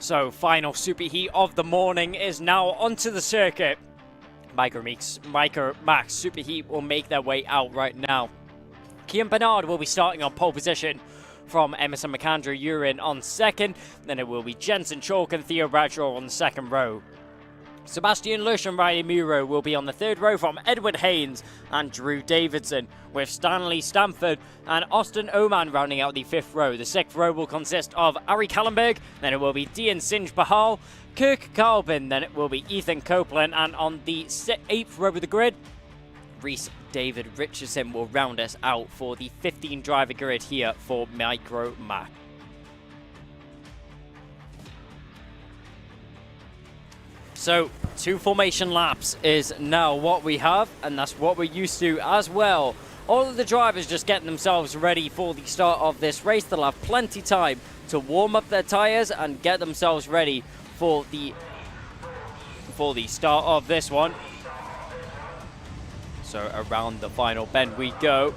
So, final superheat of the morning is now onto the circuit. Micro Max Superheat will make their way out right now. Kian Bernard will be starting on pole position from Emerson McAndrew Urin on second. Then it will be Jensen Chalk and Theo Bradshaw on the second row. Sebastian Lush and Riley Muro will be on the third row from Edward Haynes and Drew Davidson, with Stanley Stamford and Austin Oman rounding out the fifth row. The sixth row will consist of Ari Kallenberg, then it will be Dian Sinj Bahal, Kirk Kalbin, then it will be Ethan Copeland, and on the eighth row of the grid, Reese David Richardson will round us out for the 15 driver grid here for Micro Max. So, 2 formation laps is now what we have, and that's what we're used to as well. All of the drivers just getting themselves ready for the start of this race. They'll have plenty time to warm up their tyres and get themselves ready for the start of this one. So, around the final bend we go.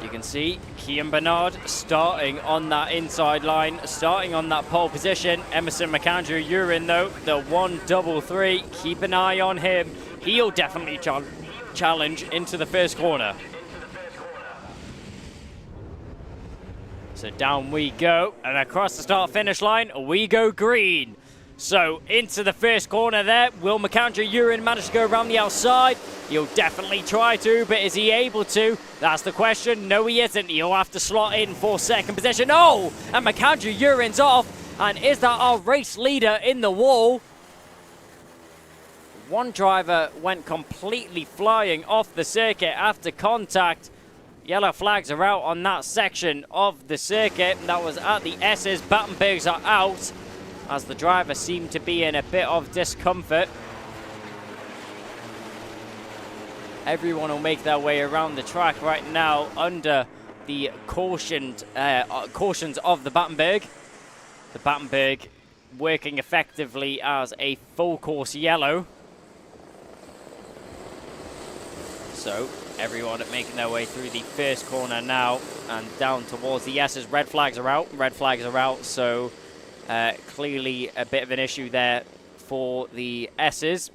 You can see Kian Bernard starting on that inside line, starting on that pole position. Emerson McAndrew Urin, though, the 133. Keep an eye on him. He'll definitely challenge into the first corner. So down we go, and across the start-finish line, we go green. So into the first corner there. Will McAndrew Urin manage to go around the outside? He'll definitely try to, but is he able to? That's the question. No, he isn't. He'll have to slot in for second position. Oh, and McAndrew Urin's off. And is that our race leader in the wall? One driver went completely flying off the circuit after contact. Yellow flags are out on that section of the circuit. That was at the S's. Battenbergs are out, as the driver seemed to be in a bit of discomfort. Everyone will make their way around the track right now under the cautions of the Battenberg. The Battenberg working effectively as a full course yellow. So everyone making their way through the first corner now and down towards the S's. Red flags are out. Red flags are out. So clearly a bit of an issue there for the S's.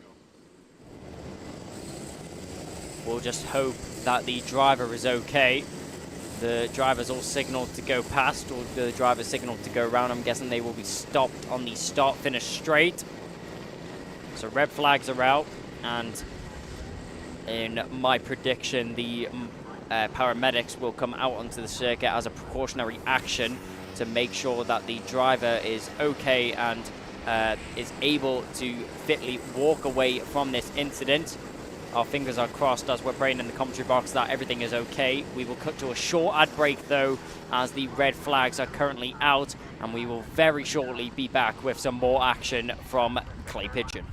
We'll just hope that the driver is okay. The drivers all signaled to go past, or the drivers signaled to go around. I'm guessing they will be stopped on the start-finish straight. So red flags are out, and in my prediction, the paramedics will come out onto the circuit as a precautionary action to make sure that the driver is okay and is able to fitly walk away from this incident. Our fingers are crossed as we're praying in the commentary box that everything is okay. We will cut to a short ad break though, as the red flags are currently out, and we will very shortly be back with some more action from Clay Pigeon.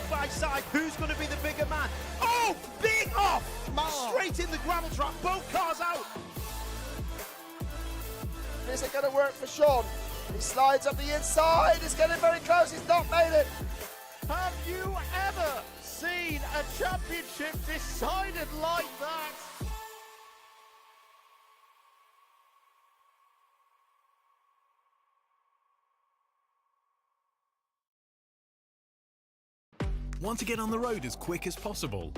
side by side. Who's going to be the bigger man? Oh, big off! Straight in the gravel trap, both cars out. Is it going to work for Sean? He slides up the inside, he's getting very close, he's not made it. Have you ever seen a championship decided like that? Want to get on the road as quick as possible?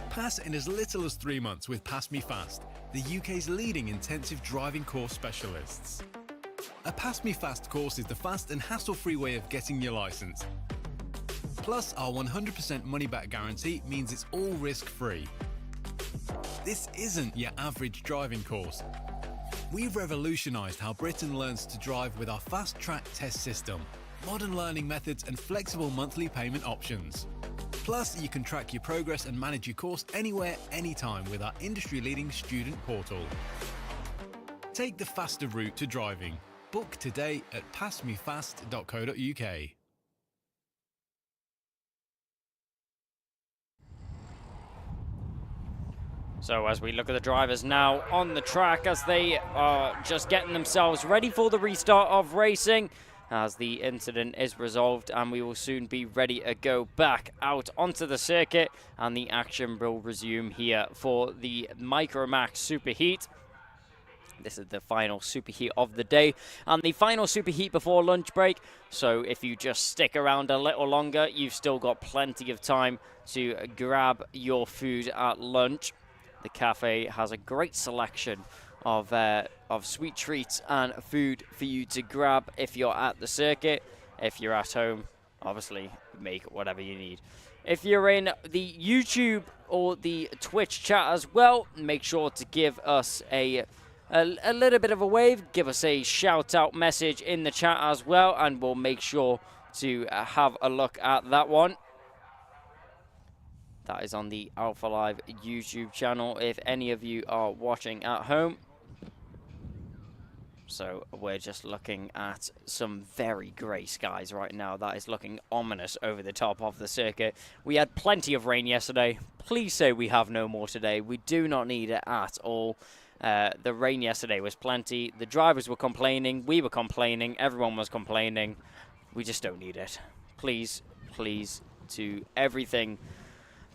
Pass in as little as 3 months with PassMeFast, the UK's leading intensive driving course specialists. A PassMeFast course is the fast and hassle-free way of getting your licence. Plus, our 100% money-back guarantee means it's all risk-free. This isn't your average driving course. We've revolutionised how Britain learns to drive with our fast-track test system, modern learning methods and flexible monthly payment options. Plus, you can track your progress and manage your course anywhere, anytime with our industry-leading student portal. Take the faster route to driving. Book today at passmefast.co.uk. So as we look at the drivers now on the track as they are just getting themselves ready for the restart of racing, as the incident is resolved, and we will soon be ready to go back out onto the circuit, and the action will resume here for the Micromax Superheat. This is the final superheat of the day and the final superheat before lunch break. So if you just stick around a little longer, you've still got plenty of time to grab your food at lunch. The cafe has a great selection of sweet treats and food for you to grab if you're at the circuit. If you're at home, obviously make whatever you need. If you're in the YouTube or the Twitch chat as well, make sure to give us a little bit of a wave. Give us a shout out message in the chat as well, and we'll make sure to have a look at that one. That is on the Alpha Live YouTube channel if any of you are watching at home. So we're just looking at some very grey skies right now. That is looking ominous over the top of the circuit. We had plenty of rain yesterday. Please say we have no more today. We do not need it at all. The rain yesterday was plenty. The drivers were complaining. We were complaining. Everyone was complaining. We just don't need it. Please, please, to everything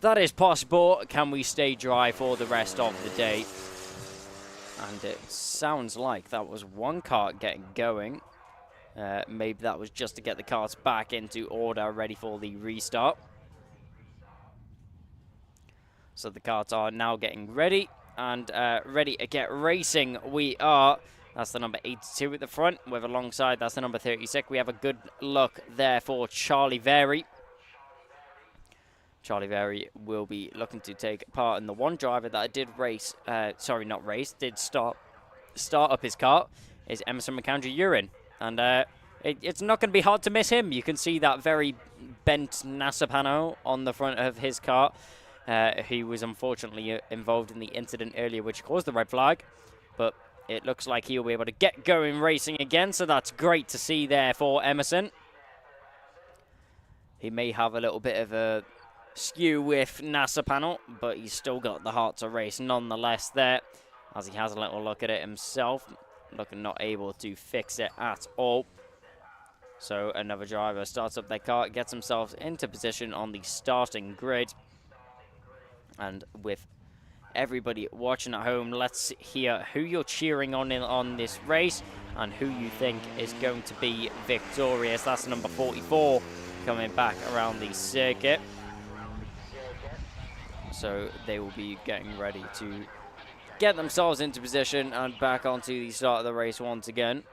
that is possible, can we stay dry for the rest of the day? And it sounds like that was one kart getting going. Maybe that was just to get the carts back into order, ready for the restart. So the carts are now getting ready and ready to get racing. We are. That's the number 82 at the front. With alongside, that's the number 36. We have a good look there for Charlie Very. Charlie Very will be looking to take part in the one driver that did race, did start up his kart, is Emerson McAndrew-Urin. And it's not going to be hard to miss him. You can see that very bent NASA panel on the front of his kart. He was unfortunately involved in the incident earlier, which caused the red flag. But it looks like he'll be able to get going racing again, so that's great to see there for Emerson. He may have a little bit of a skew with NASA panel, but he's still got the heart to race nonetheless there, as he has a little look at it himself, looking not able to fix it at all. So another driver starts up their car, gets themselves into position on the starting grid, and with everybody watching at home, let's hear who you're cheering on in this race and who you think is going to be victorious. That's number 44 coming back around the circuit. So they will be getting ready to get themselves into position and back onto the start of the race once again.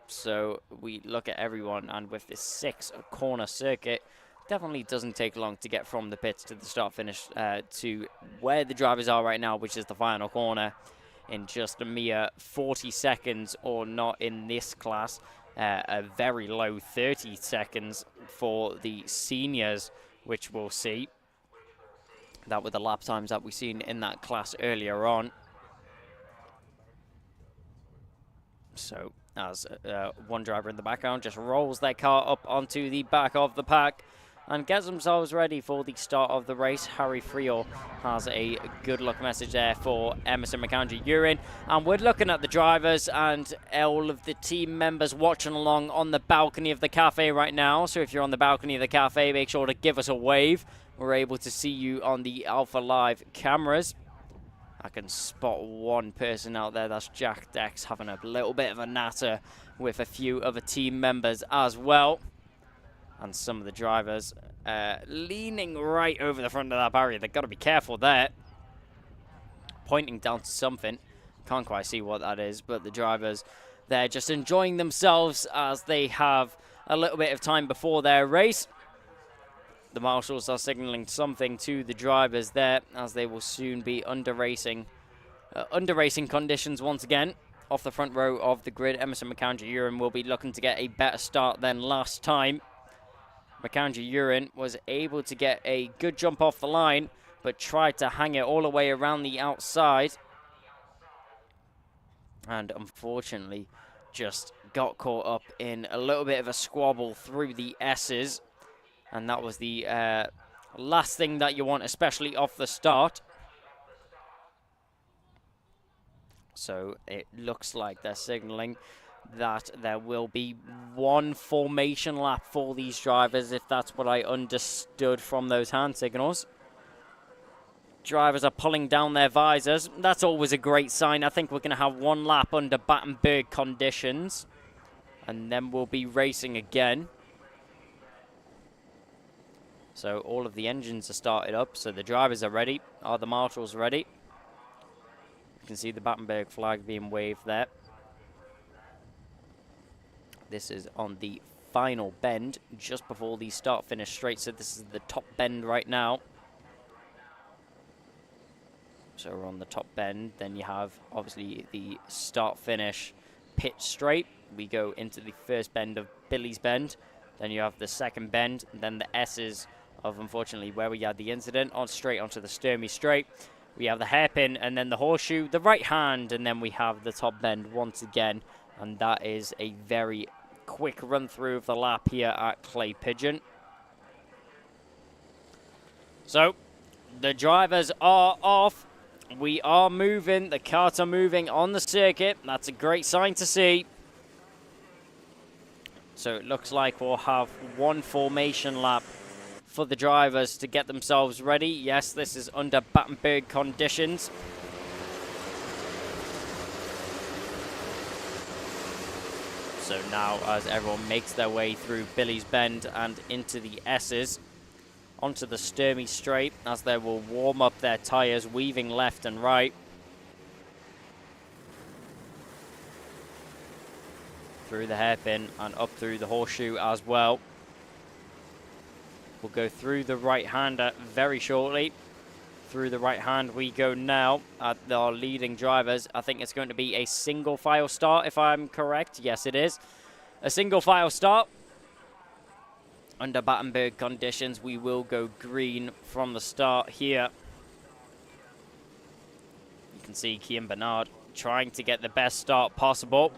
So we look at everyone, and with this 6-corner circuit, definitely doesn't take long to get from the pits to the start finish to where the drivers are right now, which is the final corner, in just a mere 40 seconds, or not in this class, a very low 30 seconds for the seniors, which we'll see. That were the lap times that we've seen in that class earlier on. So as one driver in the background just rolls their car up onto the back of the pack, and get themselves ready for the start of the race. Harry Friel has a good luck message there for Emerson McAndrew-Urin. And we're looking at the drivers and all of the team members watching along on the balcony of the cafe right now. So if you're on the balcony of the cafe, make sure to give us a wave. We're able to see you on the Alpha Live cameras. I can spot one person out there. That's Jack Dex having a little bit of a natter with a few other team members as well. And some of the drivers leaning right over the front of that barrier. They've got to be careful there. Pointing down to something. Can't quite see what that is, but the drivers, they're just enjoying themselves as they have a little bit of time before their race. The marshals are signaling something to the drivers there, as they will soon be under racing conditions once again. Off the front row of the grid, Emerson McAndrew-Urin will be looking to get a better start than last time. McAndrew-Urin was able to get a good jump off the line, but tried to hang it all the way around the outside. And unfortunately, just got caught up in a little bit of a squabble through the S's. And that was the last thing that you want, especially off the start. So it looks like they're signaling that there will be one formation lap for these drivers, if that's what I understood from those hand signals. Drivers are pulling down their visors. That's always a great sign. I think we're going to have one lap under Battenberg conditions, and then we'll be racing again. So all of the engines are started up, so the drivers are ready. Are the marshals ready? You can see the Battenberg flag being waved there. This is on the final bend, just before the start-finish straight, so this is the top bend right now. So we're on the top bend, then you have, obviously, the start-finish pit straight. We go into the first bend of Billy's Bend, then you have the second bend, and then the S's of, unfortunately, where we had the incident, on straight onto the Sturmey straight. We have the hairpin, and then the horseshoe, the right hand, and then we have the top bend once again. And that is a very quick run through of the lap here at Clay Pigeon. So, the drivers are off. We are moving. The karts are moving on the circuit. That's a great sign to see. So it looks like we'll have one formation lap for the drivers to get themselves ready. Yes, this is under Battenberg conditions. So now, as everyone makes their way through Billy's Bend and into the S's, onto the Sturmey straight, as they will warm up their tyres, weaving left and right. Through the hairpin and up through the horseshoe as well. We'll go through the right-hander very shortly. Through the right hand we go now at our leading drivers. I think it's going to be a single file start, if I'm correct. Yes, it is. A single file start. Under Battenberg conditions, we will go green from the start here. You can see Kian Bernard trying to get the best start possible.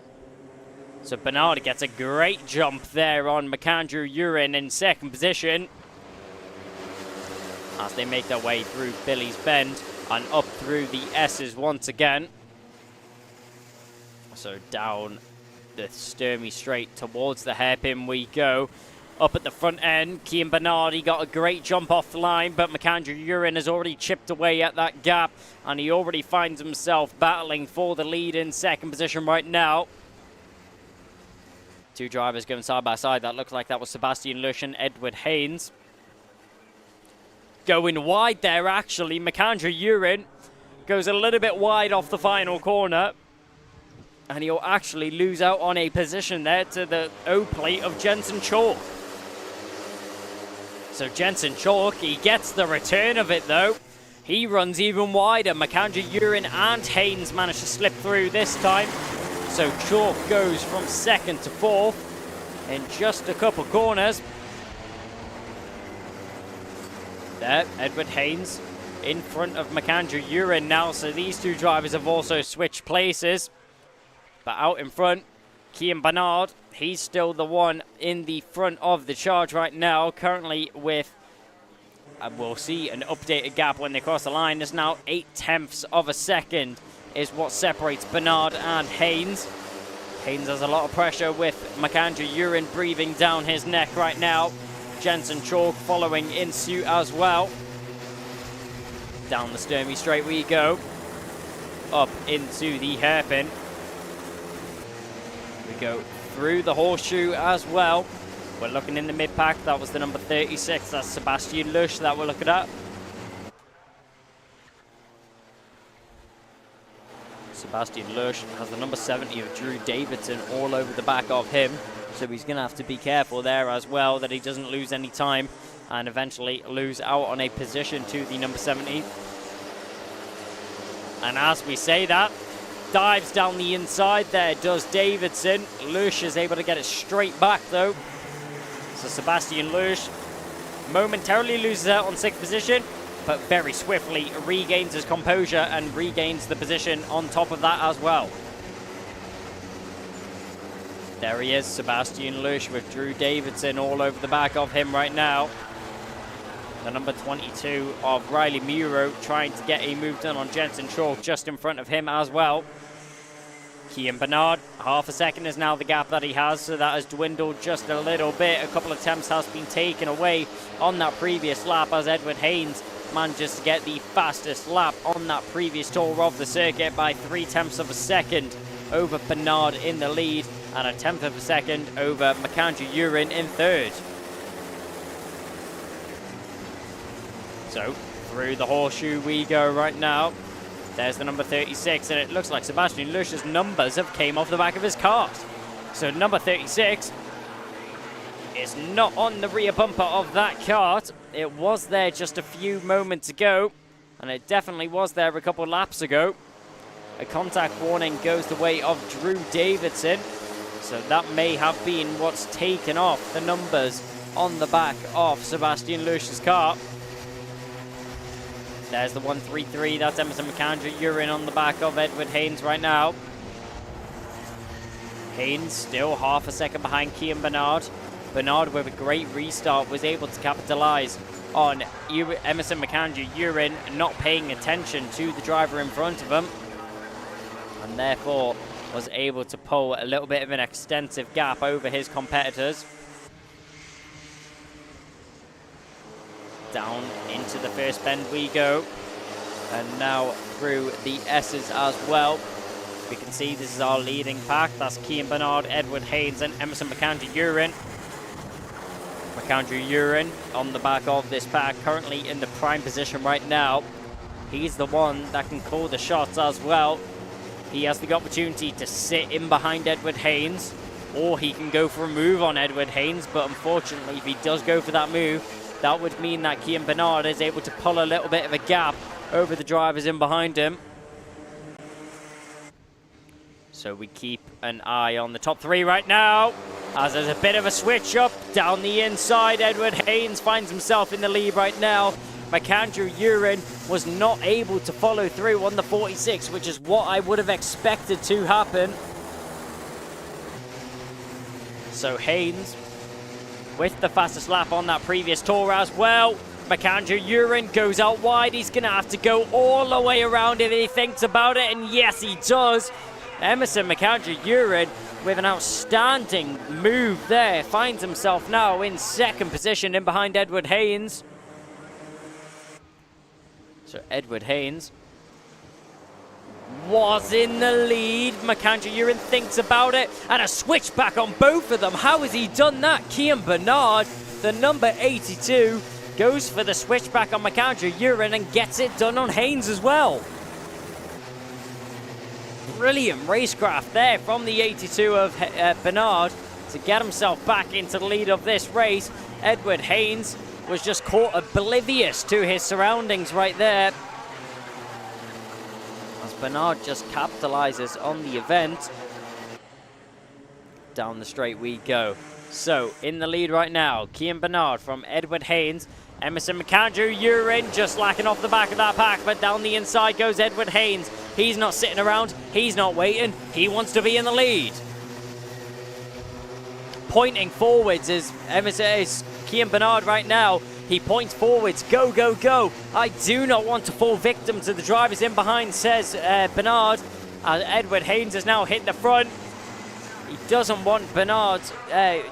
So Bernard gets a great jump there on McAndrew-Urin in second position, as they make their way through Billy's Bend and up through the S's once again. So down the Sturmey straight towards the hairpin we go. Up at the front end, Kian Bernard, he got a great jump off the line, but McAndrew-Urin has already chipped away at that gap, and he already finds himself battling for the lead in second position right now. Two drivers going side by side. That looked like that was Sebastian Lush and Edward Haynes. Going wide there, actually. McAndrew-Urin goes a little bit wide off the final corner, and he'll actually lose out on a position there to the O-plate of Jensen Chalk. So Jensen Chalk, he gets the return of it though. He runs even wider. McAndrew-Urin and Haynes manage to slip through this time. So Chalk goes from second to fourth in just a couple corners. There, Edward Haynes in front of McAndrew-Urin now, so these two drivers have also switched places. But out in front, Kian Bernard, he's still the one in the front of the charge right now, currently with, we'll see an updated gap when they cross the line. There's now 0.8 of a second is what separates Bernard and Haynes. Haynes has a lot of pressure with McAndrew Urine breathing down his neck right now. Jensen Chalk following in suit as well. Down the Sturmey straight we go. Up into the hairpin. We go through the horseshoe as well. We're looking in the mid-pack. That was the number 36. That's Sebastian Lush that we're looking at. Sebastian Lush has the number 70 of Drew Davidson all over the back of him. So he's going to have to be careful there as well that he doesn't lose any time and eventually lose out on a position to the number 70. And as we say that, dives down the inside there does Davidson. Lush is able to get it straight back though. So Sebastian Lush momentarily loses out on 6th position, but very swiftly regains his composure and regains the position on top of that as well. There he is, Sebastian Lush with Drew Davidson all over the back of him right now. The number 22 of Riley Muro trying to get a move done on Jensen Chalk just in front of him as well. Kian Bernard, half a second is now the gap that he has, so that has dwindled just a little bit. A couple of attempts has been taken away on that previous lap as Edward Haynes manages to get the fastest lap on that previous tour of the circuit by 0.3 of a second over Bernard in the lead and 1/10 of a second over McAndrew Urine in 3rd. So through the horseshoe we go right now. There's the number 36, and it looks like Sebastian Lush's numbers have came off the back of his kart. So number 36 is not on the rear bumper of that kart. It was there just a few moments ago, and it definitely was there a couple of laps ago. A contact warning goes the way of Drew Davidson, so that may have been what's taken off the numbers on the back of Sebastian Lush's kart. There's the 133, that's Emerson McAndrew Urine on the back of Edward Haynes right now. Haynes still half a second behind Kian Bernard. Bernard with a great restart was able to capitalize on Emerson McAndrew Urine not paying attention to the driver in front of him, and therefore was able to pull a little bit of an extensive gap over his competitors. Down into the first bend we go, and now through the S's as well. We can see this is our leading pack. That's Kian Bernard, Edward Haynes, and Emerson McAndrew Urine. McAndrew Urine on the back of this pack, currently in the prime position right now. He's the one that can call the shots as well. He has the opportunity to sit in behind Edward Haynes, or he can go for a move on Edward Haynes, but unfortunately if he does go for that move, that would mean that Kian Bernard is able to pull a little bit of a gap over the drivers in behind him. So we keep an eye on the top 3 right now, as there's a bit of a switch up down the inside. Edward Haynes finds himself in the lead right now. McAndrew Urine was not able to follow through on the 46, which is what I would have expected to happen. So Haynes with the fastest lap on that previous tour as well. McAndrew Urine goes out wide. He's going to have to go all the way around if he thinks about it, and yes, he does. Emerson McAndrew Urine with an outstanding move there finds himself now in 2nd position in behind Edward Haynes. So Edward Haynes was in the lead. McAndrew Urine thinks about it, and a switchback on both of them. How has he done that? Kian Bernard, the number 82, goes for the switchback on McAndrew Urine and gets it done on Haynes as well. Brilliant racecraft there from the 82 of Bernard to get himself back into the lead of this race. Edward Haynes was just caught oblivious to his surroundings right there, as Bernard just capitalizes on the event. Down the straight we go. So in the lead right now, Kian Bernard from Edward Haynes. Emerson McAndrew Urine just lacking off the back of that pack, but down the inside goes Edward Haynes. He's not sitting around, he's not waiting, he wants to be in the lead. pointing forwards is Kian Bernard right now. He points forwards. Go, go, go. I do not want to fall victim to the drivers in behind, says Bernard. Edward Haynes has now hit the front. He doesn't want Bernard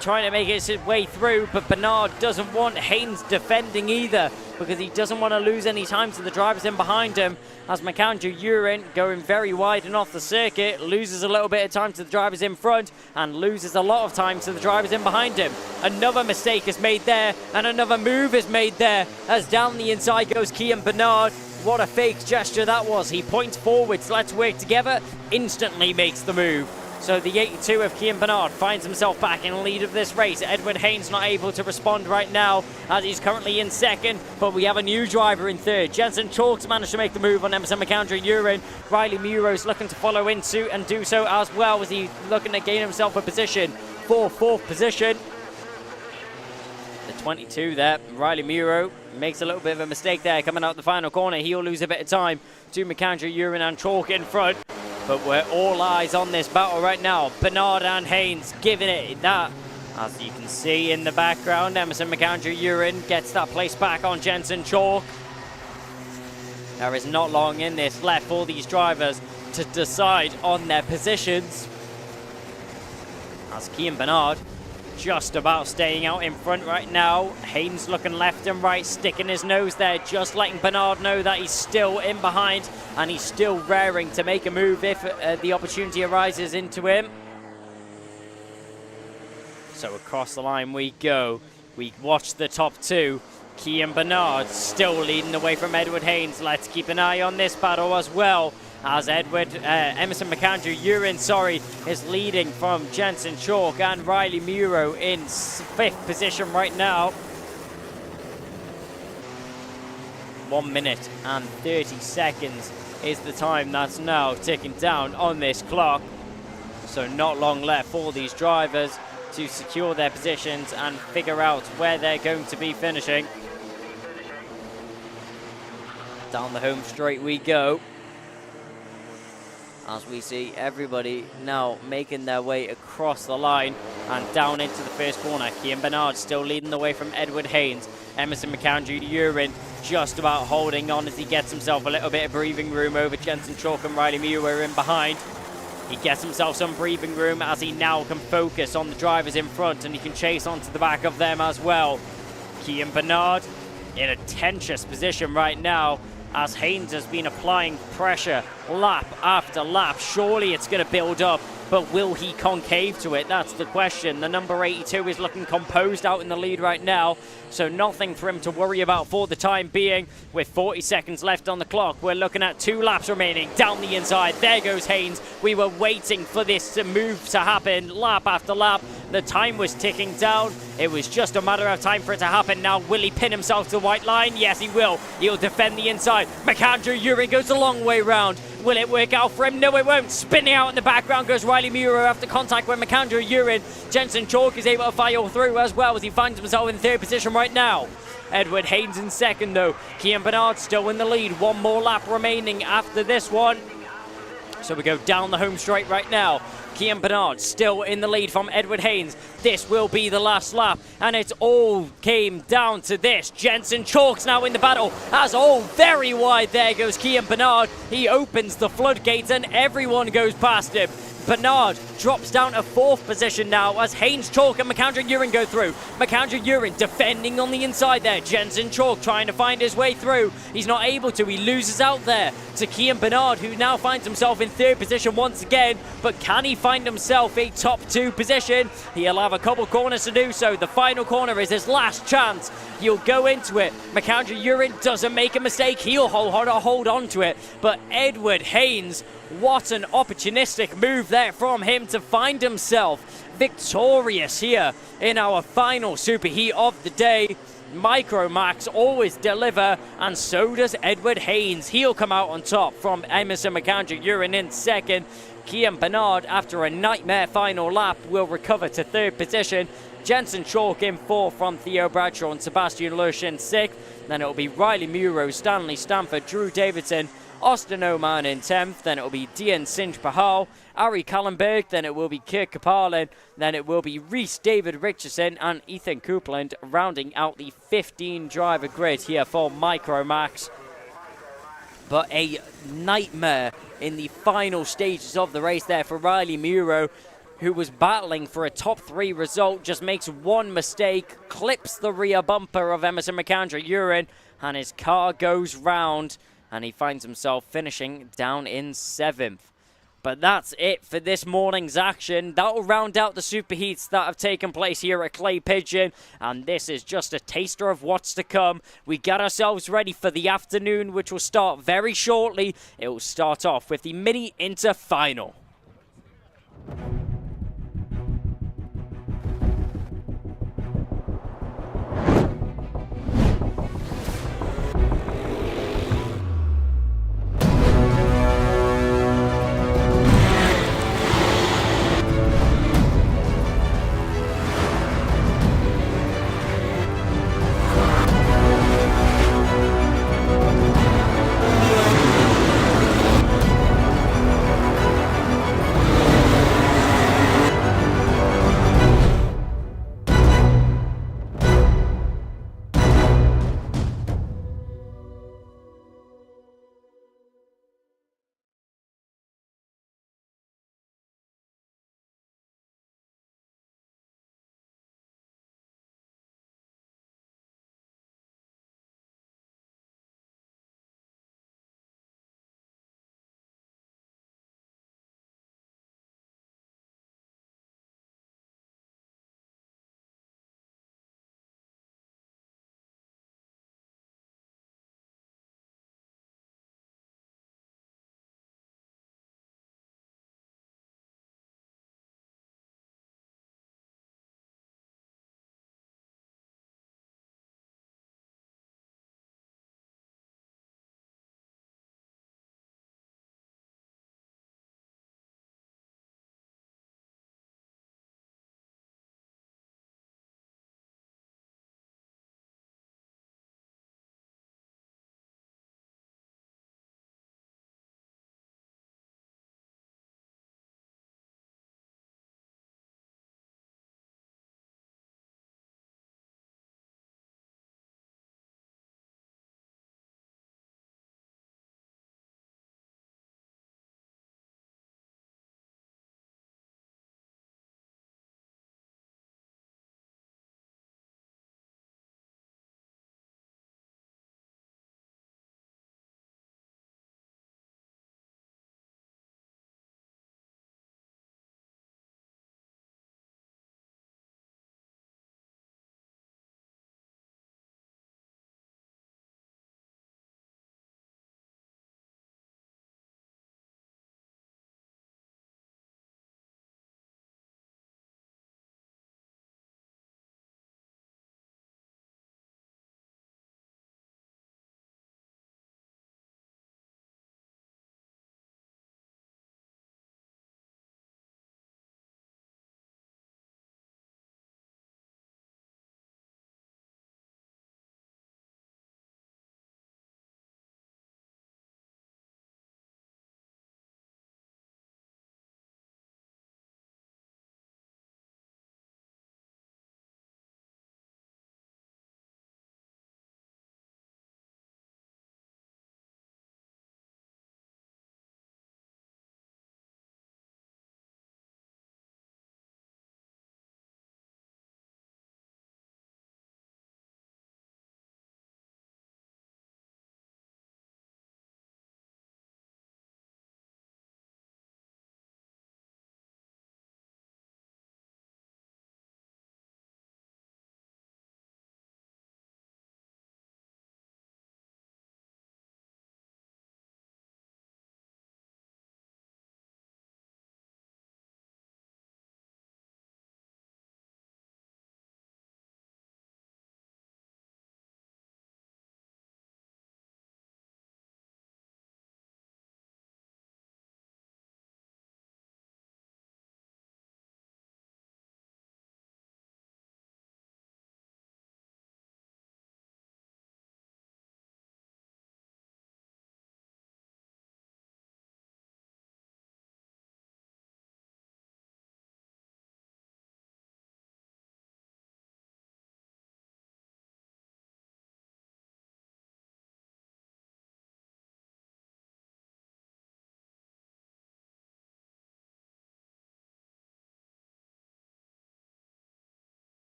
trying to make his way through, but Bernard doesn't want Haynes defending either, because he doesn't want to lose any time to the drivers in behind him. As Macandrew Urin going very wide and off the circuit, loses a little bit of time to the drivers in front and loses a lot of time to the drivers in behind him. Another mistake is made there, and another move is made there, as down the inside goes Kian Bernard. What a fake gesture that was. He points forwards, let's work together, instantly makes the move. So the 82 of Kian Bernard finds himself back in lead of this race. Edward Haynes not able to respond right now, as he's currently in second, but we have a new driver in third. Jensen Chalk's managed to make the move on Emerson Macandrew Urin. Riley Muro's looking to follow in suit and do so as well, as he's looking to gain himself a position for fourth position. The 22 there, Riley Muro, makes a little bit of a mistake there coming out the final corner. He'll lose a bit of time to Macandrew Urin and Chalk in front. But we're all eyes on this battle right now. Bernard and Haynes giving it that. As you can see in the background, Emerson Macandrew Urin gets that place back on Jensen Chalk. There is not long in this left for these drivers to decide on their positions. As Kian Bernard just about staying out in front right now. Haynes looking left and right, sticking his nose there, just letting Bernard know that he's still in behind and he's still raring to make a move if the opportunity arises into him. So across the line we go. We watch the top two. Kian Bernard still leading away from Edward Haynes. Let's keep an eye on this battle as well, as Emerson Macandrew Urin, is leading from Jensen Chalk and Riley Muro in fifth position right now. 1 minute and 30 seconds is the time that's now ticking down on this clock. So not long left for these drivers to secure their positions and figure out where they're going to be finishing. Down the home straight we go, as we see everybody now making their way across the line and down into the first corner. Kian Bernard still leading the way from Edward Haynes. Emerson Macandrew Urin just about holding on as he gets himself a little bit of breathing room over Jensen Chalk and Riley Muir in behind. He gets himself some breathing room as he now can focus on the drivers in front, and he can chase onto the back of them as well. Kian Bernard in a tenuous position right now, as Haynes has been applying pressure lap after lap. Surely it's going to build up, but will he concave to it? That's the question. The number 82 is looking composed out in the lead right now, so nothing for him to worry about for the time being. With 40 seconds left on the clock, we're looking at 2 laps remaining. Down the inside, there goes Haynes. We were waiting for this move to happen lap after lap. The time was ticking down. It was just a matter of time for it to happen. Now, will he pin himself to the white line? Yes, he will. He'll defend the inside. Macandrew Urin goes a long way round. Will it work out for him? No, it won't. Spinning out in the background goes Riley Muro after contact with Macandrew Urin. Jensen Chalk is able to fire through as well, as he finds himself in third position right now. Edward Haynes in second though. Kian Bernard still in the lead. 1 more lap remaining after this one. So we go down the home straight right now. Kian Bernard still in the lead from Edward Haynes. This will be the last lap, and it all came down to this. Jensen Chalk's now in the battle, as very wide there goes Kian Bernard. He opens the floodgates and everyone goes past him. Bernard drops down to 4th position now as Haynes, Chalk and Macandrew Urin go through. Macandrew Urin defending on the inside there. Jensen Chalk trying to find his way through. He's not able to. He loses out there to Kian Bernard, who now finds himself in 3rd position once again. But can he find himself a top 2 position? He'll have a couple corners to do so. The final corner is his last chance. He'll go into it. Macandrew Urin doesn't make a mistake. He'll hold on to it. But Edward Haynes, what an opportunistic move there from him to find himself victorious here in our final superheat of the day. Micromax always deliver, and so does Edward Haynes. He'll come out on top from Emerson Macandrew Urin in second. Kian Bernard, after a nightmare final lap, will recover to 3rd position. Jensen Chalk in 4th from Theo Bradshaw and Sebastian Lush in 6th. Then it'll be Riley Muro, Stanley Stamford, Drew Davidson, Austin Oman in 10th, then it will be Dian Sinj Pahal, Ari Kallenberg, then it will be Kirk Kapalin, then it will be Reese David Richardson and Ethan Coupland rounding out the 15 driver grid here for Micromax. But a nightmare in the final stages of the race there for Riley Muro, who was battling for a top 3 result, just makes one mistake, clips the rear bumper of Emerson McAndrew Urine, and his car goes round, and he finds himself finishing down in 7th. But that's it for this morning's action. That'll round out the superheats that have taken place here at Clay Pigeon. And this is just a taster of what's to come. We got ourselves ready for the afternoon, which will start very shortly. It will start off with the Mini Inter Final.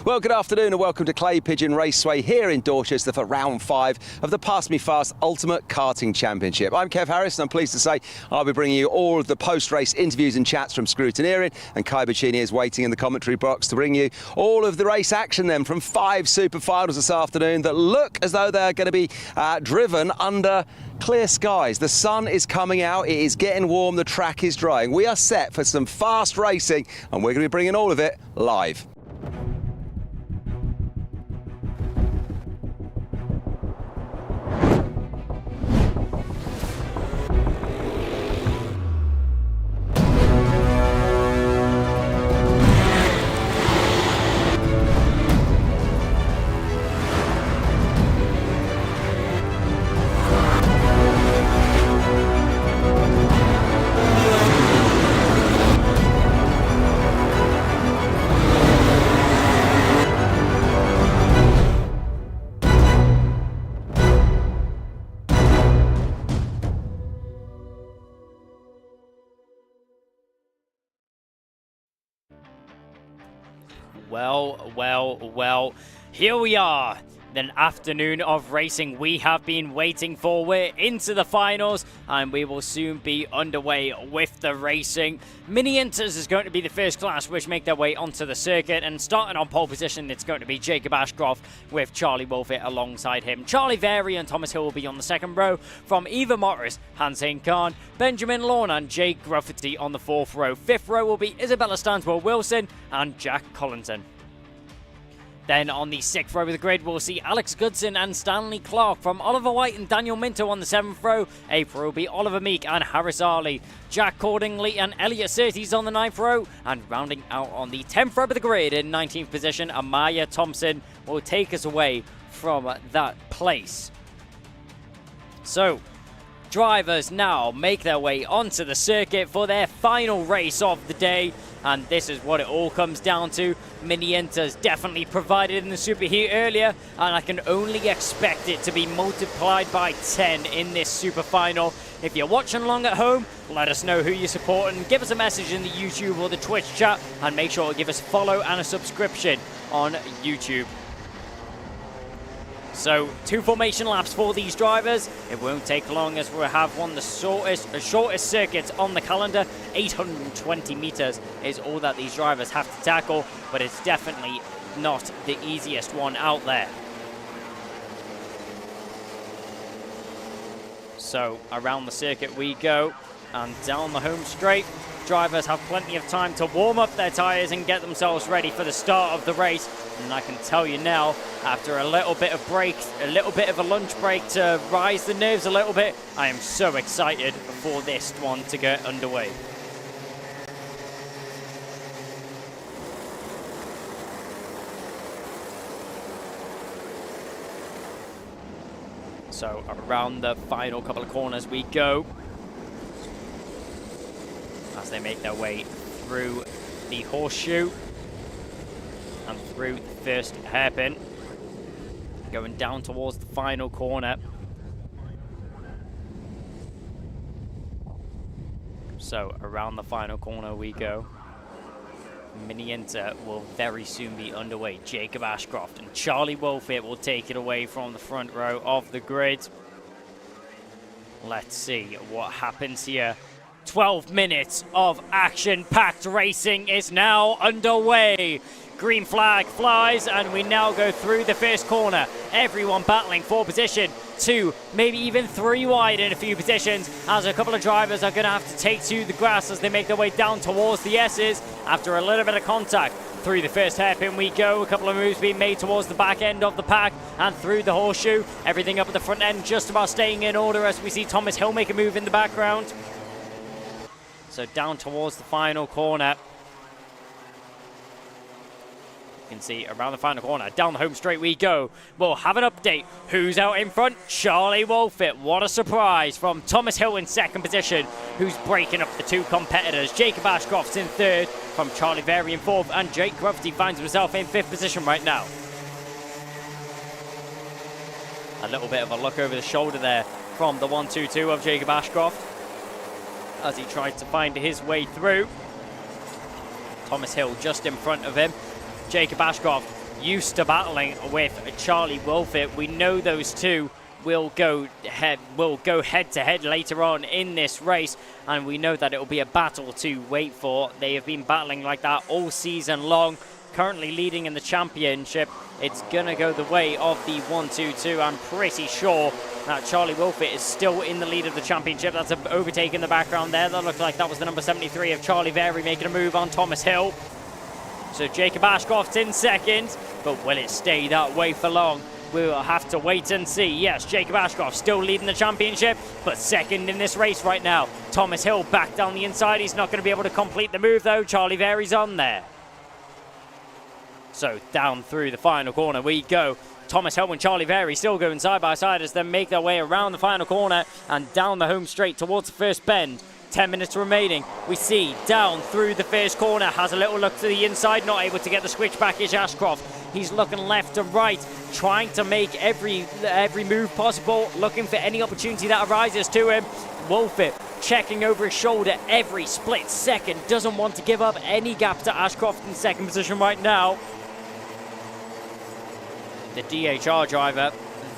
Well, good afternoon and welcome to Clay Pigeon Raceway here in Dorchester for round 5 of the PassMeFast Ultimate Karting Championship. I'm Kev Harris and I'm pleased to say I'll be bringing you all of the post-race interviews and chats from Scrutineering, and Kai Bacchini is waiting in the commentary box to bring you all of the race action then from 5 super finals this afternoon that look as though they're going to be driven under clear skies. The sun is coming out, it is getting warm, the track is drying. We are set for some fast racing and we're going to be bringing all of it live. Well, here we are. An afternoon of racing we have been waiting for. We're into the finals and we will soon be underway with the racing. Mini Inters is going to be the first class which make their way onto the circuit, and starting on pole position it's going to be Jacob Ashcroft with Charlie Wolfett alongside him. Charlie Very and Thomas Hill will be on the second row. From Eva Morris, Hans-Hein Kahn, Benjamin Lorne and Jake Grufferty on the fourth row. Fifth row will be Isabella Stanswell Wilson and Jack Collington. Then on the 6th row of the grid, we'll see Alex Goodson and Stanley Clark. From Oliver White and Daniel Minto on the 7th row. 8th row will be Oliver Meek and Harris Arley. Jack Cordingley and Elliot Surtees on the 9th row. And rounding out on the 10th row of the grid in 19th position, Amaya Thompson will take us away from that place. So, drivers now make their way onto the circuit for their final race of the day. And this is what it all comes down to. Mini Inters definitely provided in the Superheat earlier, and I can only expect it to be multiplied by 10 in this Super Final. If you're watching along at home, let us know who you support and give us a message in the YouTube or the Twitch chat, and make sure to give us a follow and a subscription on YouTube. So, 2 formation laps for these drivers. It won't take long as we'll have one of the shortest circuits on the calendar. 820 meters is all that these drivers have to tackle, but it's definitely not the easiest one out there. So, around the circuit we go, and down the home straight. Drivers have plenty of time to warm up their tyres and get themselves ready for the start of the race. And I can tell you now, after a little bit of break, a little bit of a lunch break to rise the nerves a little bit, I am so excited for this one to get underway. So around the final couple of corners we go, as they make their way through the horseshoe and through the first hairpin, going down towards the final corner. So around the final corner we go. Mini Inter will very soon be underway. Jacob Ashcroft and Charlie Wolfett will take it away from the front row of the grid. Let's see what happens here. 12 minutes of action-packed racing is now underway. Green flag flies and we now go through the first corner. Everyone battling for position, 2, maybe even 3 wide in a few positions, as a couple of drivers are going to have to take to the grass as they make their way down towards the S's after a little bit of contact. Through the first hairpin we go, a couple of moves being made towards the back end of the pack and through the horseshoe. Everything up at the front end just about staying in order as we see Thomas Hill make a move in the background. So down towards the final corner. You can see around the final corner, down the home straight we go. We'll have an update. Who's out in front? Charlie Wolfett. What a surprise from Thomas Hill in second position, who's breaking up the 2 competitors. Jacob Ashcroft's in third, from Charlie Very in fourth, and Jake Grufty finds himself in 5th position right now. A little bit of a look over the shoulder there from the 1-2-2 of Jacob Ashcroft as he tried to find his way through. Thomas Hill just in front of him. Jacob Ashcroft used to battling with Charlie Wolfett. We know those two will go head to head later on in this race, and we know that it will be a battle to wait for. They have been battling like that all season long, currently leading in the championship. It's gonna go the way of the 1-2-2. I'm pretty sure that Charlie Wolfett is still in the lead of the championship. That's an overtake in the background there. That looked like that was the number 73 of Charlie Very making a move on Thomas Hill. So Jacob Ashcroft's in second, but will it stay that way for long? We will have to wait and see. Yes, Jacob Ashcroft still leading the championship, but second in this race right now. Thomas Hill back down the inside. He's not going to be able to complete the move, though. Charlie Very's on there. So down through the final corner we go. Thomas Hill and Charlie Very still going side by side as they make their way around the final corner and down the home straight towards the first bend. 10 minutes remaining. We see down through the first corner, has a little look to the inside, not able to get the switchback is Ashcroft. He's looking left to right, trying to make every move possible, looking for any opportunity that arises to him. Wolfett checking over his shoulder every split second, doesn't want to give up any gap to Ashcroft in second position right now. The DHR driver,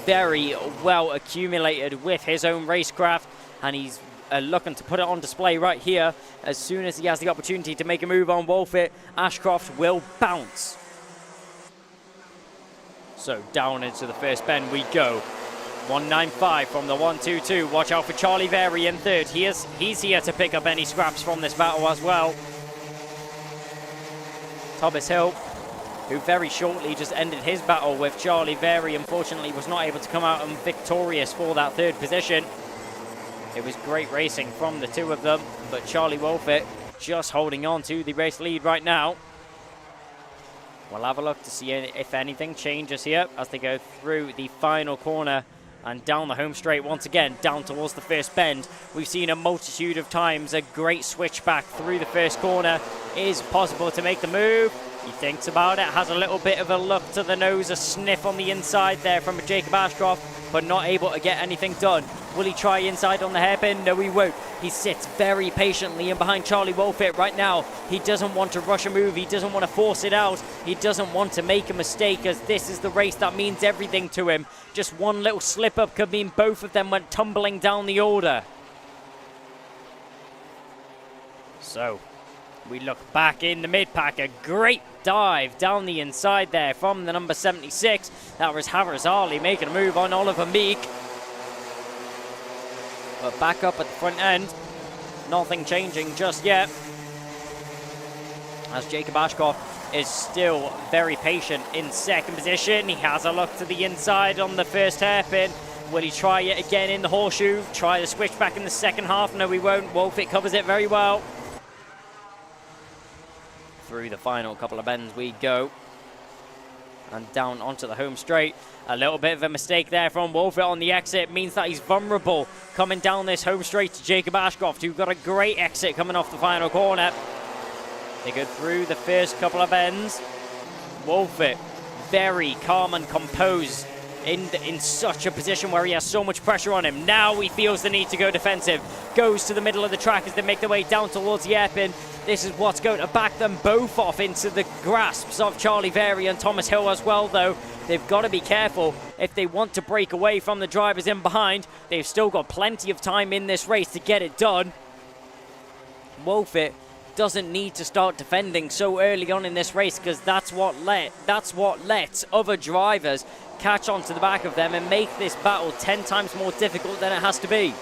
very well accumulated with his own racecraft, and he's looking to put it on display right here. As soon as he has the opportunity to make a move on Wolfett, Ashcroft will bounce. So down into the first bend we go. 195 from the 1-2-2. Watch out for Charlie Very in third. He's here to pick up any scraps from this battle as well. Thomas Hill, who very shortly just ended his battle with Charlie Very, unfortunately was not able to come out victorious for that third position. It was great racing from the two of them, but Charlie Wolfett just holding on to the race lead right now. We'll have a look to see if anything changes here as they go through the final corner and down the home straight once again, down towards the first bend. We've seen a multitude of times a great switchback through the first corner is possible to make the move. He thinks about it, has a little bit of a look to the nose, a sniff on the inside there from Jacob Ashcroft, but not able to get anything done. Will he try inside on the hairpin? No, he won't. He sits very patiently in behind Charlie Wolfett right now. He doesn't want to rush a move. He doesn't want to force it out. He doesn't want to make a mistake, as this is the race that means everything to him. Just one little slip up could mean both of them went tumbling down the order. So we look back in the mid-pack. A great dive down the inside there from the number 76. That was Harris Ali making a move on Oliver Meek. But back up at the front end, nothing changing just yet, as Jacob Ashcroft is still very patient in second position. He has a look to the inside on the first hairpin. Will he try it again in the horseshoe? Try the switch back in the second half? No, he won't. Wolfett covers it very well. Through the final couple of bends we go, and down onto the home straight. A little bit of a mistake there from Wolfett on the exit means that he's vulnerable coming down this home straight to Jacob Ashcroft, who got a great exit coming off the final corner. They go through the first couple of bends. Wolfett very calm and composed in such a position where he has so much pressure on him. Now he feels the need to go defensive. Goes to the middle of the track as they make their way down towards the hairpin. This is what's going to back them both off into the grasps of Charlie Very and Thomas Hill as well, though. They've got to be careful if they want to break away from the drivers in behind. They've still got plenty of time in this race to get it done. Wolfett doesn't need to start defending so early on in this race, because that's what lets other drivers catch onto the back of them and make this battle 10 times more difficult than it has to be.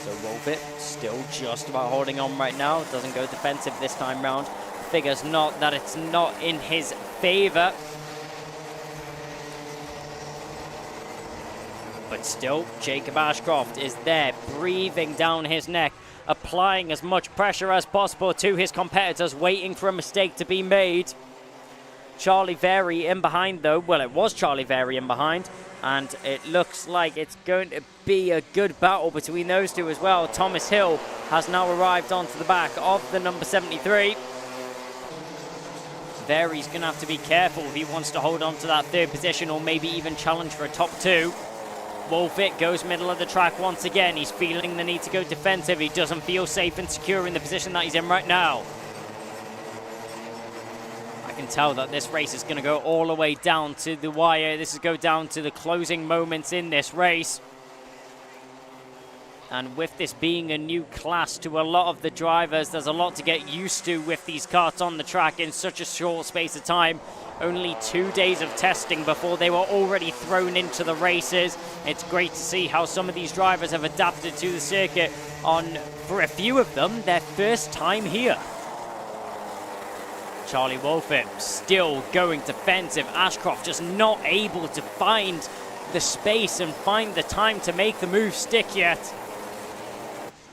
So Wolfett still just about holding on right now. Doesn't go defensive this time round. Figures not that it's not in his favor. But still, Jacob Ashcroft is there, breathing down his neck, applying as much pressure as possible to his competitors, waiting for a mistake to be made. Charlie Very in behind, though. Well, it was Charlie Very in behind, and it looks like it's going to be a good battle between those two as well. Thomas Hill has now arrived onto the back of the number 73. Very's going to have to be careful if he wants to hold on to that third position, or maybe even challenge for a top two. Wolfett goes middle of the track once again. He's feeling the need to go defensive. He doesn't feel safe and secure in the position that he's in right now. I can tell that this race is going to go all the way down to the wire. This is go down to the closing moments in this race. And with this being a new class to a lot of the drivers, there's a lot to get used to with these karts on the track in such a short space of time. Only 2 days of testing before they were already thrown into the races. It's great to see how some of these drivers have adapted to the circuit on, for a few of them, their first time here. Charlie Wolfett still going defensive. Ashcroft just not able to find the space and find the time to make the move stick yet.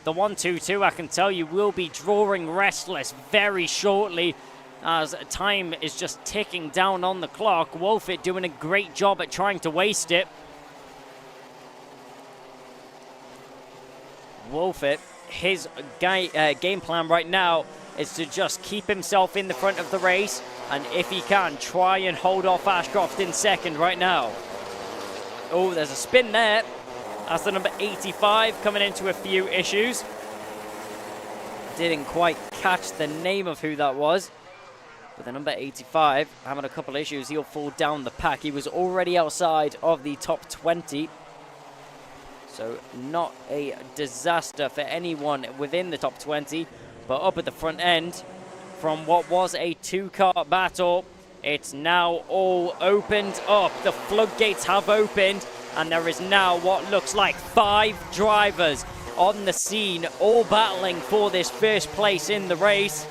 The 1-2-2, I can tell you, will be drawing restless very shortly as time is just ticking down on the clock. Wolfett doing a great job at trying to waste it. Wolfett, his game plan right now is to just keep himself in the front of the race, and if he can, try and hold off Ashcroft in second right now. Oh, there's a spin there. That's the number 85 coming into a few issues. Didn't quite catch the name of who that was. But the number 85 having a couple issues. He'll fall down the pack. He was already outside of the top 20. So not a disaster for anyone within the top 20. But up at the front end, from what was a two-kart battle, it's now all opened up. The floodgates have opened. And there is now what looks like 5 drivers on the scene, all battling for this first place in the race.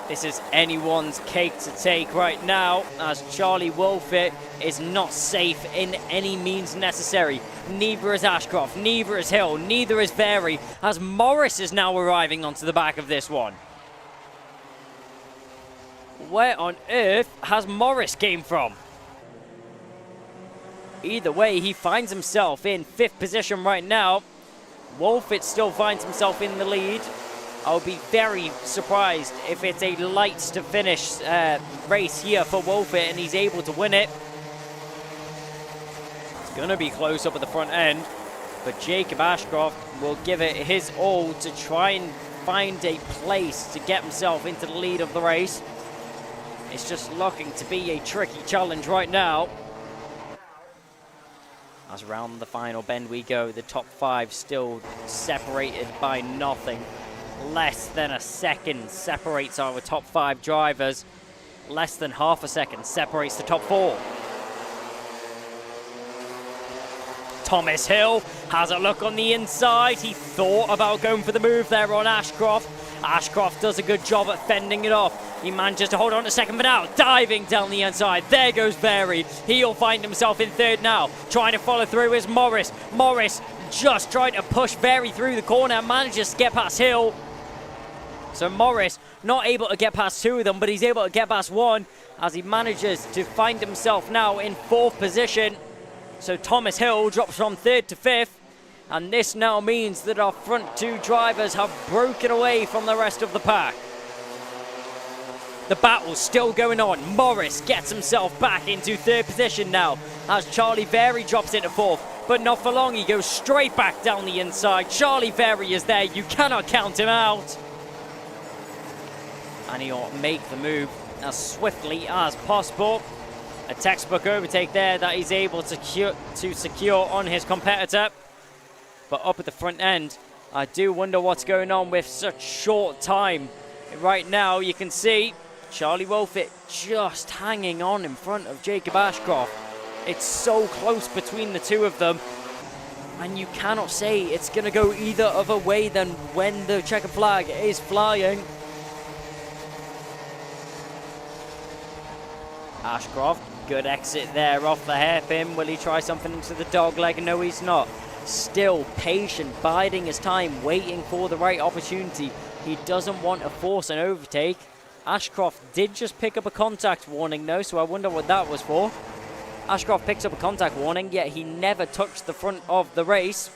This is anyone's cake to take right now, as Charlie Wolfett is not safe in any means necessary. Neither is Ashcroft, neither is Hill, neither is Very, as Morris is now arriving onto the back of this one. Where on earth has Morris came from? Either way, he finds himself in 5th position right now. Wolfett still finds himself in the lead. I'll be very surprised if it's a light to finish race here for Wolfett and he's able to win it. It's going to be close up at the front end, but Jacob Ashcroft will give it his all to try and find a place to get himself into the lead of the race. It's just looking to be a tricky challenge right now. As around the final bend we go, the top 5 still separated by nothing. Less than a second separates our top 5 drivers. Less than half a second separates the top 4. Thomas Hill has a look on the inside. He thought about going for the move there on Ashcroft. Ashcroft does a good job at fending it off. He manages to hold on a second, but now diving down the inside. There goes Very. He'll find himself in 3rd now. Trying to follow through is Morris. Morris just trying to push Very through the corner. Manages to get past Hill. So Morris not able to get past 2 of them, but he's able to get past 1 as he manages to find himself now in 4th position. So Thomas Hill drops from 3rd to 5th. And this now means that our front 2 drivers have broken away from the rest of the pack. The battle's still going on. Morris gets himself back into 3rd position now as Charlie Very drops into 4th. But not for long, he goes straight back down the inside. Charlie Very is there. You cannot count him out. And he'll make the move as swiftly as possible. A textbook overtake there that he's able to secure on his competitor. But up at the front end, I do wonder what's going on with such short time. Right now, you can see Charlie Wolfett just hanging on in front of Jacob Ashcroft. It's so close between the 2 of them. And you cannot say it's going to go either other way than when the checkered flag is flying. Ashcroft, good exit there off the hairpin. Will he try something into the dog leg? No, he's not. Still patient, biding his time, waiting for the right opportunity. He doesn't want to force an overtake. Ashcroft did just pick up a contact warning though, so I wonder what that was for. Ashcroft picks up a contact warning, yet he never touched the front of the race.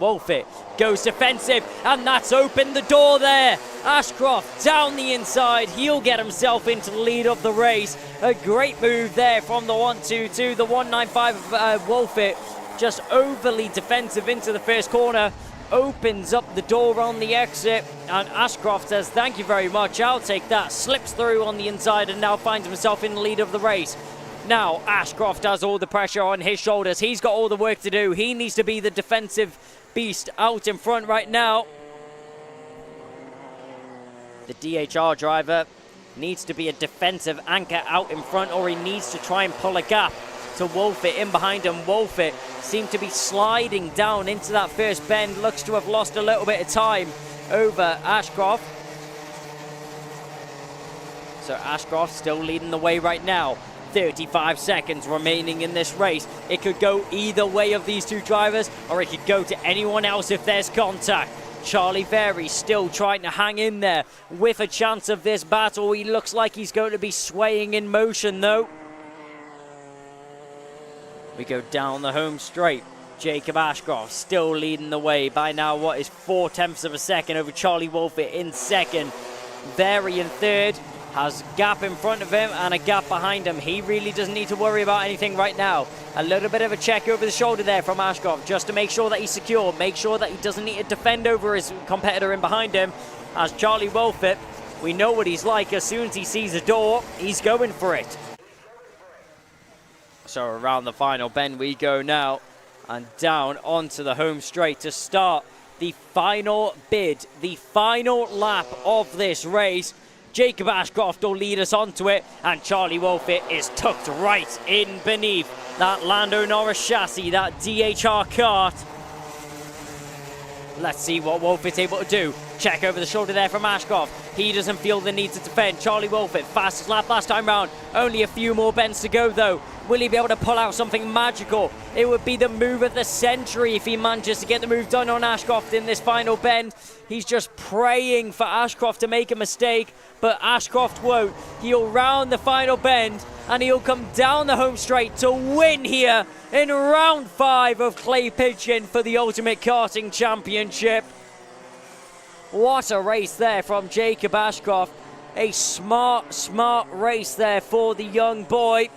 Wolfett goes defensive, and that's opened the door there. Ashcroft down the inside. He'll get himself into the lead of the race. A great move there from the 1-2-2. The 195 of Wolfett just overly defensive into the first corner. opens up the door on the exit, and Ashcroft says, thank you very much, I'll take that. Slips through on the inside and now finds himself in the lead of the race. Now, Ashcroft has all the pressure on his shoulders. He's got all the work to do. He needs to be the defensive beast out in front right now. The DHR driver needs to be a defensive anchor out in front, or he needs to try and pull a gap to Wolfit in behind him. Wolfit seemed to be sliding down into that first bend. Looks to have lost a little bit of time over Ashcroft. So Ashcroft still leading the way right now. 35 seconds remaining in this race. It could go either way of these two drivers, or it could go to anyone else if there's contact. Charlie Very still trying to hang in there with a chance of this battle. He looks like he's going to be swaying in motion though. We go down the home straight. Jacob Ashcroft still leading the way by now. What is 0.4 of a second over Charlie Wolfit in second. Very in third. Has gap in front of him and a gap behind him. He really doesn't need to worry about anything right now. A little bit of a check over the shoulder there from Ashcroft just to make sure that he's secure. Make sure that he doesn't need to defend over his competitor in behind him. As Charlie Wolfit, we know what he's like. As soon as he sees a door, he's going for it. So around the final bend we go now, and down onto the home straight to start the final bid, the final lap of this race. Jacob Ashcroft will lead us onto it, and Charlie Wolfit is tucked right in beneath that Lando Norris chassis, that DHR kart. Let's see what Wolfit's able to do. Check over the shoulder there from Ashcroft. He doesn't feel the need to defend. Charlie Wolfit, fastest lap last time round. Only a few more bends to go though. Will he be able to pull out something magical? It would be the move of the century if he manages to get the move done on Ashcroft in this final bend. He's just praying for Ashcroft to make a mistake, but Ashcroft won't. He'll round the final bend and he'll come down the home straight to win here in round 5 of Clay Pigeon for the Ultimate Karting Championship. What a race there from Jacob Ashcroft. A smart race there for the young boy.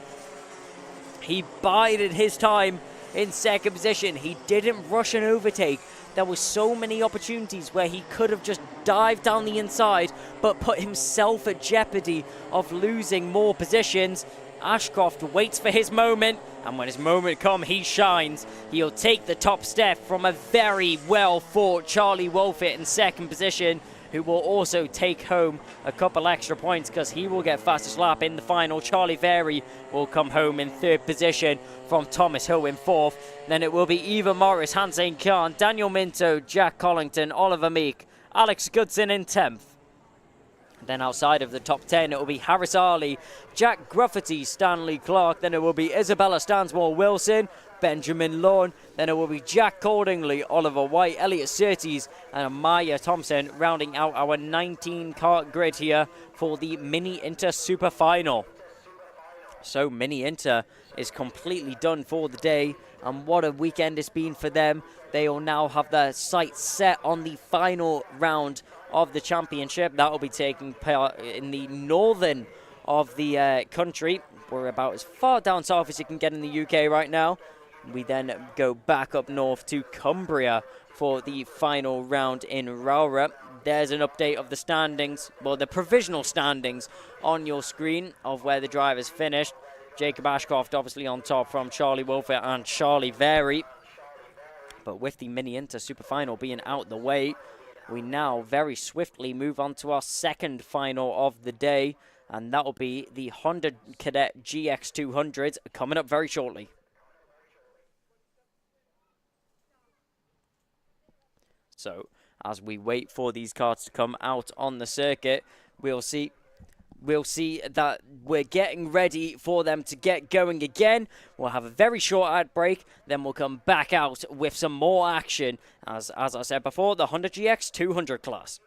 He bided his time in second position. He didn't rush an overtake. There were so many opportunities where he could have just dived down the inside, but put himself at jeopardy of losing more positions. Ashcroft waits for his moment, and when his moment comes, he shines. He'll take the top step from a very well fought Charlie Wolfit in second position, who will also take home a couple extra points because he will get fastest lap in the final. Charlie Very will come home in third position from Thomas Hill in fourth. Then it will be Eva Morris, Hansane Khan, Daniel Minto, Jack Collington, Oliver Meek, Alex Goodson in 10th. Then outside of the top 10, it will be Harris Arley, Jack Gruffety, Stanley Clark. Then it will be Isabella Stansmore-Wilson, Benjamin Lawn. Then it will be Jack Cordingley, Oliver White, Elliot Surtees, and Maya Thompson, rounding out our 19-kart grid here for the Mini Inter Super Final. So Mini Inter is completely done for the day, and what a weekend it's been for them. They will now have their sights set on the final round of the championship. That will be taking part in the northern of the country. We're about as far down south as you can get in the UK right now. We then go back up north to Cumbria for the final round in Rowra. There's an update of the standings, well, the provisional standings on your screen of where the drivers finished. Jacob Ashcroft obviously on top from Charlie Wolfit and Charlie Very. But with the Mini Inter Super Final being out the way, we now very swiftly move on to our second final of the day, and that will be the Honda Cadet GX200 coming up very shortly. So, as we wait for these cars to come out on the circuit, we'll see that we're getting ready for them to get going again. We'll have a very short ad break, then we'll come back out with some more action, as I said before, the Honda GX 200 class.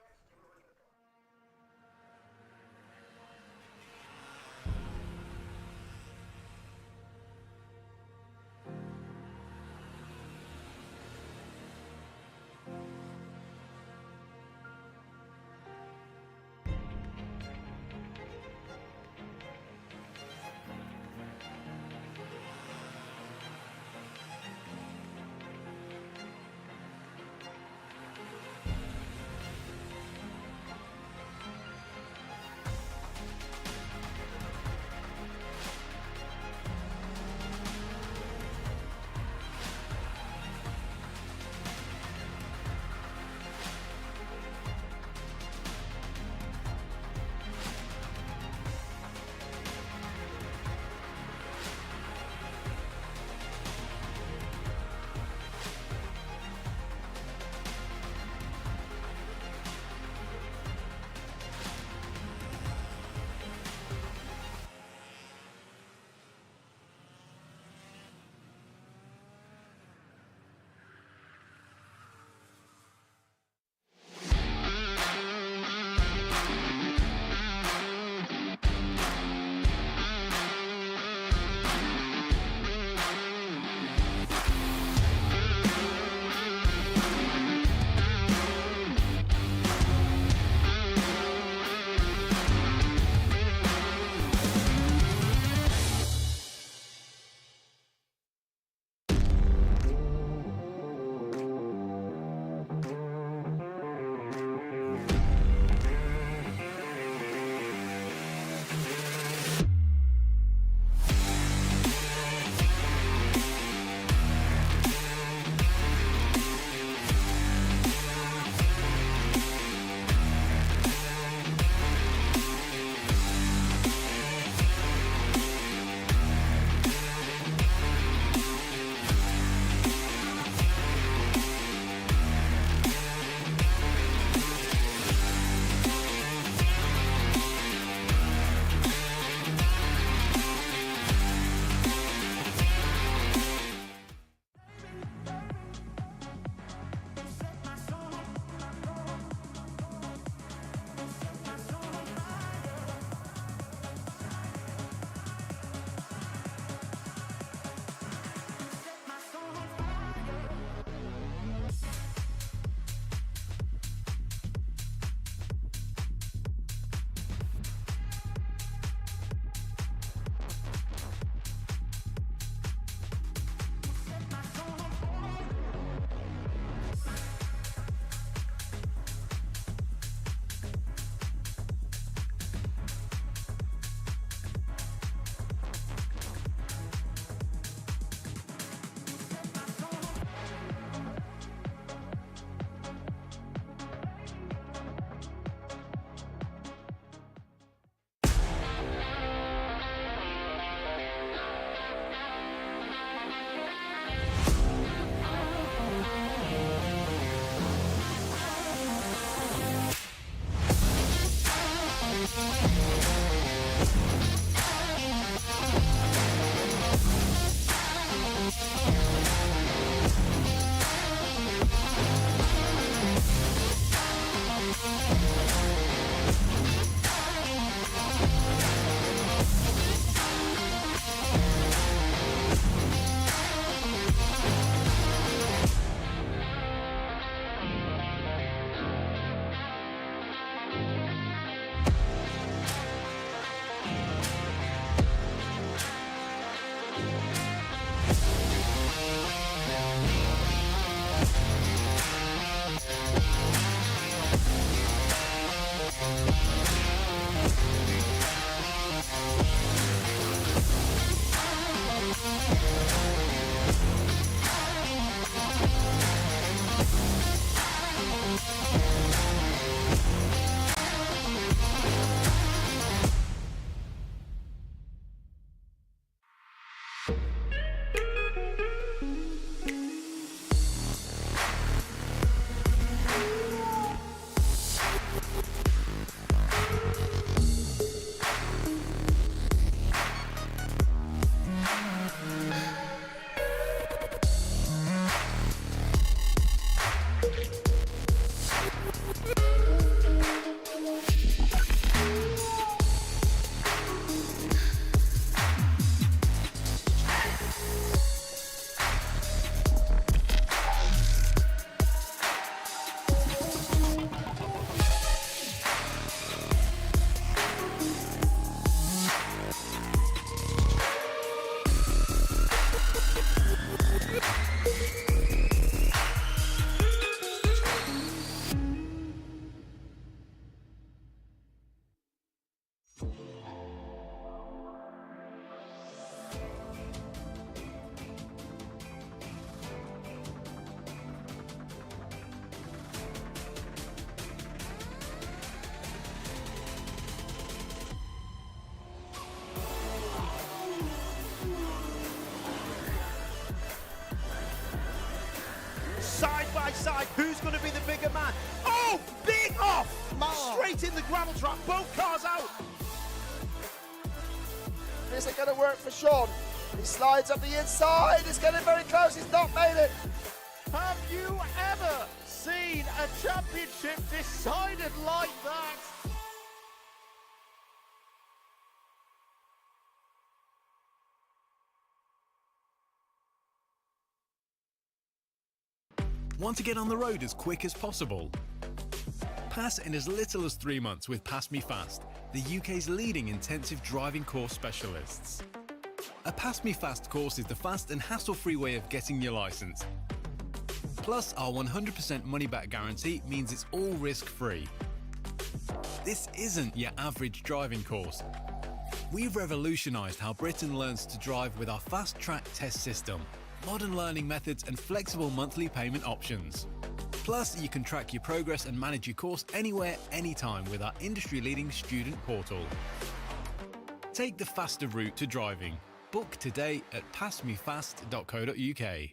decide who's going to be the bigger man. Oh, big off! Straight in the gravel trap, both cars out. This isn't going to work for Sean. He slides up the inside. It's getting very close. He's not made it. Have you ever seen a championship decided like that? Want to get on the road as quick as possible? Pass in as little as 3 months with PassMeFast, the UK's leading intensive driving course specialists. A PassMeFast course is the fast and hassle-free way of getting your licence. Plus, our 100% money-back guarantee means it's all risk-free. This isn't your average driving course. We've revolutionised how Britain learns to drive with our fast-track test system, modern learning methods and flexible monthly payment options. Plus, you can track your progress and manage your course anywhere, anytime with our industry-leading student portal. Take the faster route to driving. Book today at passmefast.co.uk.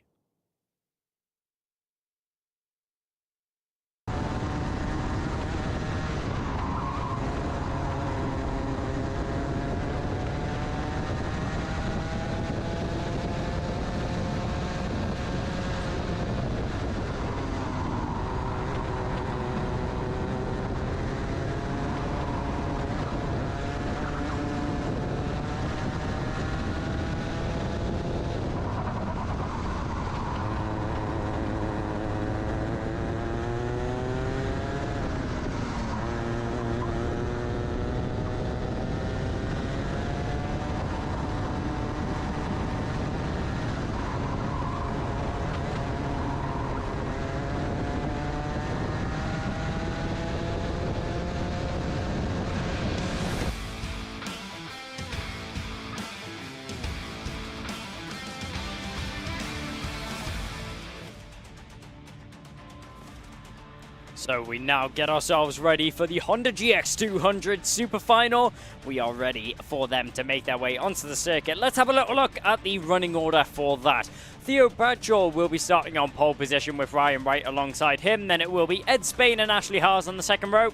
So we now get ourselves ready for the Honda GX200 Super Final. We are ready for them to make their way onto the circuit. Let's have a little look at the running order for that. Theo Bradshaw will be starting on pole position with Ryan Wright alongside him. Then it will be Ed Spain and Ashley Haas on the second row.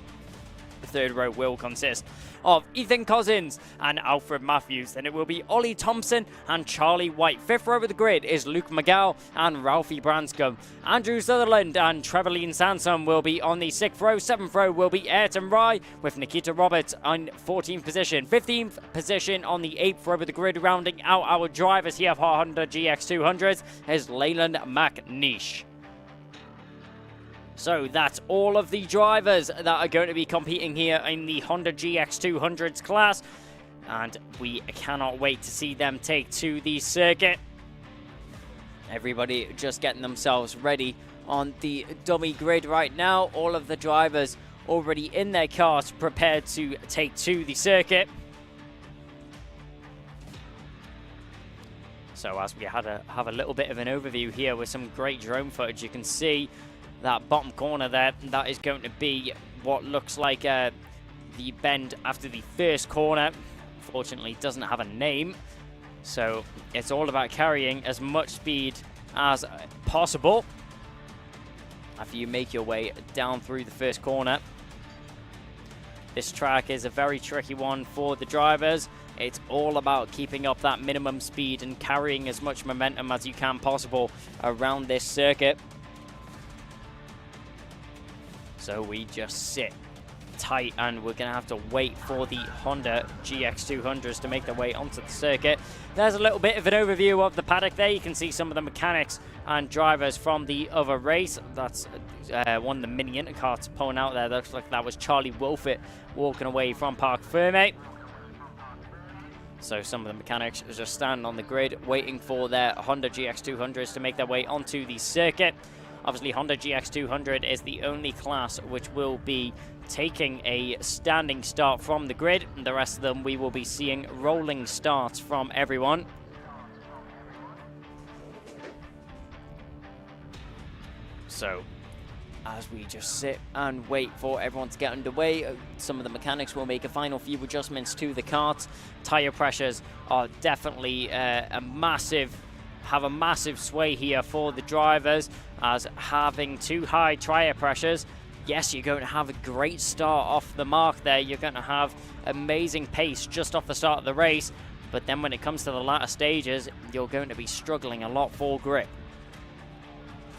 The third row will consist of Ethan Cousins and Alfred Matthews. Then it will be Ollie Thompson and Charlie White. Fifth row of the grid is Luke McGow and Ralphie Branscombe. Andrew Sutherland and Trevelyan Sansom will be on the sixth row. Seventh row will be Ayrton Rye with Nikita Roberts on 14th position. 15th position on the eighth row of the grid, rounding out our drivers here for Honda GX200s is Leyland McNeish. So that's all of the drivers that are going to be competing here in the Honda GX200s class. And we cannot wait to see them take to the circuit. Everybody just getting themselves ready on the dummy grid right now. All of the drivers already in their cars prepared to take to the circuit. So as we have a little bit of an overview here with some great drone footage, you can see that bottom corner there, that is going to be what looks like the bend after the first corner. Fortunately, it doesn't have a name, so it's all about carrying as much speed as possible after you make your way down through the first corner. This track is a very tricky one for the drivers. It's all about keeping up that minimum speed and carrying as much momentum as you can possible around this circuit. So we just sit tight and we're going to have to wait for the Honda GX200s to make their way onto the circuit. There's a little bit of an overview of the paddock there. You can see some of the mechanics and drivers from the other race. That's one of the mini intercarts pulling out there. Looks like that was Charlie Wolfett walking away from Parc Ferme. So some of the mechanics are just standing on the grid waiting for their Honda GX200s to make their way onto the circuit. Obviously, Honda GX200 is the only class which will be taking a standing start from the grid. The rest of them, we will be seeing rolling starts from everyone. So, as we just sit and wait for everyone to get underway, some of the mechanics will make a final few adjustments to the karts. Tire pressures are definitely a massive have a massive sway here for the drivers, as having too high tyre pressures. Yes, you're going to have a great start off the mark there. You're going to have amazing pace just off the start of the race. But then when it comes to the latter stages, you're going to be struggling a lot for grip.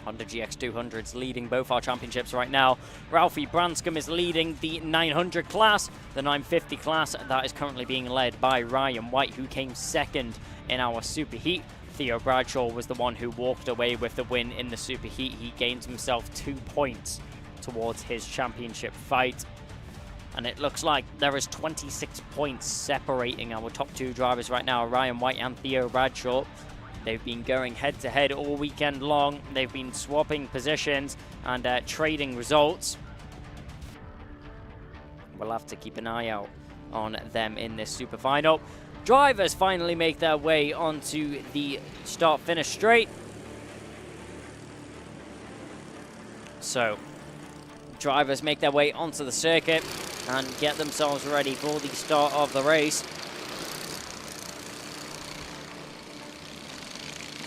Honda GX200's leading both our championships right now. Ralphie Branscombe is leading the 900 class. The 950 class, that is currently being led by Ryan White, who came second in our Superheat. Theo Bradshaw was the one who walked away with the win in the Superheat. He gained himself 2 points towards his championship fight. And it looks like there is 26 points separating our top 2 drivers right now, Ryan White and Theo Bradshaw. They've been going head-to-head all weekend long. They've been swapping positions and trading results. We'll have to keep an eye out on them in this super final. Drivers finally make their way onto the start-finish straight. So, drivers make their way onto the circuit and get themselves ready for the start of the race,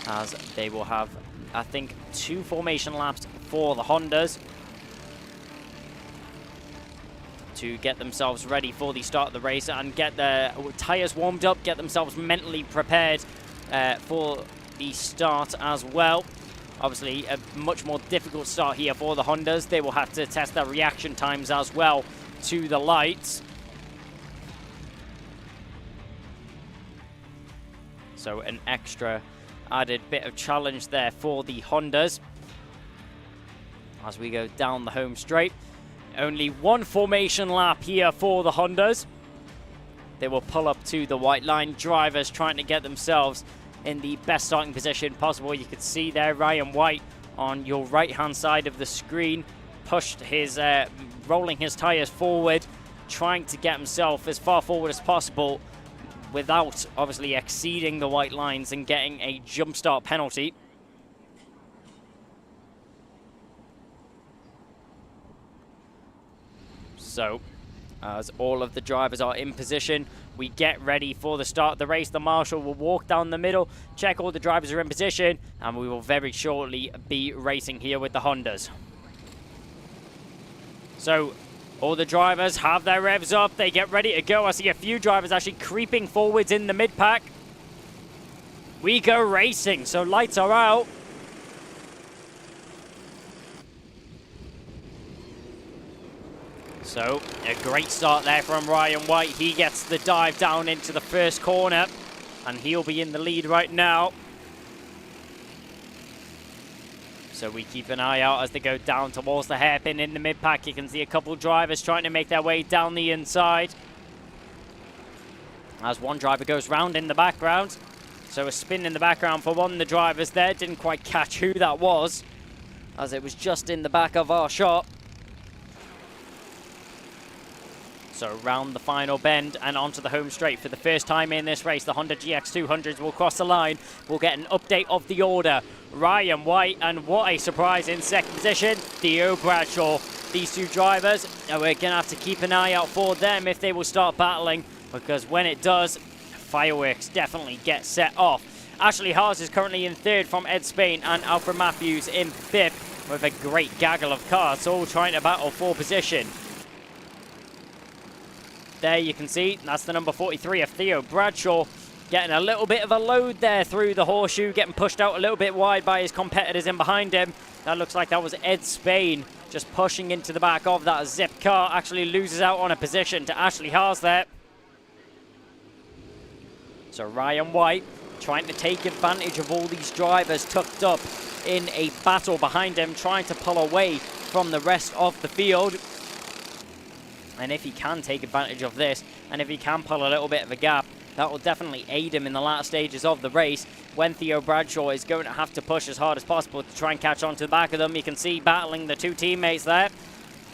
as they will have, I think, 2 formation laps for the Hondas to get themselves ready for the start of the race and get their tyres warmed up, get themselves mentally prepared for the start as well. Obviously, a much more difficult start here for the Hondas. They will have to test their reaction times as well to the lights. So an extra added bit of challenge there for the Hondas as we go down the home straight. Only 1 formation lap here for the Hondas. They will pull up to the white line. Drivers trying to get themselves in the best starting position possible. You can see there Ryan White on your right hand side of the screen pushed his rolling his tires forward, trying to get himself as far forward as possible without obviously exceeding the white lines and getting a jump start penalty. So, as all of the drivers are in position, we get ready for the start of the race. The marshal will walk down the middle, check all the drivers are in position, and we will very shortly be racing here with the Hondas. So, all the drivers have their revs up, they get ready to go. I see a few drivers actually creeping forwards in the mid-pack. We go racing, so lights are out. So, a great start there from Ryan White. He gets the dive down into the first corner, and he'll be in the lead right now. So we keep an eye out as they go down towards the hairpin in the mid-pack. You can see a couple drivers trying to make their way down the inside, as one driver goes round in the background. So a spin in the background for one of the drivers there. Didn't quite catch who that was, as it was just in the back of our shot. So round the final bend and onto the home straight. For the first time in this race, the Honda GX200s will cross the line. We'll get an update of the order. Ryan White, and what a surprise in second position, Theo Bradshaw. These two drivers, we're going to have to keep an eye out for them if they will start battling, because when it does, fireworks definitely get set off. Ashley Haas is currently in third from Ed Spain, and Alfred Matthews in fifth, with a great gaggle of cars, all trying to battle for position. There you can see, that's the number 43 of Theo Bradshaw, getting a little bit of a load there through the horseshoe, getting pushed out a little bit wide by his competitors in behind him. That looks like that was Ed Spain just pushing into the back of that Zip car. Actually loses out on a position to Ashley Haas there. So Ryan White trying to take advantage of all these drivers tucked up in a battle behind him, trying to pull away from the rest of the field. And if he can take advantage of this, and if he can pull a little bit of a gap, that will definitely aid him in the last stages of the race, when Theo Bradshaw is going to have to push as hard as possible to try and catch on to the back of them. You can see battling the two teammates there.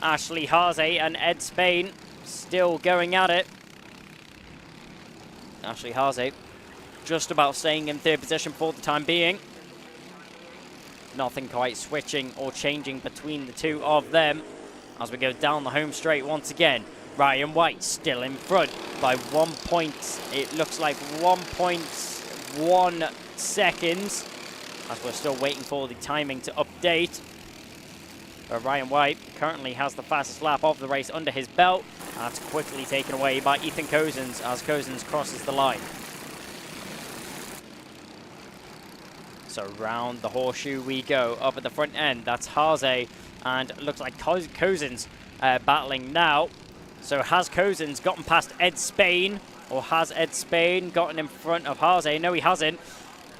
Ashley Haas and Ed Spain still going at it. Ashley Haas just about staying in third position for the time being. Nothing quite switching or changing between the two of them. As we go down the home straight once again, Ryan White still in front by 1 point. It looks like 1.1 seconds. as we're still waiting for the timing to update. But Ryan White currently has the fastest lap of the race under his belt. That's quickly taken away by Ethan Cozens as Cozens crosses the line. So round the horseshoe we go. Up at the front end, that's Haase, and it looks like Cozens battling now. So has Cozens gotten past Ed Spain, or has Ed Spain gotten in front of Haase? No, he hasn't.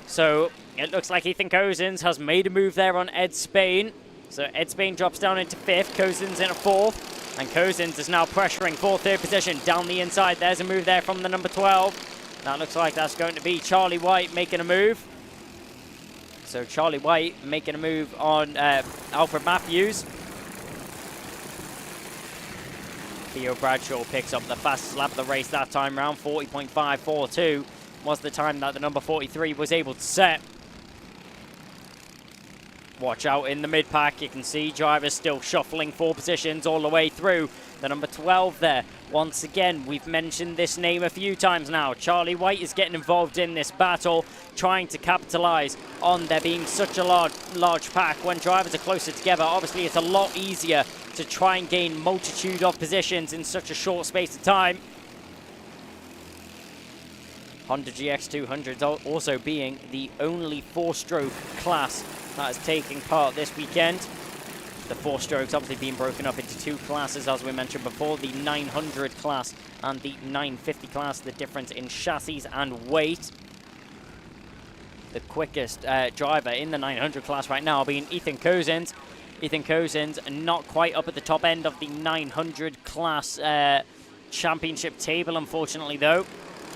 So it looks like Ethan Cozens has made a move there on Ed Spain. So Ed Spain drops down into 5th, Cozens in a 4th, and Cozens is now pressuring for 3rd position down the inside. There's a move there from the number 12. That looks like that's going to be Charlie White making a move. So Charlie White making a move on Alfred Matthews. Theo Bradshaw picks up the fastest lap of the race that time round. 40.542 was the time that the number 43 was able to set. Watch out in the mid-pack. You can see drivers still shuffling 4 positions all the way through. The number 12 there. Once again, we've mentioned this name a few times now. Charlie White is getting involved in this battle, trying to capitalize on there being such a large pack. When drivers are closer together, obviously it's a lot easier to try and gain multitude of positions in such a short space of time. Honda GX200 also being the only 4-stroke class that is taking part this weekend. The 4 strokes obviously being broken up into 2 classes, as we mentioned before, the 900 class and the 950 class, the difference in chassis and weight. The quickest driver in the 900 class right now being Ethan Cozens. Ethan Cozens not quite up at the top end of the 900 class championship table, unfortunately, though,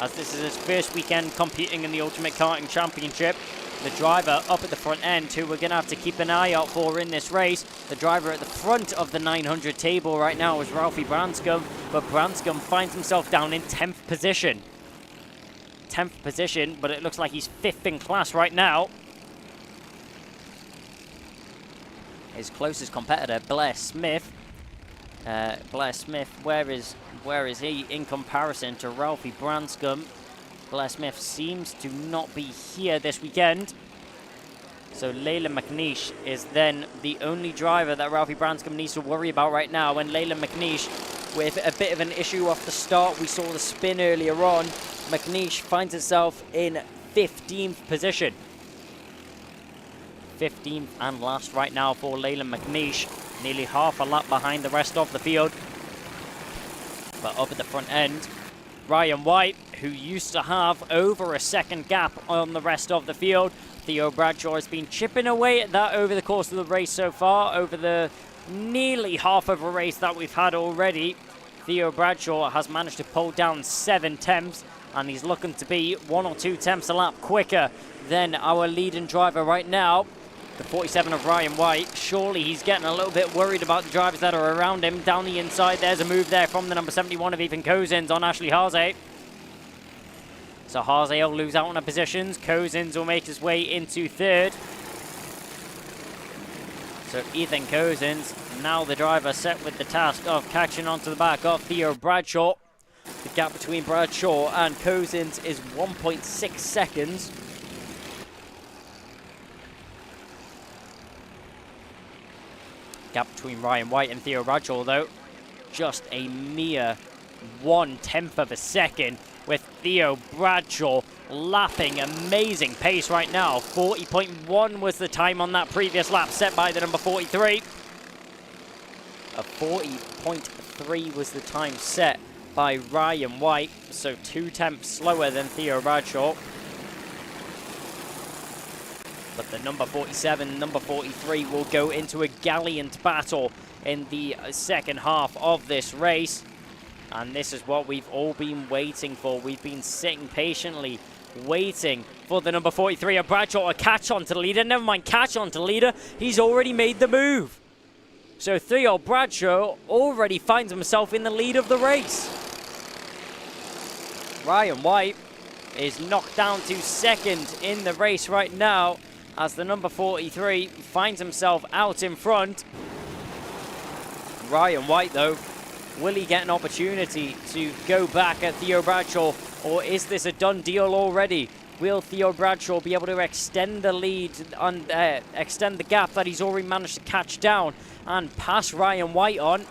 as this is his first weekend competing in the Ultimate Karting Championship. The driver up at the front end, who we're going to have to keep an eye out for in this race. The driver at the front of the 900 table right now is Ralphie Branscombe, but Branscombe finds himself down in 10th position. 10th position, but it looks like he's 5th in class right now. His closest competitor, Blair Smith. Blair Smith, where is he in comparison to Ralphie Branscombe? Blair Smith seems to not be here this weekend. So Leyland McNeish is then the only driver that Ralphie Branscombe needs to worry about right now. And Leyland McNeish with a bit of an issue off the start. We saw the spin earlier on. McNeish finds himself in 15th position. 15th and last right now for Leyland McNeish. Nearly half a lap behind the rest of the field. But up at the front end, Ryan White, who used to have over a second gap on the rest of the field. Theo Bradshaw has been chipping away at that over the course of the race so far, over the nearly half of a race that we've had already. Theo Bradshaw has managed to pull down 7 tenths, and he's looking to be 1 or 2 tenths a lap quicker than our leading driver right now, the 47 of Ryan White. Surely he's getting a little bit worried about the drivers that are around him. Down the inside, there's a move there from the number 71 of Ethan Cozens on Ashley Haase. So Haase will lose out on the positions. Cozens will make his way into 3rd. So Ethan Cozens, now the driver, set with the task of catching onto the back of Theo Bradshaw. The gap between Bradshaw and Cozens is 1.6 seconds. Gap between Ryan White and Theo Bradshaw, though, just a mere 1/10 of a second, with Theo Bradshaw lapping amazing pace right now. 40.1 was the time on that previous lap set by the number 43. A 40.3 was the time set by Ryan White, so 2 tenths slower than Theo Bradshaw. But the number 47, number 43 will go into a gallant battle in the second half of this race. And this is what we've all been waiting for. We've been sitting patiently, waiting for the number 43 of Bradshaw to catch on to the leader. Never mind catch on to the leader. He's already made the move. So Theo Bradshaw already finds himself in the lead of the race. Ryan White is knocked down to 2nd in the race right now, as the number 43 finds himself out in front. Ryan White, though, will he get an opportunity to go back at Theo Bradshaw, or is this a done deal already Will Theo Bradshaw be able to extend the lead and extend the gap that he's already managed to catch down and pass Ryan White on?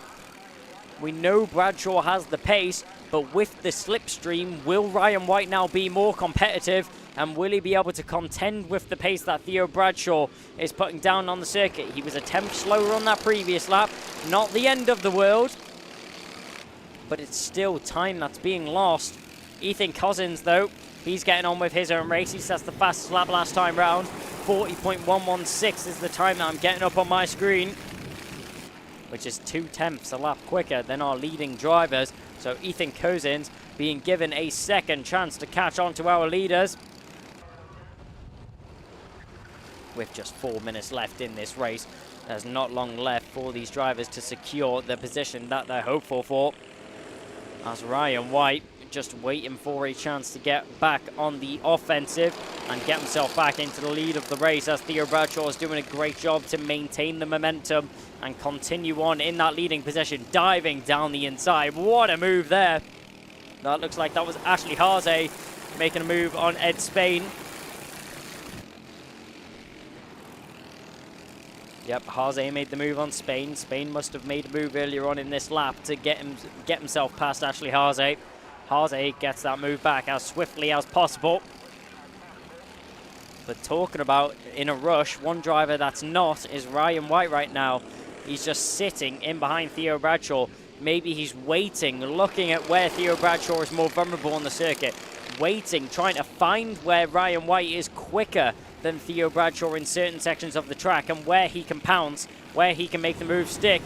We know Bradshaw has the pace, but with the slipstream, will Ryan White now be more competitive? And will he be able to contend with the pace that Theo Bradshaw is putting down on the circuit? He was a tenth slower on that previous lap. Not the end of the world, but it's still time that's being lost. Ethan Cousins, though, he's getting on with his own race. He sets the fastest lap last time round. 40.116 is the time that I'm getting up on my screen, which is 0.2 a lap quicker than our leading drivers. So Ethan Cousins being given a second chance to catch on to our leaders. With just 4 minutes left in this race, there's not long left for these drivers to secure the position that they're hopeful for. As Ryan White just waiting for a chance to get back on the offensive and get himself back into the lead of the race, as Theo Bradshaw is doing a great job to maintain the momentum and continue on in that leading position, diving down the inside. What a move there. That looks like that was Ashley Haase making a move on Ed Spain. Yep, Haase made the move on Spain. Spain must have made a move earlier on in this lap to get himself past Ashley Haase. Haase gets that move back as swiftly as possible. But talking about in a rush, one driver that's not is Ryan White right now. He's just sitting in behind Theo Bradshaw. Maybe he's waiting, looking at where Theo Bradshaw is more vulnerable on the circuit. Waiting, trying to find where Ryan White is quicker than Theo Bradshaw in certain sections of the track and where he can pounce, where he can make the move stick.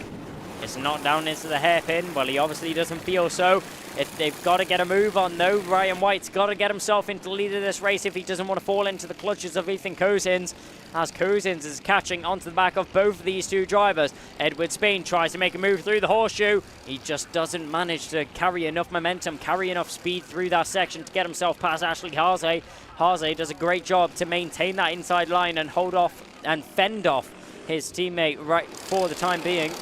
It's not down into the hairpin. Well, he obviously doesn't feel so. If they've got to get a move on, though, Ryan White's got to get himself into the lead of this race if he doesn't want to fall into the clutches of Ethan Cousins, as Cousins is catching onto the back of both of these two drivers. Edward Spain tries to make a move through the horseshoe. He just doesn't manage to carry enough momentum, carry enough speed through that section to get himself past Ashley Haase. Haase does a great job to maintain that inside line and hold off and fend off his teammate right for the time being.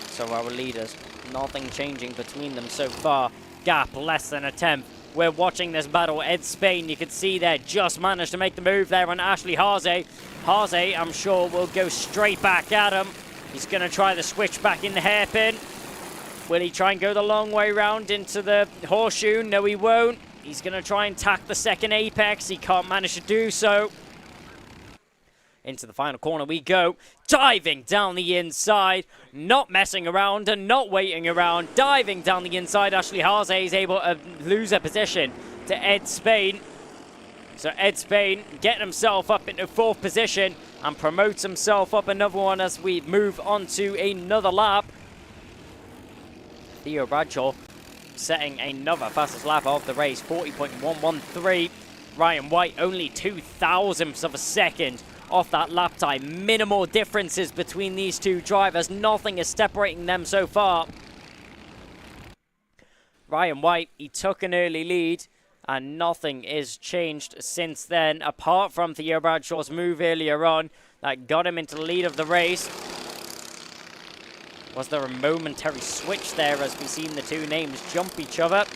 So our leaders, nothing changing between them so far. Gap less than a tenth. We're watching this battle. Ed Spain, you can see there, just managed to make the move there on Ashley Haase. Haase, I'm sure, will go straight back at him. He's going to try the switch back in the hairpin. Will he try and go the long way round into the horseshoe? No, he won't. He's going to try and tack the second apex. He can't manage to do so. Into the final corner we go, diving down the inside, not messing around and not waiting around, diving down the inside. Ashley Haase is able to lose a position to Ed Spain. So Ed Spain getting himself up into fourth position and promotes himself up another one as we move on to another lap. Theo Bradshaw setting another fastest lap of the race, 40.113. Ryan White only 0.002 of a second off that lap time. Minimal differences between these two drivers. Nothing is separating them so far. Ryan White, he took an early lead and nothing is changed since then, apart from Theo Bradshaw's move earlier on that got him into the lead of the race. Was there a momentary switch there as we've seen the two names jump each other?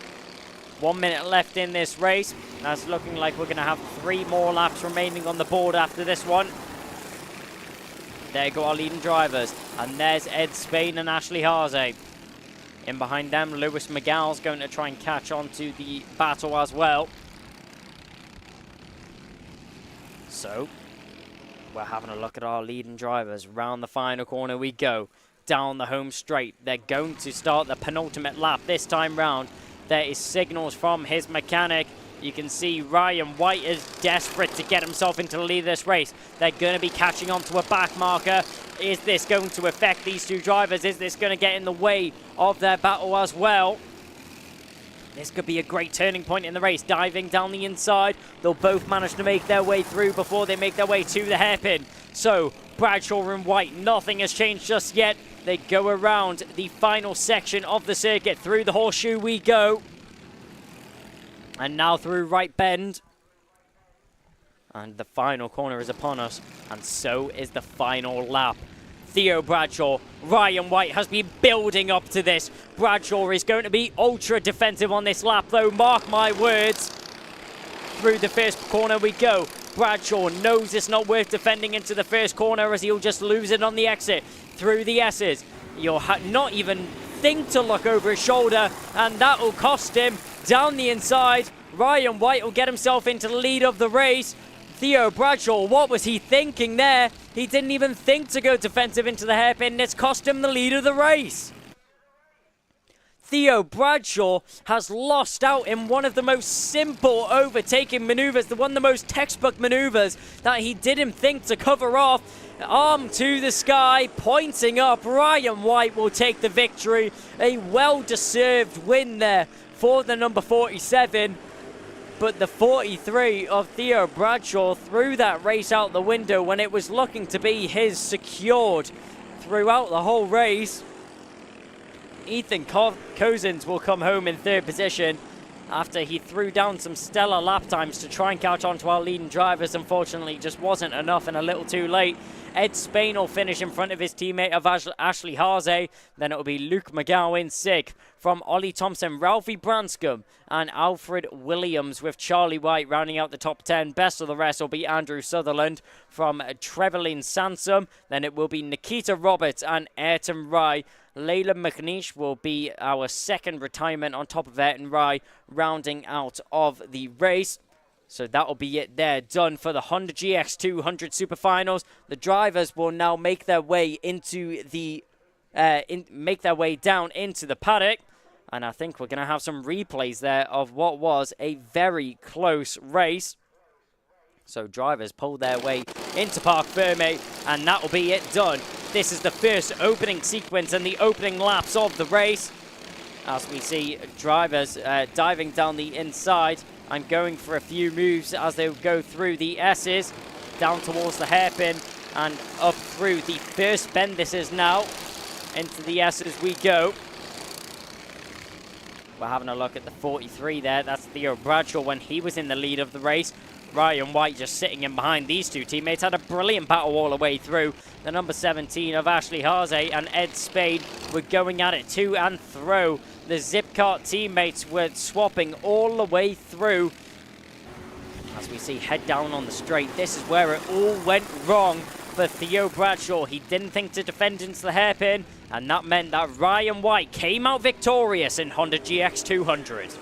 1 minute left in this race. That's looking like we're going to have 3 more laps remaining on the board after this one. There go our leading drivers. And there's Ed Spain and Ashley Haase. In behind them, Lewis McGall's going to try and catch on to the battle as well. So, we're having a look at our leading drivers. Round the final corner we go. Down the home straight. They're going to start the penultimate lap this time round. There is signals from his mechanic. You can see Ryan White is desperate to get himself into the lead of this race. They're going to be catching onto a back marker. Is this going to affect these two drivers? Is this going to get in the way of their battle as well? This could be a great turning point in the race. Diving down the inside. They'll both manage to make their way through before they make their way to the hairpin. So, Bradshaw and White, nothing has changed just yet. They go around the final section of the circuit. Through the horseshoe we go. And now through right bend. And the final corner is upon us. And so is the final lap. Theo Bradshaw. Ryan White has been building up to this. Bradshaw is going to be ultra defensive on this lap though, mark my words. Through the first corner we go. Bradshaw knows it's not worth defending into the first corner as he'll just lose it on the exit. Through the S's. You'll not even think to look over his shoulder, and that will cost him. Down the inside, Ryan White will get himself into the lead of the race. Theo Bradshaw, what was he thinking there? He didn't even think to go defensive into the hairpin, and it's cost him the lead of the race. Theo Bradshaw has lost out in one of the most simple overtaking maneuvers, one of the most textbook maneuvers that he didn't think to cover off. Arm to the sky, pointing up. Ryan White will take the victory. A well-deserved win there for the number 47. But the 43 of Theo Bradshaw threw that race out the window when it was looking to be his secured throughout the whole race. Ethan Cozens will come home in third position after he threw down some stellar lap times to try and catch on to our leading drivers. Unfortunately, just wasn't enough and a little too late. Ed Spain will finish in front of his teammate of Ashley Haase. Then it will be Luke McGowan, sixth. From Ollie Thompson, Ralphie Branscombe and Alfred Williams, with Charlie White rounding out the top 10. Best of the rest will be Andrew Sutherland from Trevelyan Sansom. Then it will be Nikita Roberts and Ayrton Rye. Layla McNeish will be our second retirement on top of Ayrton Rye, rounding out of the race. So that will be it there, done for the Honda GX200 Super Finals. The drivers will now make their way into the make their way down into the paddock, and I think we're going to have some replays there of what was a very close race. So drivers pull their way into Parc Fermé, and that will be it done. This is the first opening sequence and the opening laps of the race, as we see drivers diving down the inside and going for a few moves as they go through the S's, down towards the hairpin and up through the first bend. This is now into the S's we go. We're having a look at the 43 there. That's Theo Bradshaw when he was in the lead of the race. Ryan White just sitting in behind these two teammates. Had a brilliant battle all the way through. The number 17 of Ashley Haase and Ed Spade were going at it to and through. The Zipkart teammates were swapping all the way through. As we see head down on the straight, this is where it all went wrong for Theo Bradshaw. He didn't think to defend into the hairpin, and that meant that Ryan White came out victorious in Honda GX200.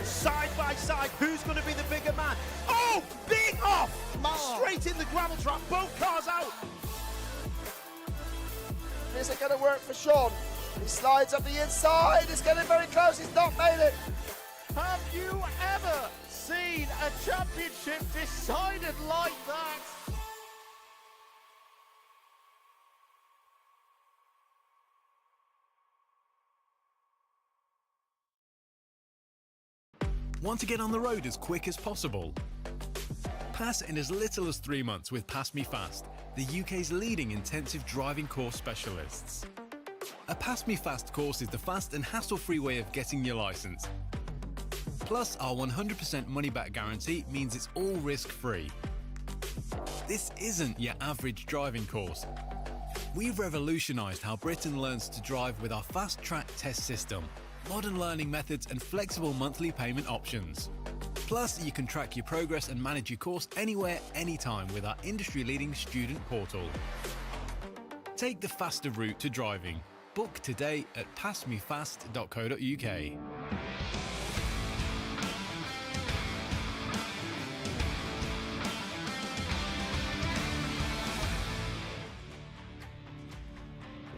Side by side, who's going to be the bigger man? Oh, big off! Straight in the gravel trap, both cars out. Is it going to work for Sean? He slides up the inside, it's getting very close, he's not made it. Have you ever seen a championship decided like that? Want to get on the road as quick as possible? Pass in as little as 3 months with PassMeFast, the UK's leading intensive driving course specialists. A PassMeFast course is the fast and hassle-free way of getting your licence. Plus, our 100% money-back guarantee means it's all risk-free. This isn't your average driving course. We've revolutionised how Britain learns to drive with our fast-track test system, modern learning methods and flexible monthly payment options. Plus, you can track your progress and manage your course anywhere, anytime with our industry-leading student portal. Take the faster route to driving. Book today at passmefast.co.uk.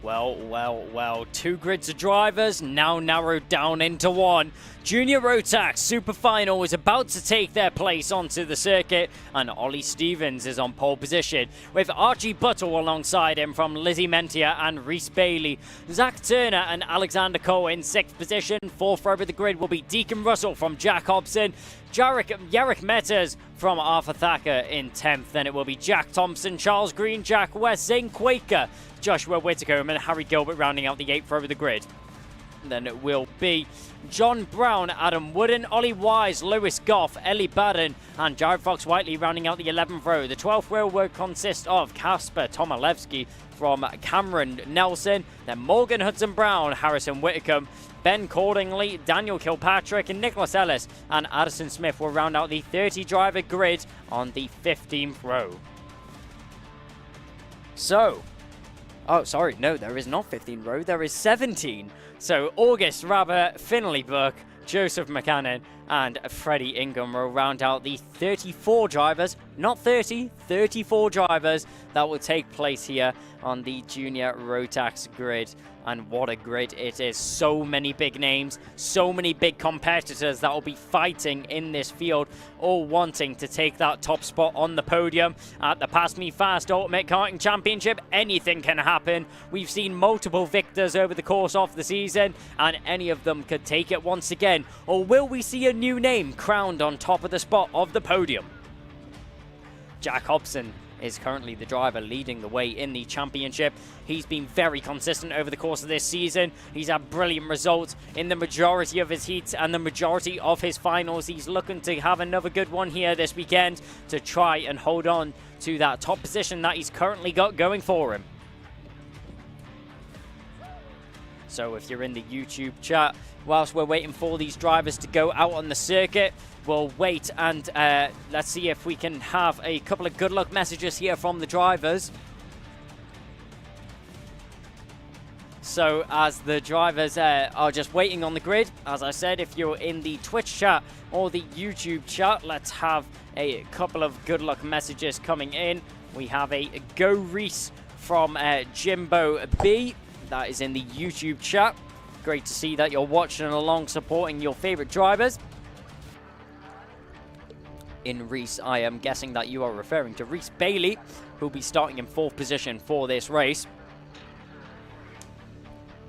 Well, 2 grids of drivers now narrowed down into 1. Junior Rotax Super Final is about to take their place onto the circuit, and Ollie Stevens is on pole position, with Archie Buttle alongside him from Lizzie Mentia and Reese Bailey. Zach Turner and Alexander Coe in 6th position. 4th over the grid will be Deacon Russell from Jack Hobson, Yarrick Metters from Arthur Thacker in 10th. Then it will be Jack Thompson, Charles Green, Jack West, Zane Quaker, Joshua Whittaker, and Harry Gilbert rounding out the 8th over the grid. And then it will be John Brown, Adam Wooden, Ollie Wise, Lewis Goff, Ellie Baden, and Jared Fox-Whiteley rounding out the 11th row. The 12th row will consist of Kasper Tomilewski from Cameron Nelson, then Morgan Hudson-Brown, Harrison Whitcomb, Ben Cordingley, Daniel Kilpatrick, and Nicholas Ellis, and Addison Smith will round out the 30-driver grid on the 15th row. So, oh, sorry, no, there is not 15 row, there is 17. So, August Rabbit, Finley Buck, Joseph McCannon, and Freddie Ingham will round out the 34 drivers, not 30, 34 drivers that will take place here on the Junior Rotax grid. And what a grid it is. So many big names, so many big competitors that will be fighting in this field, all wanting to take that top spot on the podium at the PassMeFast Ultimate Karting Championship. Anything can happen. We've seen multiple victors over the course of the season, and any of them could take it once again. Or will we see a new name crowned on top of the spot of the podium? Jack Hobson is currently the driver leading the way in the championship. He's been very consistent over the course of this season. He's had brilliant results in the majority of his heats and the majority of his finals. He's looking to have another good one here this weekend to try and hold on to that top position that he's currently got going for him. So if you're in the YouTube chat, whilst we're waiting for these drivers to go out on the circuit, we'll wait and let's see if we can have a couple of good luck messages here from the drivers. So as the drivers are just waiting on the grid, as I said, if you're in the Twitch chat or the YouTube chat, let's have a couple of good luck messages coming in. We have a Go Reese from Jimbo B. That is in the YouTube chat. Great to see that you're watching along, supporting your favorite drivers. In Reese, I am guessing that you are referring to Reese Bailey, who'll be starting in 4th position for this race,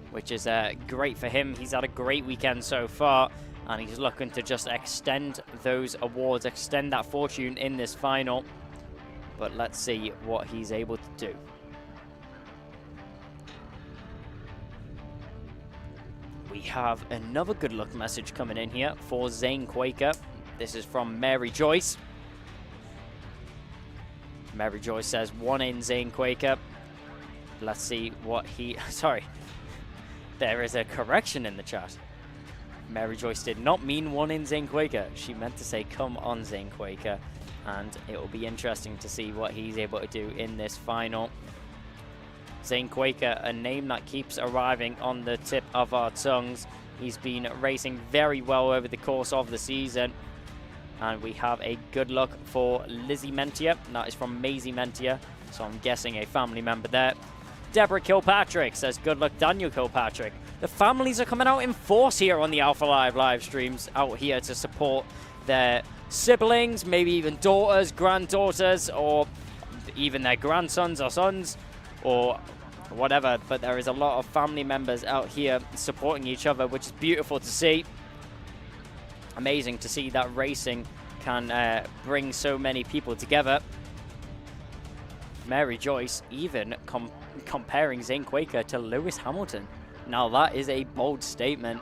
which is great for him. He's had a great weekend so far, and he's looking to just extend those awards, extend that fortune in this final. But let's see what he's able to do. We have another good luck message coming in here for Zane Quaker. This is from Mary Joyce. Mary Joyce says, "One in, Zane Quaker." Let's see what he... Sorry. There is a correction in the chat. Mary Joyce did not mean 1 in, Zane Quaker. She meant to say, "Come on, Zane Quaker." And it will be interesting to see what he's able to do in this final. Zane Quaker, a name that keeps arriving on the tip of our tongues. He's been racing very well over the course of the season. And we have a good luck for Lizzie Mentia. That is from Maisie Mentia, so I'm guessing a family member there. Deborah Kilpatrick says, "Good luck, Daniel Kilpatrick." The families are coming out in force here on the Alpha Live live streams, out here to support their siblings, maybe even daughters, granddaughters, or even their grandsons or sons, or whatever. But there is a lot of family members out here supporting each other, which is beautiful to see. Amazing to see that racing can bring so many people together. Mary Joyce even comparing Zane Quaker to Lewis Hamilton. Now that is a bold statement,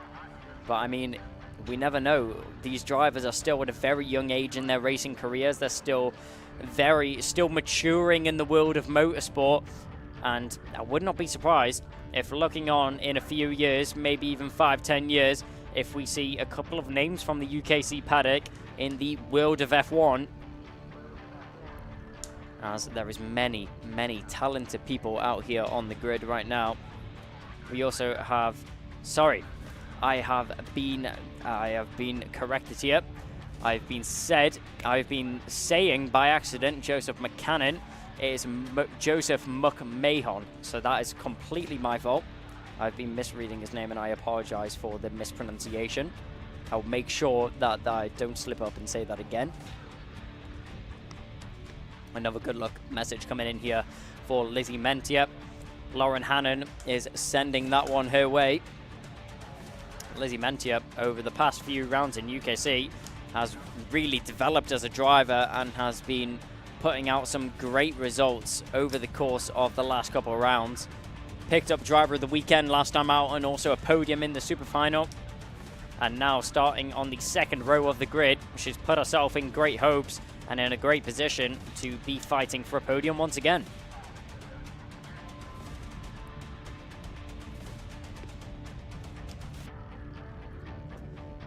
but I mean, we never know. These drivers are still at a very young age in their racing careers. They're still maturing in the world of motorsport, and I would not be surprised if, looking on in a few years, maybe even 5-10 years, if we see a couple of names from the UKC paddock in the world of F1, as there is many talented people out here on the grid right now. We also have, sorry, I have been corrected here. I've been saying by accident Joseph McCannon. It is Joseph McMahon, so that is completely my fault. I've been misreading his name, and I apologize for the mispronunciation. I'll make sure that I don't slip up and say that again. Another good luck message coming in here for Lizzie Mentia. Lauren Hannon is sending that one her way. Lizzie Mentia, over the past few rounds in UKC, has really developed as a driver and has been putting out some great results over the course of the last couple of rounds. Picked up driver of the weekend last time out, and also a podium in the super final. And now starting on the second row of the grid, she's put herself in great hopes and in a great position to be fighting for a podium once again.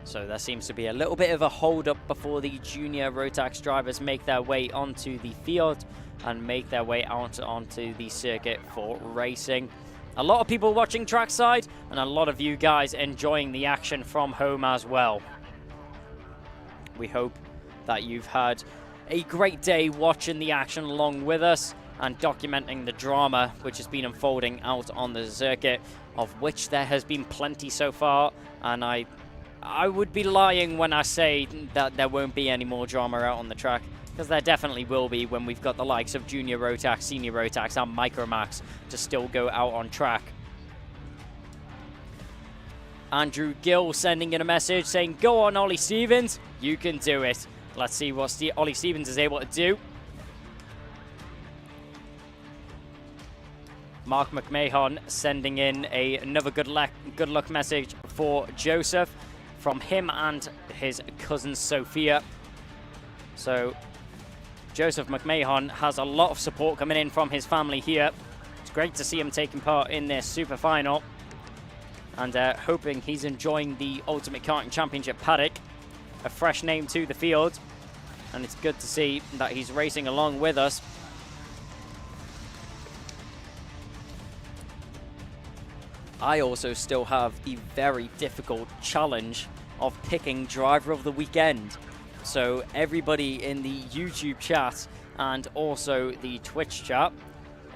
So there seems to be a little bit of a hold up before the junior Rotax drivers make their way onto the field and make their way out onto the circuit for racing. A lot of people watching trackside, and a lot of you guys enjoying the action from home as well. we hope that you've had a great day watching the action along with us and documenting the drama which has been unfolding out on the circuit, of which there has been plenty so far, and I would be lying when I say that there won't be any more drama out on the track, because there definitely will be when we've got the likes of Junior Rotax, Senior Rotax and Micromax to still go out on track. Andrew Gill sending in a message saying, "Go on, Ollie Stevens, you can do it." Let's see what Ollie Stevens is able to do. Mark McMahon sending in another good luck message for Joseph from him and his cousin Sophia. So Joseph McMahon has a lot of support coming in from his family here. It's great to see him taking part in this super final, and hoping he's enjoying the Ultimate Karting Championship paddock, a fresh name to the field, and it's good to see that he's racing along with us. I also still have the very difficult challenge of picking driver of the weekend. So everybody in the YouTube chat and also the Twitch chat,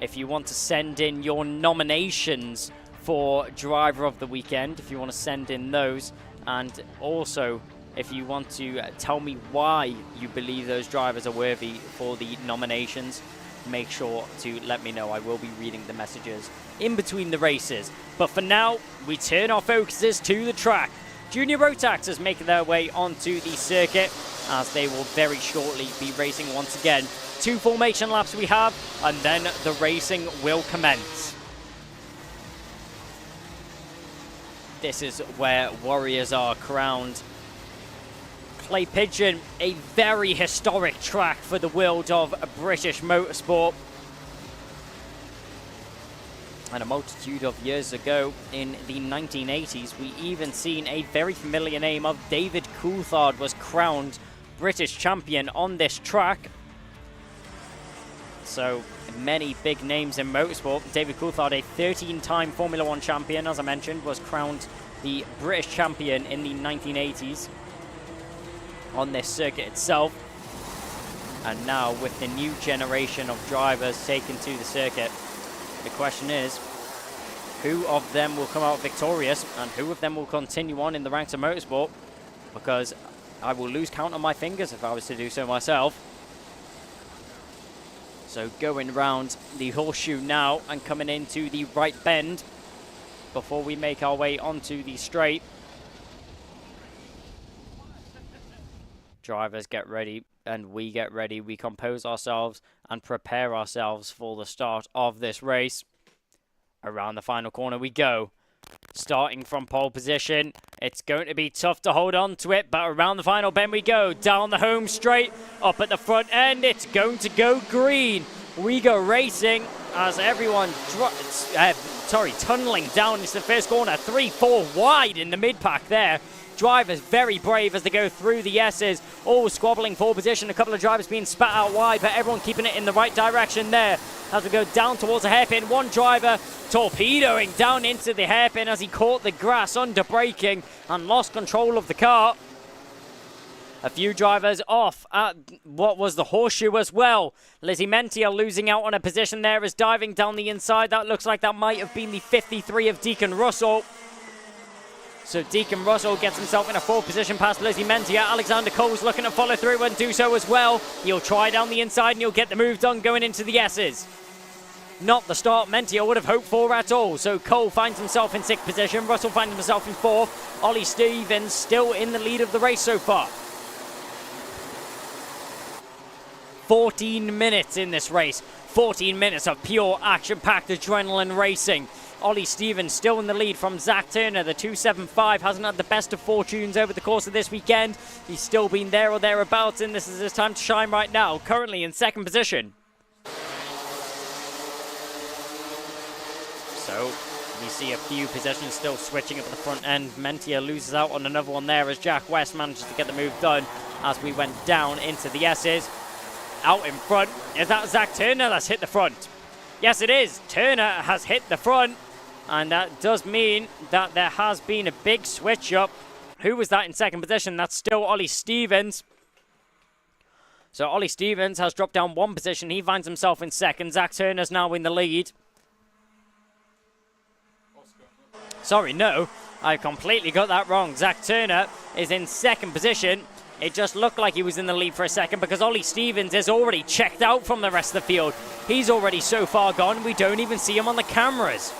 if you want to send in your nominations for driver of the weekend, if you want to send in those, and also if you want to tell me why you believe those drivers are worthy for the nominations, make sure to let me know. I will be reading the messages in between the races. But for now, we turn our focuses to the track. Junior Rotax is making their way onto the circuit, as they will very shortly be racing once again. 2 formation laps we have, and then the racing will commence. This is where warriors are crowned. Clay Pigeon, a very historic track for the world of British motorsport. And a multitude of years ago, in the 1980s, we even seen a very familiar name of David Coulthard was crowned British champion on this track. So many big names in motorsport. David Coulthard, a 13-time Formula 1 champion, as I mentioned, was crowned the British champion in the 1980s. On this circuit itself. And now with the new generation of drivers taken to the circuit, the question is, who of them will come out victorious and who of them will continue on in the ranks of motorsport? Because I will lose count on my fingers if I was to do so myself. So going round the horseshoe now and coming into the right bend before we make our way onto the straight. Drivers get ready and we get ready. We compose ourselves and prepare ourselves for the start of this race. Around the final corner we go. Starting from pole position. It's going to be tough to hold on to it, but around the final bend we go. Down the home straight, up at the front end. It's going to go green. We go racing as everyone tunneling down into the first corner. 3-4 wide in the mid-pack there. Drivers very brave as they go through the S's, all squabbling for position. A couple of drivers being spat out wide, but everyone keeping it in the right direction there. As we go down towards the hairpin, one driver torpedoing down into the hairpin as he caught the grass under braking and lost control of the car. A few drivers off at what was the horseshoe as well. Lizzie Mentia losing out on a position there as diving down the inside. That looks like that might have been the 53 of Deacon Russell. So Deacon Russell gets himself in a 4th position past Lizzie Mentia. Alexander Cole's looking to follow through and do so as well. He'll try down the inside and he'll get the move done going into the S's. Not the start Mentia would have hoped for at all. So Cole finds himself in 6th position. Russell finds himself in 4th. Ollie Stevens still in the lead of the race so far. 14 minutes in this race. 14 minutes of pure action-packed adrenaline racing. Ollie Stevens still in the lead from Zach Turner. The 275 hasn't had the best of fortunes over the course of this weekend. He's still been there or thereabouts, and this is his time to shine right now. Currently in 2nd position. So we see a few positions still switching up at the front end. Mentia loses out on another one there as Jack West manages to get the move done as we went down into the S's. Out in front, is that Zach Turner that's hit the front? Yes, it is. Turner has hit the front, and that does mean that there has been a big switch up. Who was that in 2nd position? That's still Ollie Stevens. So Ollie Stevens has dropped down one position. He finds himself in second. Zach Turner's now in the lead. Sorry, no. I completely got that wrong. Zach Turner is in second position. It just looked like he was in the lead for a second because Ollie Stevens is already checked out from the rest of the field. He's already so far gone, we don't even see him on the cameras.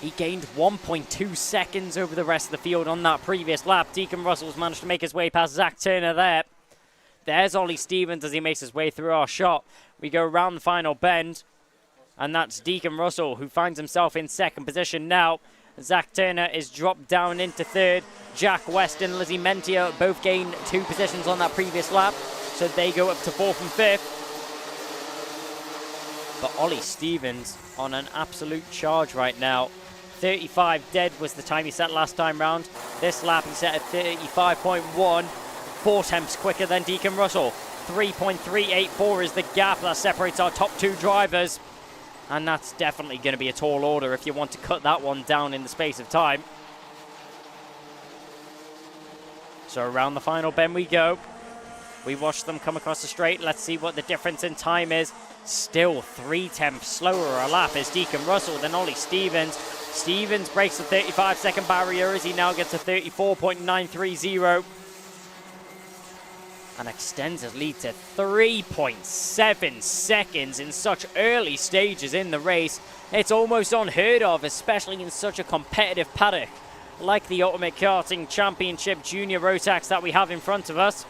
He gained 1.2 seconds over the rest of the field on that previous lap. Deacon Russell's managed to make his way past Zach Turner there. There's Ollie Stevens as he makes his way through our shot. We go around the final bend, and that's Deacon Russell who finds himself in second position now. Zach Turner is dropped down into third. Jack West and Lizzie Mentia both gain 2 positions on that previous lap, so they go up to 4th and 5th. But Ollie Stevens on an absolute charge right now. 35 dead was the time he set last time round. This lap he set at 35.1, 4 tenths quicker than Deacon Russell. 3.384 is the gap that separates our top 2 drivers. And that's definitely going to be a tall order if you want to cut that one down in the space of time. So around the final bend we go. We watch them come across the straight. Let's see what the difference in time is. Still 3 tenths slower a lap is Deacon Russell than Ollie Stevens. Stevens breaks the 35-second barrier as he now gets a 34.930 and extends his lead to 3.7 seconds in such early stages in the race. It's almost unheard of, especially in such a competitive paddock like the Ultimate Karting Championship Junior Rotax that we have in front of us.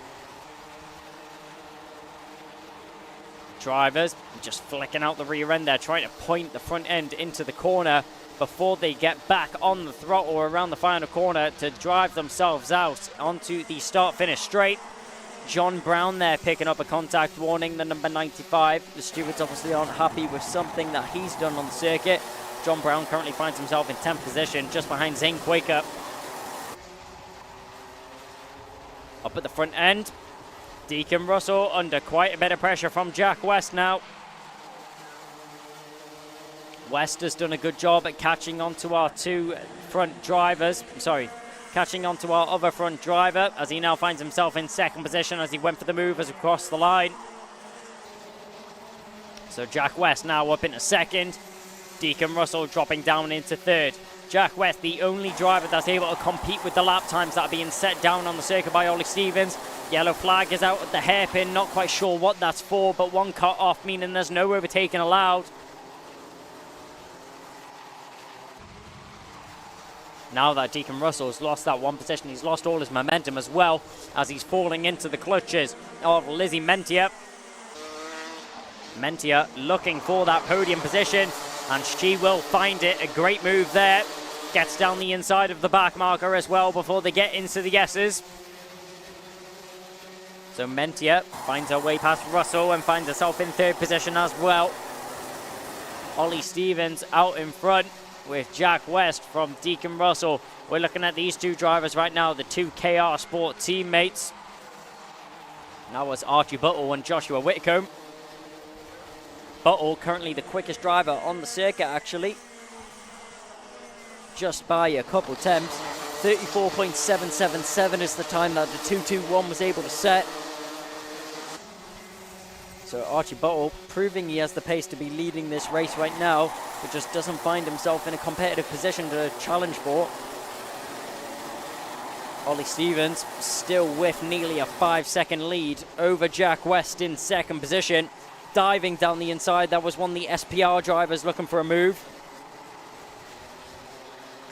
Drivers just flicking out the rear end there, trying to point the front end into the corner before they get back on the throttle around the final corner to drive themselves out onto the start-finish straight. John Brown there picking up a contact warning, the number 95. The stewards obviously aren't happy with something that he's done on the circuit. John Brown currently finds himself in 10th position, just behind Zane Quaker. Up at the front end, Deacon Russell under quite a bit of pressure from Jack West now. West has done a good job at catching onto our 2 front drivers. Catching onto our other front driver as he now finds himself in second position as he went for the move as across the line. So Jack West now up into second. Deacon Russell dropping down into third. Jack West, the only driver that's able to compete with the lap times that are being set down on the circuit by Ollie Stevens. Yellow flag is out at the hairpin, not quite sure what that's for, but 1 cut off, meaning there's no overtaking allowed. Now that Deacon Russell's lost that 1 position, he's lost all his momentum as well as he's falling into the clutches of Lizzie Mentia. Mentia looking for that podium position, and she will find it. A great move there. Gets down the inside of the back marker as well before they get into the S's. So Mentia finds her way past Russell and finds herself in 3rd position as well. Ollie Stevens out in front with Jack West from Deacon Russell. We're looking at these 2 drivers right now, the 2 KR Sport teammates. Now it's Archie Buttle and Joshua Whitcomb. Buttle currently the quickest driver on the circuit actually. Just by a couple tenths. 34.777 is the time that the 221 was able to set. So Archie Buttle proving he has the pace to be leading this race right now, but just doesn't find himself in a competitive position to challenge for. Ollie Stevens still with nearly a 5-second lead over Jack West in second position. Diving down the inside, that was one of the SPR drivers looking for a move.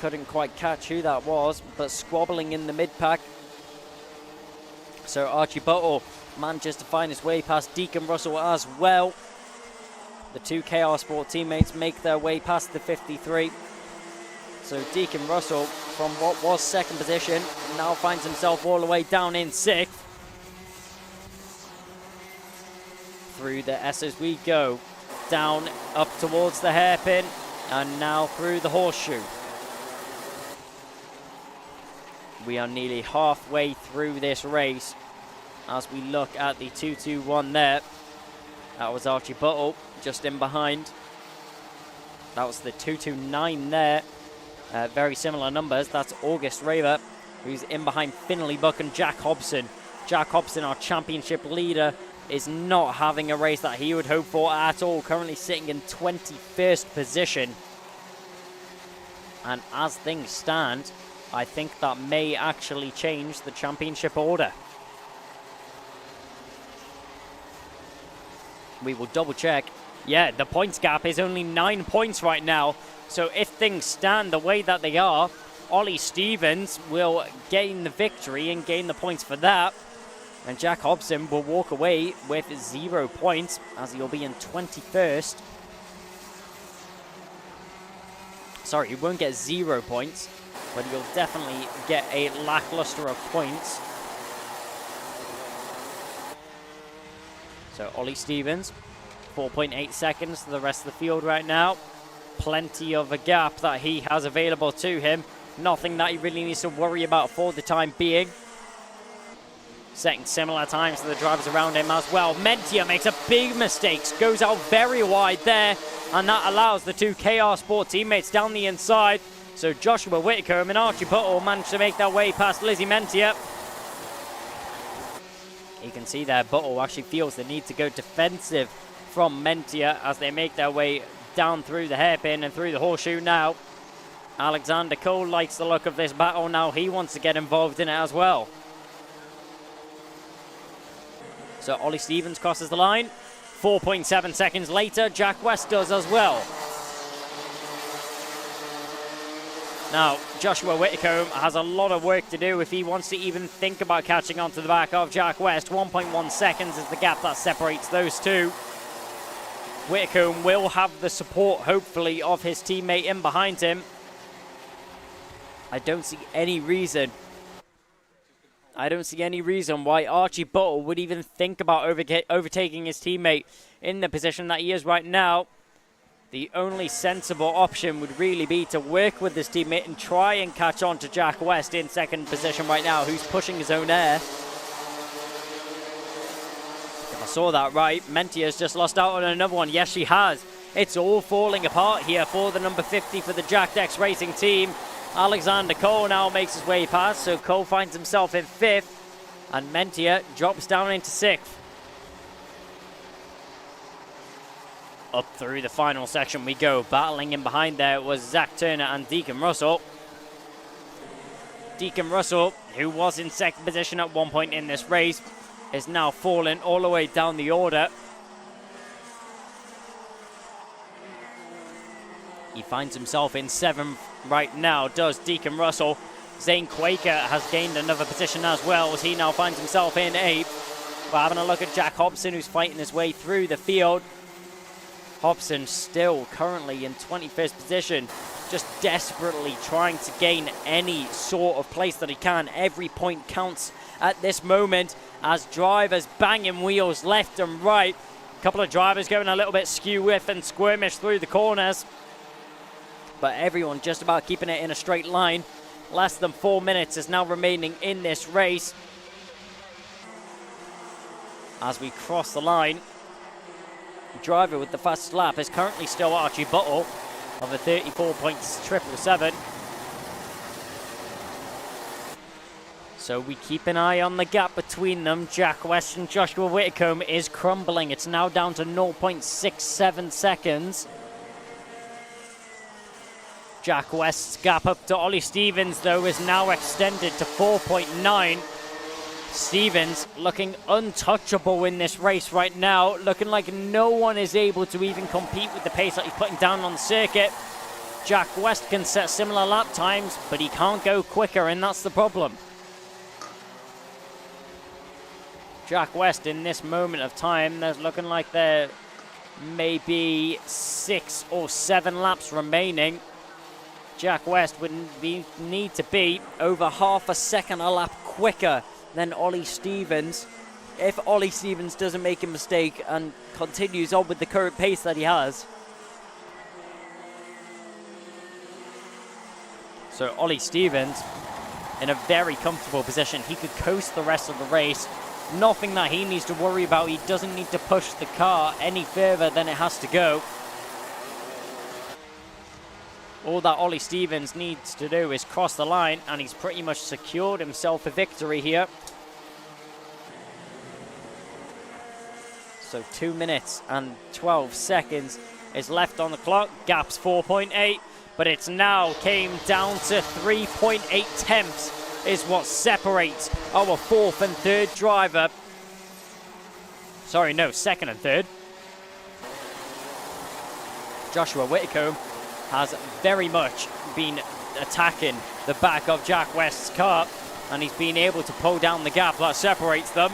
Couldn't quite catch who that was, but squabbling in the mid-pack. So Archie Buttle manages to find his way past Deacon Russell as well. The 2 KR Sport teammates make their way past the 53. So Deacon Russell, from what was second position, now finds himself all the way down in 6th. Through the S's we go. Down, up towards the hairpin, and now through the horseshoe. We are nearly halfway through this race as we look at the 221 there. That was Archie Buttle just in behind. That was the 229 there. Very similar numbers. That's August Raver, who's in behind Finley Buck and Jack Hobson. Jack Hobson, our championship leader, is not having a race that he would hope for at all. Currently sitting in 21st position. And as things stand, I think that may actually change the championship order. We will double check. Yeah, the points gap is only 9 points right now. So if things stand the way that they are, Ollie Stevens will gain the victory and gain the points for that. And Jack Hobson will walk away with 0 points as he'll be in 21st. Sorry, he won't get 0 points, but he'll definitely get a lackluster of points. So Ollie Stevens, 4.8 seconds to the rest of the field right now. Plenty of a gap that he has available to him. Nothing that he really needs to worry about for the time being. Setting similar times to the drivers around him as well. Mentia makes a big mistake, goes out very wide there, and that allows the two KR Sport teammates down the inside. So Joshua Whitcomb and Archie Buttle managed to make their way past Lizzie Mentia. You can see there, Buttle actually feels the need to go defensive from Mentia as they make their way down through the hairpin and through the horseshoe now. Alexander Cole likes the look of this battle now. He wants to get involved in it as well. So Ollie Stevens crosses the line. 4.7 seconds later, Jack West does as well. Now, Joshua Whitcomb has a lot of work to do if he wants to even think about catching on to the back of Jack West. 1.1 seconds is the gap that separates those two. Whitcomb will have the support, hopefully, of his teammate in behind him. I don't see any reason why Archie Buttle would even think about overtaking his teammate in the position that he is right now. The only sensible option would really be to work with his teammate and try and catch on to Jack West in second position right now, who's pushing his own air. If I saw that right, Mentia's just lost out on another one. Yes, she has. It's all falling apart here for the number 50 for the Jack Dex Racing team. Alexander Cole now makes his way past, so Cole finds himself in 5th, and Mentia drops down into 6th. Up through the final section we go. Battling in behind there was Zach Turner and Deacon Russell. Deacon Russell, who was in 2nd position at one point in this race, is now fallen all the way down the order. He finds himself in 7th right now, does Deacon Russell. Zane Quaker has gained another position as well, as he now finds himself in 8th. We're having a look at Jack Hobson, who's fighting his way through the field. Hobson still currently in 21st position, just desperately trying to gain any sort of place that he can. Every point counts at this moment as drivers banging wheels left and right. A couple of drivers going a little bit skew-whiff and squirmish through the corners, but everyone just about keeping it in a straight line. Less than 4 minutes is now remaining in this race. As we cross the line, the driver with the fastest lap is currently still Archie Buttle of a 34.777. So we keep an eye on the gap between them. Jack West and Joshua Whitcomb is crumbling. It's now down to 0.67 seconds. Jack West's gap up to Ollie Stevens, though, is now extended to 4.9. Stevens looking untouchable in this race right now, looking like no one is able to even compete with the pace that he's putting down on the circuit. Jack West can set similar lap times, but he can't go quicker, and that's the problem. Jack West, in this moment of time, there's looking like there may be 6 or 7 laps remaining. Jack West would need to be over half a second a lap quicker than Ollie Stevens if Ollie Stevens doesn't make a mistake and continues on with the current pace that he has. So Ollie Stevens in a very comfortable position. He could coast the rest of the race. Nothing that he needs to worry about. He doesn't need to push the car any further than it has to go. All that Ollie Stevens needs to do is cross the line, and he's pretty much secured himself a victory here. So 2 minutes and 12 seconds is left on the clock. Gap's 4.8, but it's now came down to 3.8 tenths is what separates our fourth and third driver. Sorry, no, second and third. Joshua Whitcomb has very much been attacking the back of Jack West's car, and he's been able to pull down the gap that separates them.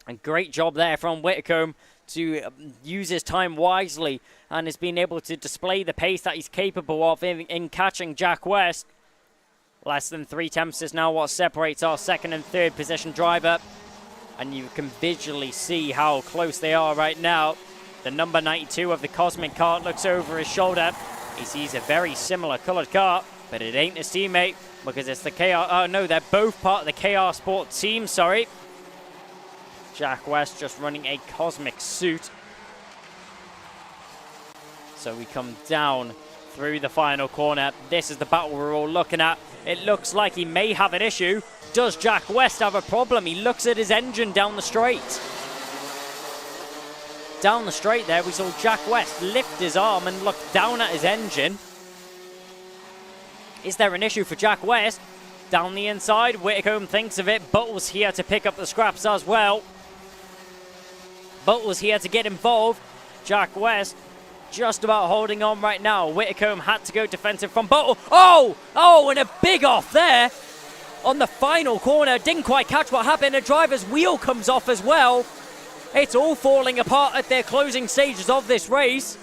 And great job there from Whitcomb to use his time wisely, and has been able to display the pace that he's capable of in catching Jack West. Less than 3 tenths is now what separates our second and third position driver, and you can visually see how close they are right now. The number 92 of the Cosmic Kart looks over his shoulder. He sees a very similar coloured car, but it ain't his teammate because it's the KR. Oh no, they're both part of the KR Sport team, sorry. Jack West just running a Cosmic suit. So we come down through the final corner. This is the battle we're all looking at. It looks like he may have an issue. Does Jack West have a problem? He looks at his engine down the straight. Down the straight there, we saw Jack West lift his arm and look down at his engine. Is there an issue for Jack West? Down the inside, Whitcomb thinks of it. Buttles here to pick up the scraps as well. Buttles here to get involved. Jack West just about holding on right now. Whitcomb had to go defensive from Buttle. Oh, and a big off there on the final corner. Didn't quite catch what happened. A driver's wheel comes off as well. It's all falling apart at their closing stages of this race.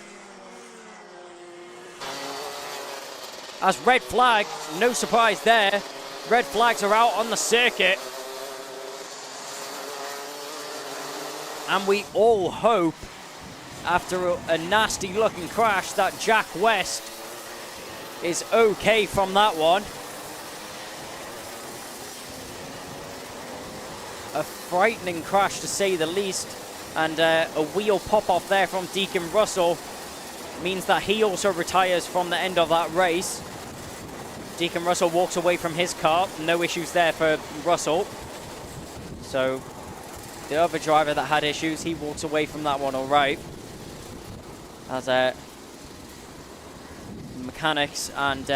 As red flag, no surprise there. Red flags are out on the circuit. And we all hope, after a nasty looking crash, that Jack West is okay from that one. A frightening crash to say the least, and a wheel pop off there from Deacon Russell means that he also retires from the end of that race. Deacon Russell walks away from his car, no issues there for Russell. So the other driver that had issues, he walks away from that one all right. As mechanics and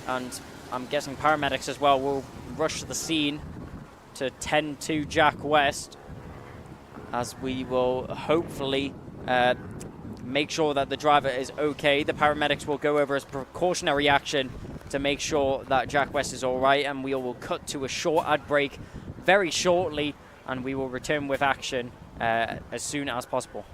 I'm guessing paramedics as well will rush to the scene to tend to Jack West, as we will hopefully make sure that the driver is okay. The paramedics will go over as precautionary action to make sure that Jack West is all right, and we will cut to a short ad break very shortly, and we will return with action as soon as possible.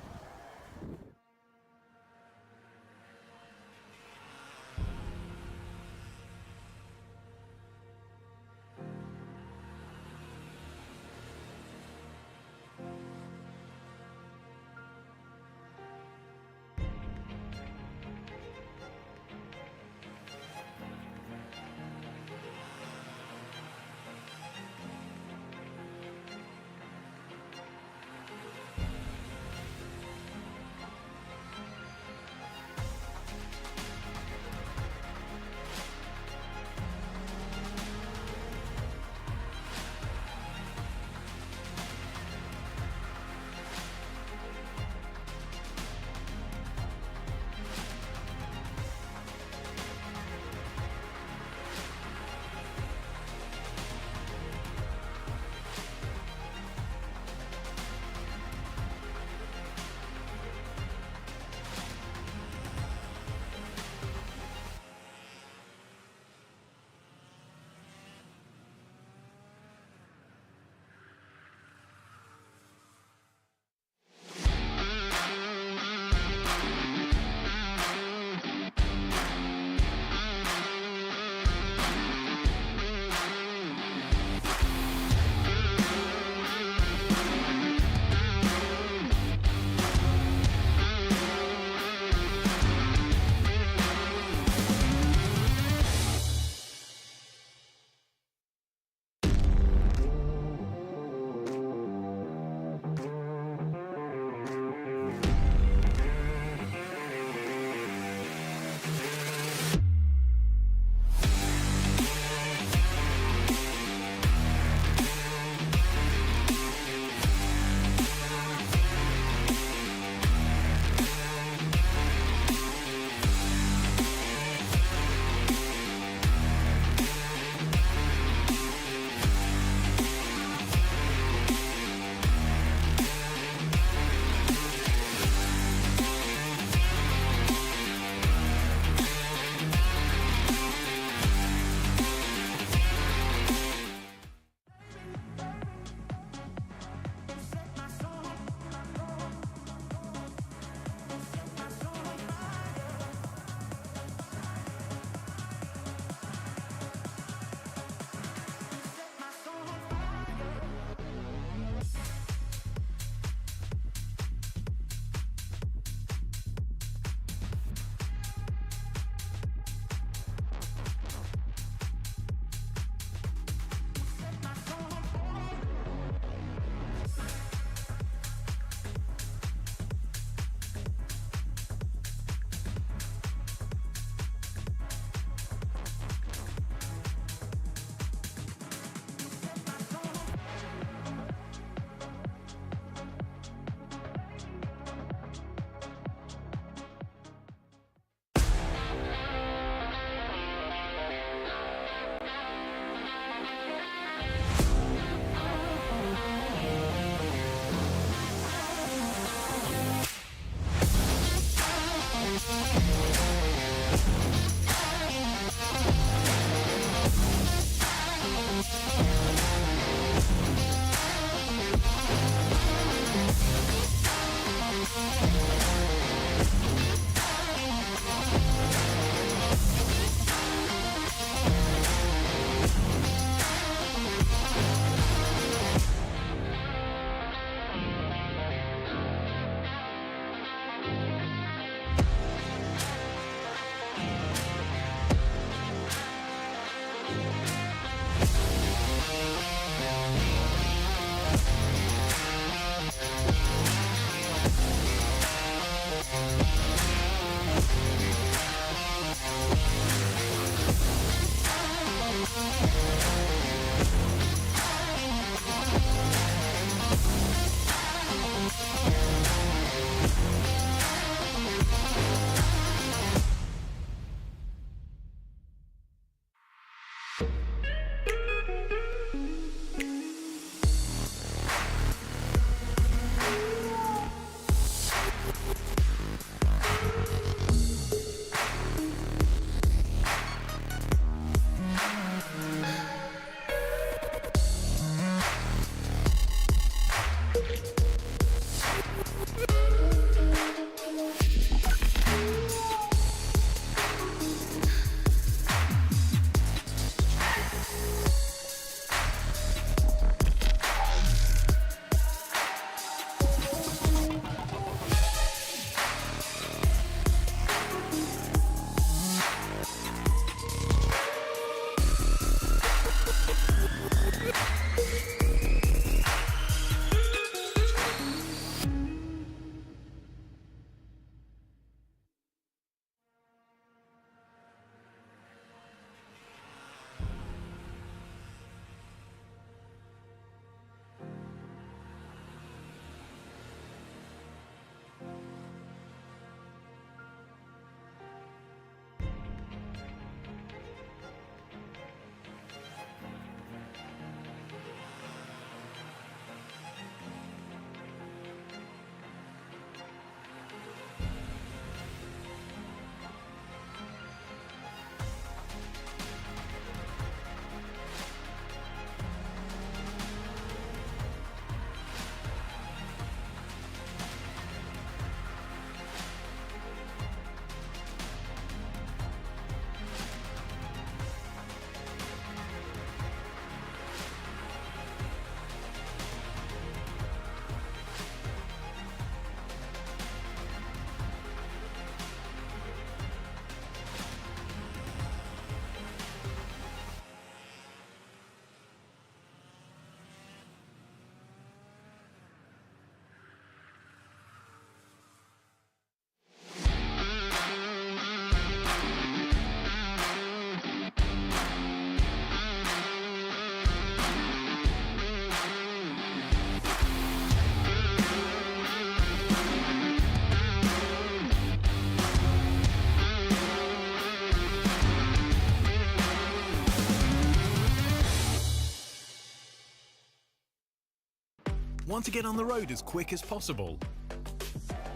Want to get on the road as quick as possible?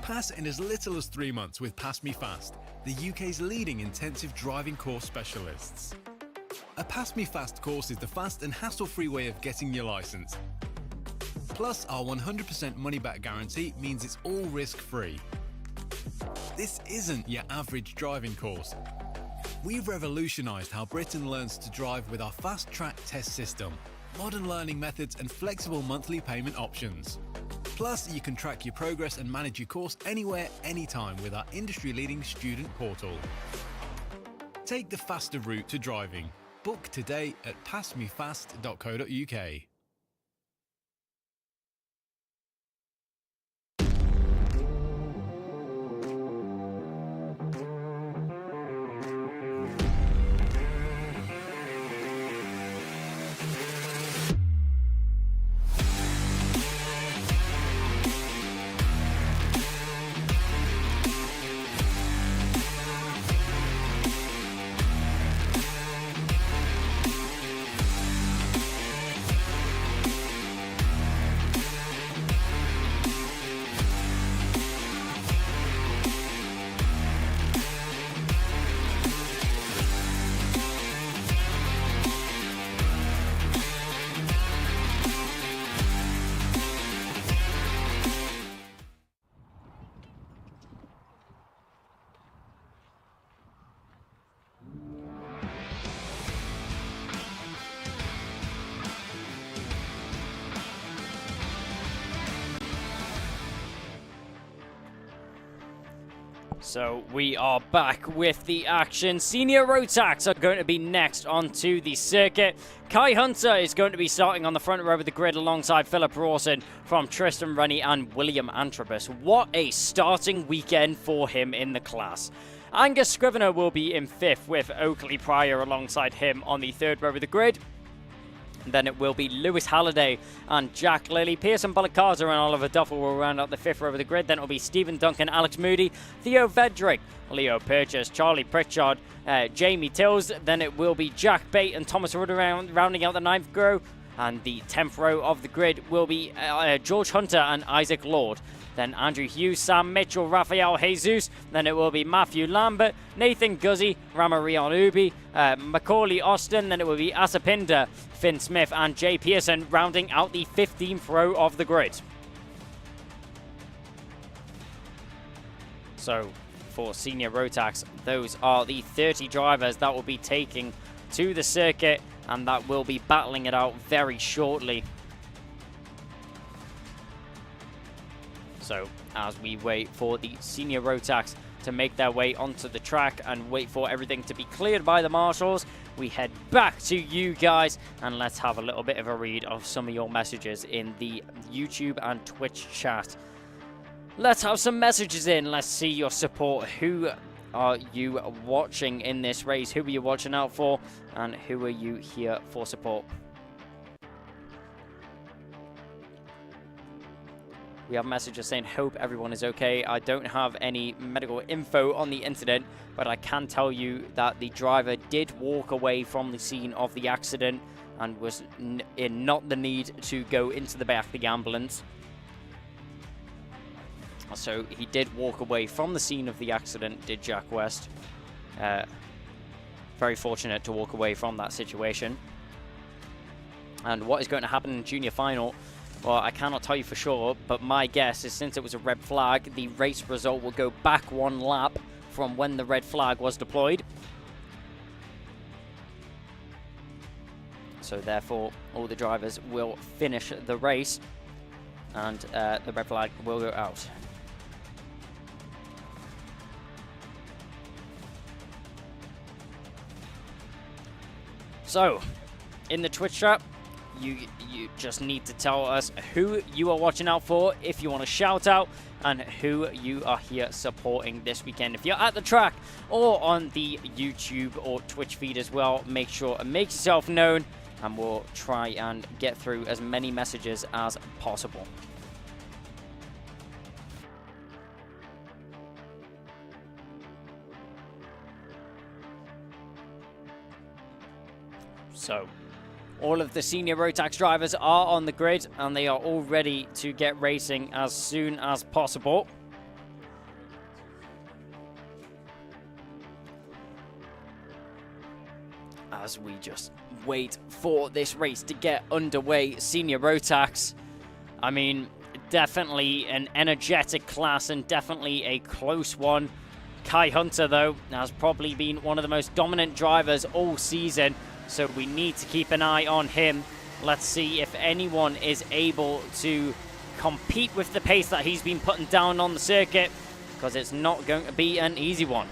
Pass in as little as 3 months with PassMeFast, the UK's leading intensive driving course specialists. A PassMeFast course is the fast and hassle-free way of getting your licence. Plus, our 100% money-back guarantee means it's all risk-free. This isn't your average driving course. We've revolutionised how Britain learns to drive with our fast-track test system, modern learning methods and flexible monthly payment options. Plus, you can track your progress and manage your course anywhere, anytime with our industry-leading student portal. Take the faster route to driving. Book today at passmefast.co.uk. So we are back with the action. Senior Rotax are going to be next onto the circuit. Kai Hunter is going to be starting on the front row of the grid alongside Philip Rawson from Tristan Rennie and William Antrobus. What a starting weekend for him in the class. Angus Scrivener will be in fifth with Oakley Pryor alongside him on the third row of the grid. Then it will be Lewis Halliday and Jack Lilly. Pearson Balakaza and Oliver Duffel will round out the fifth row of the grid. Then it will be Stephen Duncan, Alex Moody, Theo Vedrick, Leo Purchase, Charlie Pritchard, Jamie Tills. Then it will be Jack Bate and Thomas Rudder rounding out the ninth row. And the 10th row of the grid will be George Hunter and Isaac Lord. Then Andrew Hughes, Sam Mitchell, Rafael Jesus. Then it will be Matthew Lambert, Nathan Guzzi, Ramarion Ubi, Macaulay Austin. Then it will be Asapinda, Finn Smith and Jay Pearson rounding out the 15th row of the grid. So for Senior Rotax, those are the 30 drivers that will be taking to the circuit and that will be battling it out very shortly. So as we wait for the Senior Rotax to make their way onto the track and wait for everything to be cleared by the marshals, we head back to you guys and let's have a little bit of a read of some of your messages in the YouTube and Twitch chat. Let's have some messages in. Let's see your support. Who are you watching in this race? Who are you watching out for? And who are you here for support? We have messages saying, hope everyone is okay. I don't have any medical info on the incident, but I can tell you that the driver did walk away from the scene of the accident and was in not the need to go into the back of the ambulance. So he did walk away from the scene of the accident, did Jack West. Very fortunate to walk away from that situation. And what is going to happen in junior final? Well, I cannot tell you for sure, but my guess is since it was a red flag, the race result will go back one lap from when the red flag was deployed. So therefore, all the drivers will finish the race and the red flag will go out. So, in the Twitch chat, you just need to tell us who you are watching out for if you want to shout out and who you are here supporting this weekend. If you're at the track or on the YouTube or Twitch feed as well, make sure and make yourself known and we'll try and get through as many messages as possible. So, All of the senior Rotax drivers are on the grid, and they are all ready to get racing as soon as possible. As we just wait for this race to get underway, senior Rotax, I mean, definitely an energetic class and definitely a close one. Kai Hunter, though, has probably been one of the most dominant drivers all season, so we need to keep an eye on him. Let's see if anyone is able to compete with the pace that he's been putting down on the circuit, because it's not going to be an easy one.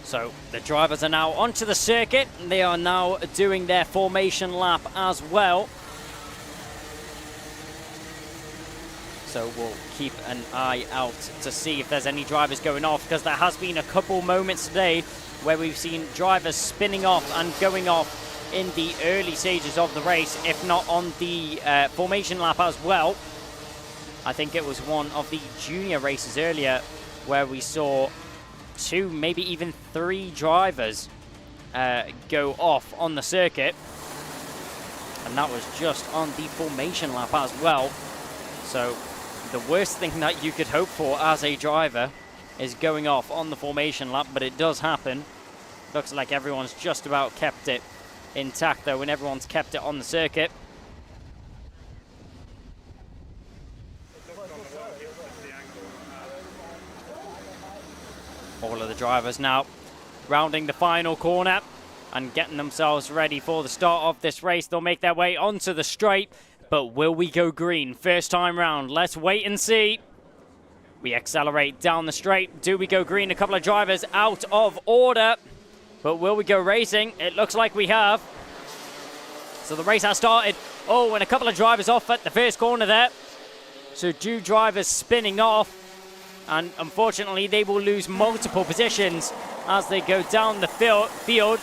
So the drivers are now onto the circuit. They are now doing their formation lap as well. So we'll keep an eye out to see if there's any drivers going off, because there has been a couple moments today where we've seen drivers spinning off and going off in the early stages of the race, if not on the formation lap as well. I think it was one of the junior races earlier where we saw 2, maybe even 3 drivers go off on the circuit, and that was just on the formation lap as well. So the worst thing that you could hope for as a driver is going off on the formation lap, but it does happen. Looks like everyone's just about kept it intact though, and everyone's kept it on the circuit. All of the drivers now rounding the final corner and getting themselves ready for the start of this race. They'll make their way onto the straight, but will we go green first time round? Let's wait and see. We accelerate down the straight. Do we go green? A couple of drivers out of order, but will we go racing? It looks like we have. So the race has started. Oh, and a couple of drivers off at the first corner there. So 2 drivers spinning off. And unfortunately, they will lose multiple positions as they go down the field.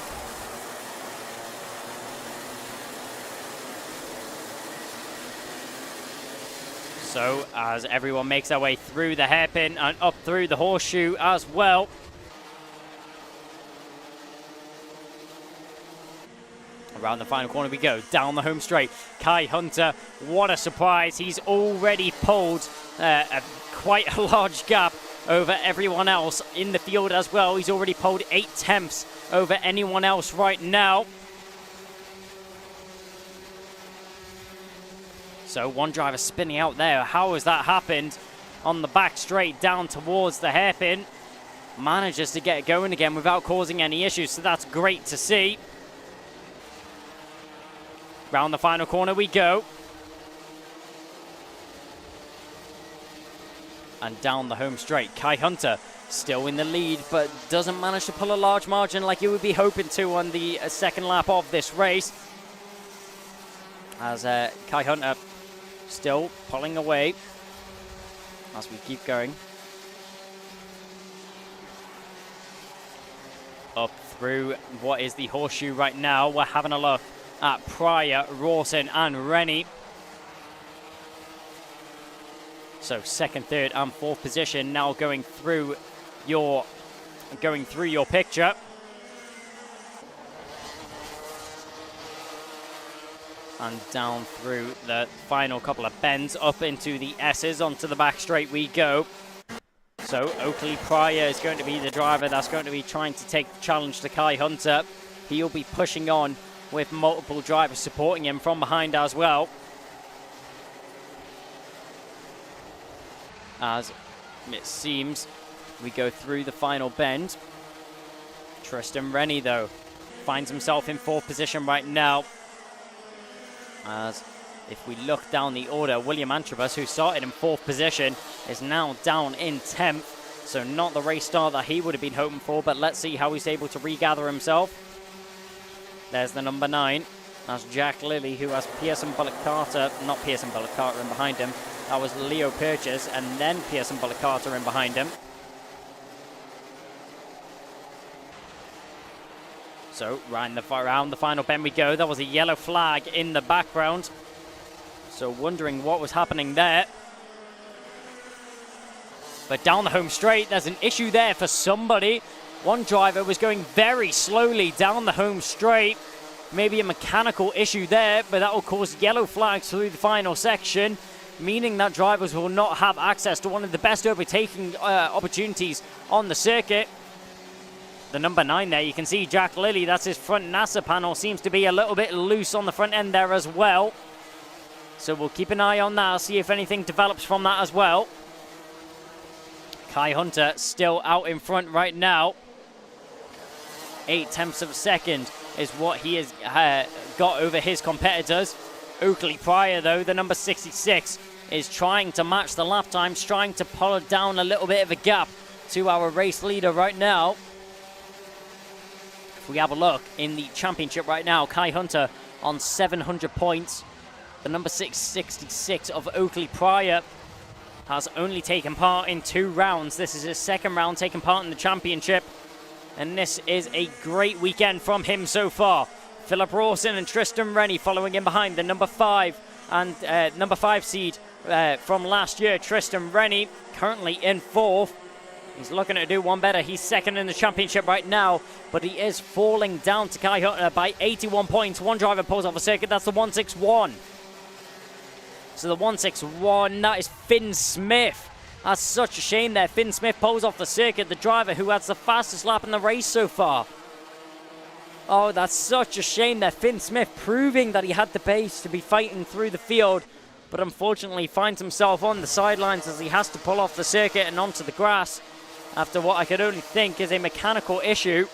So as everyone makes their way through the hairpin and up through the horseshoe as well. Around the final corner we go, down the home straight. Kai Hunter, what a surprise. He's already pulled quite a large gap over everyone else in the field as well. He's already pulled 8/10 over anyone else right now. So one driver spinning out there. How has that happened? On the back straight down towards the hairpin. Manages to get going again without causing any issues, so that's great to see. Round the final corner we go. And down the home straight. Kai Hunter still in the lead, but doesn't manage to pull a large margin like you would be hoping to on the second lap of this race. As Kai Hunter still pulling away as we keep going. Up through what is the horseshoe right now. We're having a look at Pryor, Rawson and Rennie. So second, third and fourth position now going through your picture. And down through the final couple of bends up into the S's, onto the back straight we go. So Oakley Pryor is going to be the driver that's going to be trying to take the challenge to Kai Hunter. He'll be pushing on with multiple drivers supporting him from behind as well. As it seems, we go through the final bend. Tristan Rennie, though, finds himself in fourth position right now. As if we look down the order, William Antrobus, who started in fourth position, is now down in 10th. So not the race start that he would have been hoping for, but let's see how he's able to regather himself. There's the number 9. That's Jack Lilly, who has Pearson Bullock Carter, not Pearson Bullock Carter in behind him. That was Leo Purchase, and then Pearson Bullock Carter in behind him. So around the final bend we go. There was a yellow flag in the background. So wondering what was happening there. But down the home straight, there's an issue there for somebody. One driver was going very slowly down the home straight. Maybe a mechanical issue there, but that will cause yellow flags through the final section, meaning that drivers will not have access to one of the best overtaking opportunities on the circuit. The number 9 there, you can see Jack Lilly, that's his front NASA panel, seems to be a little bit loose on the front end there as well. So we'll keep an eye on that, see if anything develops from that as well. Kai Hunter still out in front right now. 0.8 of a second is what he has got over his competitors. Oakley Pryor, though, the number 66, is trying to match the lap times, trying to pull down a little bit of a gap to our race leader right now. If we have a look in the championship right now, Kai Hunter on 700 points. The number 666 of Oakley Pryor has only taken part in 2 rounds. This is his second round taking part in the championship. And this is a great weekend from him so far. Philip Rawson and Tristan Rennie following in behind the number 5 and number 5 seed from last year. Tristan Rennie currently in 4th. He's looking to do one better. He's second in the championship right now, but he is falling down to Kai Hunter by 81 points. One driver pulls off a circuit. That's the 161. So the 161, that is Finn Smith. That's such a shame there. Finn Smith pulls off the circuit, the driver who has the fastest lap in the race so far. Oh, that's such a shame there. Finn Smith proving that he had the pace to be fighting through the field, but unfortunately finds himself on the sidelines as he has to pull off the circuit and onto the grass after what I could only think is a mechanical issue.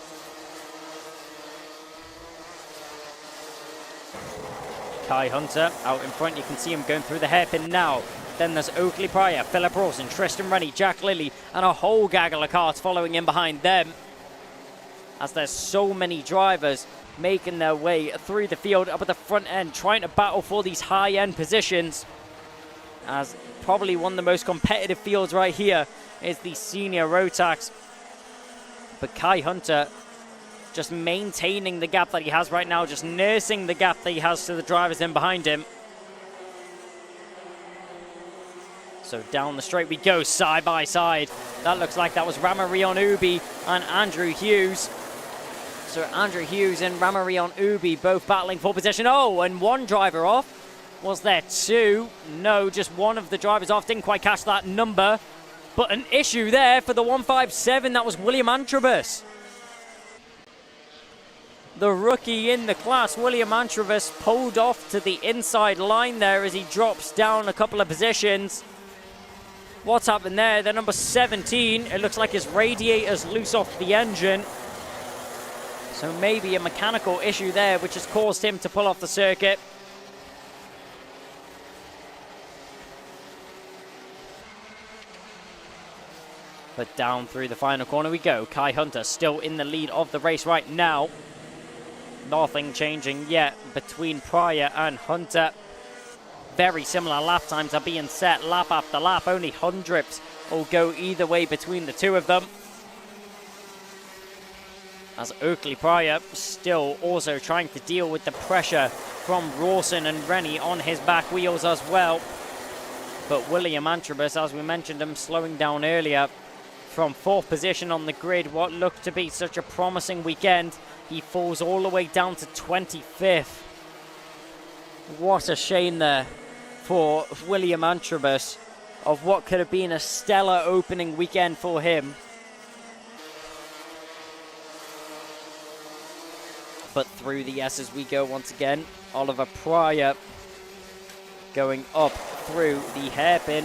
Kai Hunter out in front. You can see him going through the hairpin now. Then there's Oakley Pryor, Philip Rawson, Tristan Rennie, Jack Lilly, and a whole gaggle of cars following in behind them. As there's so many drivers making their way through the field up at the front end, trying to battle for these high-end positions. As probably one of the most competitive fields right here is the senior Rotax. But Kai Hunter just maintaining the gap that he has right now, just nursing the gap that he has to the drivers in behind him. So down the straight we go, side by side. That looks like that was Ramarion Ubi and Andrew Hughes. So Andrew Hughes and Ramarion Ubi both battling for position. Oh, and one driver off. Was there 2? No, just one of the drivers off. Didn't quite catch that number. But an issue there for the 157. That was William Antrobus. The rookie in the class, William Antrobus, pulled off to the inside line there as he drops down a couple of positions. What's happened there? The number 17, it looks like his radiator's loose off the engine. So maybe a mechanical issue there, which has caused him to pull off the circuit. But down through the final corner we go. Kai Hunter still in the lead of the race right now. Nothing changing yet between Pryor and Hunter. Very similar lap times are being set lap after lap. Only hundredths will go either way between the two of them. As Oakley Pryor still also trying to deal with the pressure from Rawson and Rennie on his back wheels as well. But William Antrobus, as we mentioned him slowing down earlier, from 4th position on the grid, what looked to be such a promising weekend, he falls all the way down to 25th. What a shame there for William Antrobus of what could have been a stellar opening weekend for him. But through the S's we go once again. Oliver Pryor going up through the hairpin.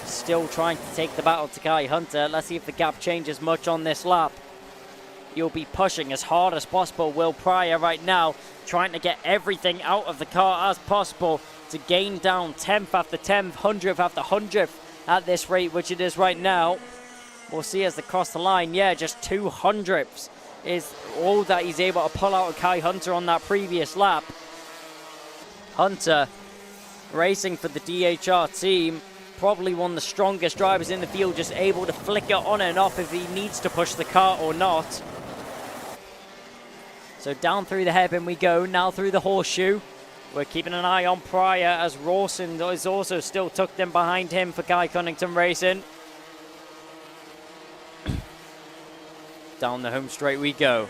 Still trying to take the battle to Kai Hunter. Let's see if the gap changes much on this lap. You'll be pushing as hard as possible, Will Pryor right now, trying to get everything out of the car as possible to gain down 10th after 10th, 100th after 100th at this rate, which it is right now. We'll see as they cross the line. Yeah, just 200ths is all that he's able to pull out of Kai Hunter on that previous lap. Hunter racing for the DHR team. Probably one of the strongest drivers in the field, just able to flick it on and off if he needs to push the car or not. So down through the hairpin we go, now through the horseshoe. We're keeping an eye on Pryor as Rawson is also still tucked in behind him for Guy Cunnington Racing. Down the home straight we go.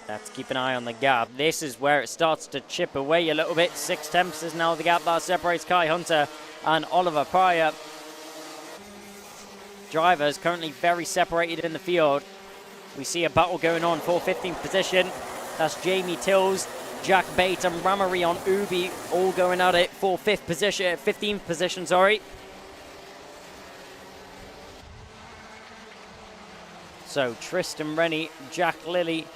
Let's keep an eye on the gap. This is where it starts to chip away a little bit. 6/10 is now the gap that separates Kai Hunter and Oliver Pryor. Drivers currently very separated in the field. We see a battle going on for 15th position. That's Jamie Tills, Jack Bate and Ramery on Ubi all going at it for 15th position, sorry. So Tristan Rennie, Jack Lilly,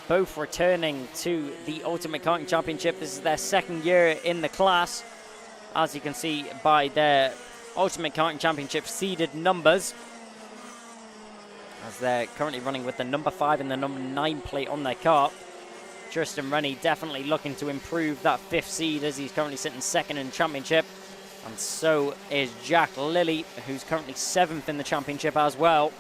both returning to the Ultimate Karting Championship. This is their second year in the class, as you can see by their Ultimate Karting Championship seeded numbers, as they're currently running with the number 5 and the number 9 plate on their car. Tristan Rennie definitely looking to improve that 5th seed, as he's currently sitting 2nd in the championship. And so is Jack Lilly, who's currently 7th in the championship as well.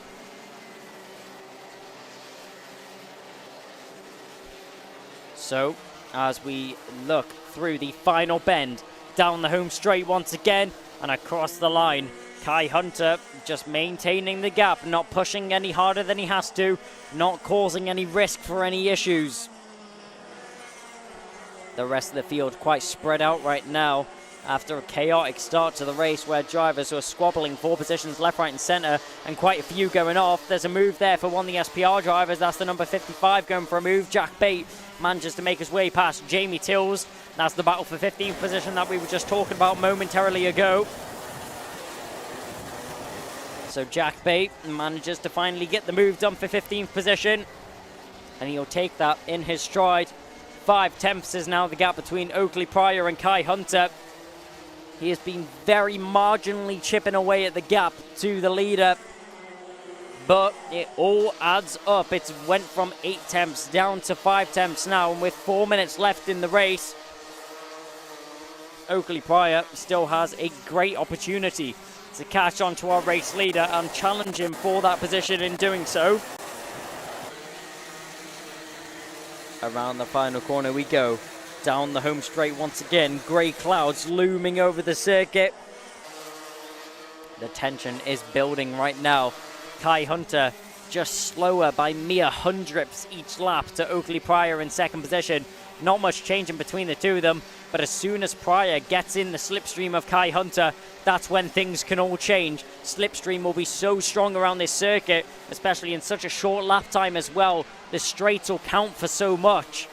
So, as we look through the final bend, down the home straight once again, and across the line, Kai Hunter just maintaining the gap, not pushing any harder than he has to, not causing any risk for any issues. The rest of the field quite spread out right now after a chaotic start to the race where drivers were squabbling 4 positions left, right and centre, and quite a few going off. There's a move there for one of the SPR drivers. That's the number 55 going for a move. Jack Bate manages to make his way past Jamie Tills. That's the battle for 15th position that we were just talking about momentarily ago. So Jack Bate manages to finally get the move done for 15th position, and he'll take that in his stride. 5/10 is now the gap between Oakley Pryor and Kai Hunter. He has been very marginally chipping away at the gap to the leader, but it all adds up. It's went from 8/10 down to 5/10 now, and with 4 minutes left in the race, Oakley Pryor still has a great opportunity to catch on to our race leader and challenge him for that position in doing so. Around the final corner we go. Down the home straight once again. Grey clouds looming over the circuit. The tension is building right now. Kai Hunter just slower by mere hundredths each lap to Oakley Pryor in 2nd position. Not much changing between the two of them, but as soon as Pryor gets in the slipstream of Kai Hunter, that's when things can all change. Slipstream will be so strong around this circuit, especially in such a short lap time as well. The straights will count for so much.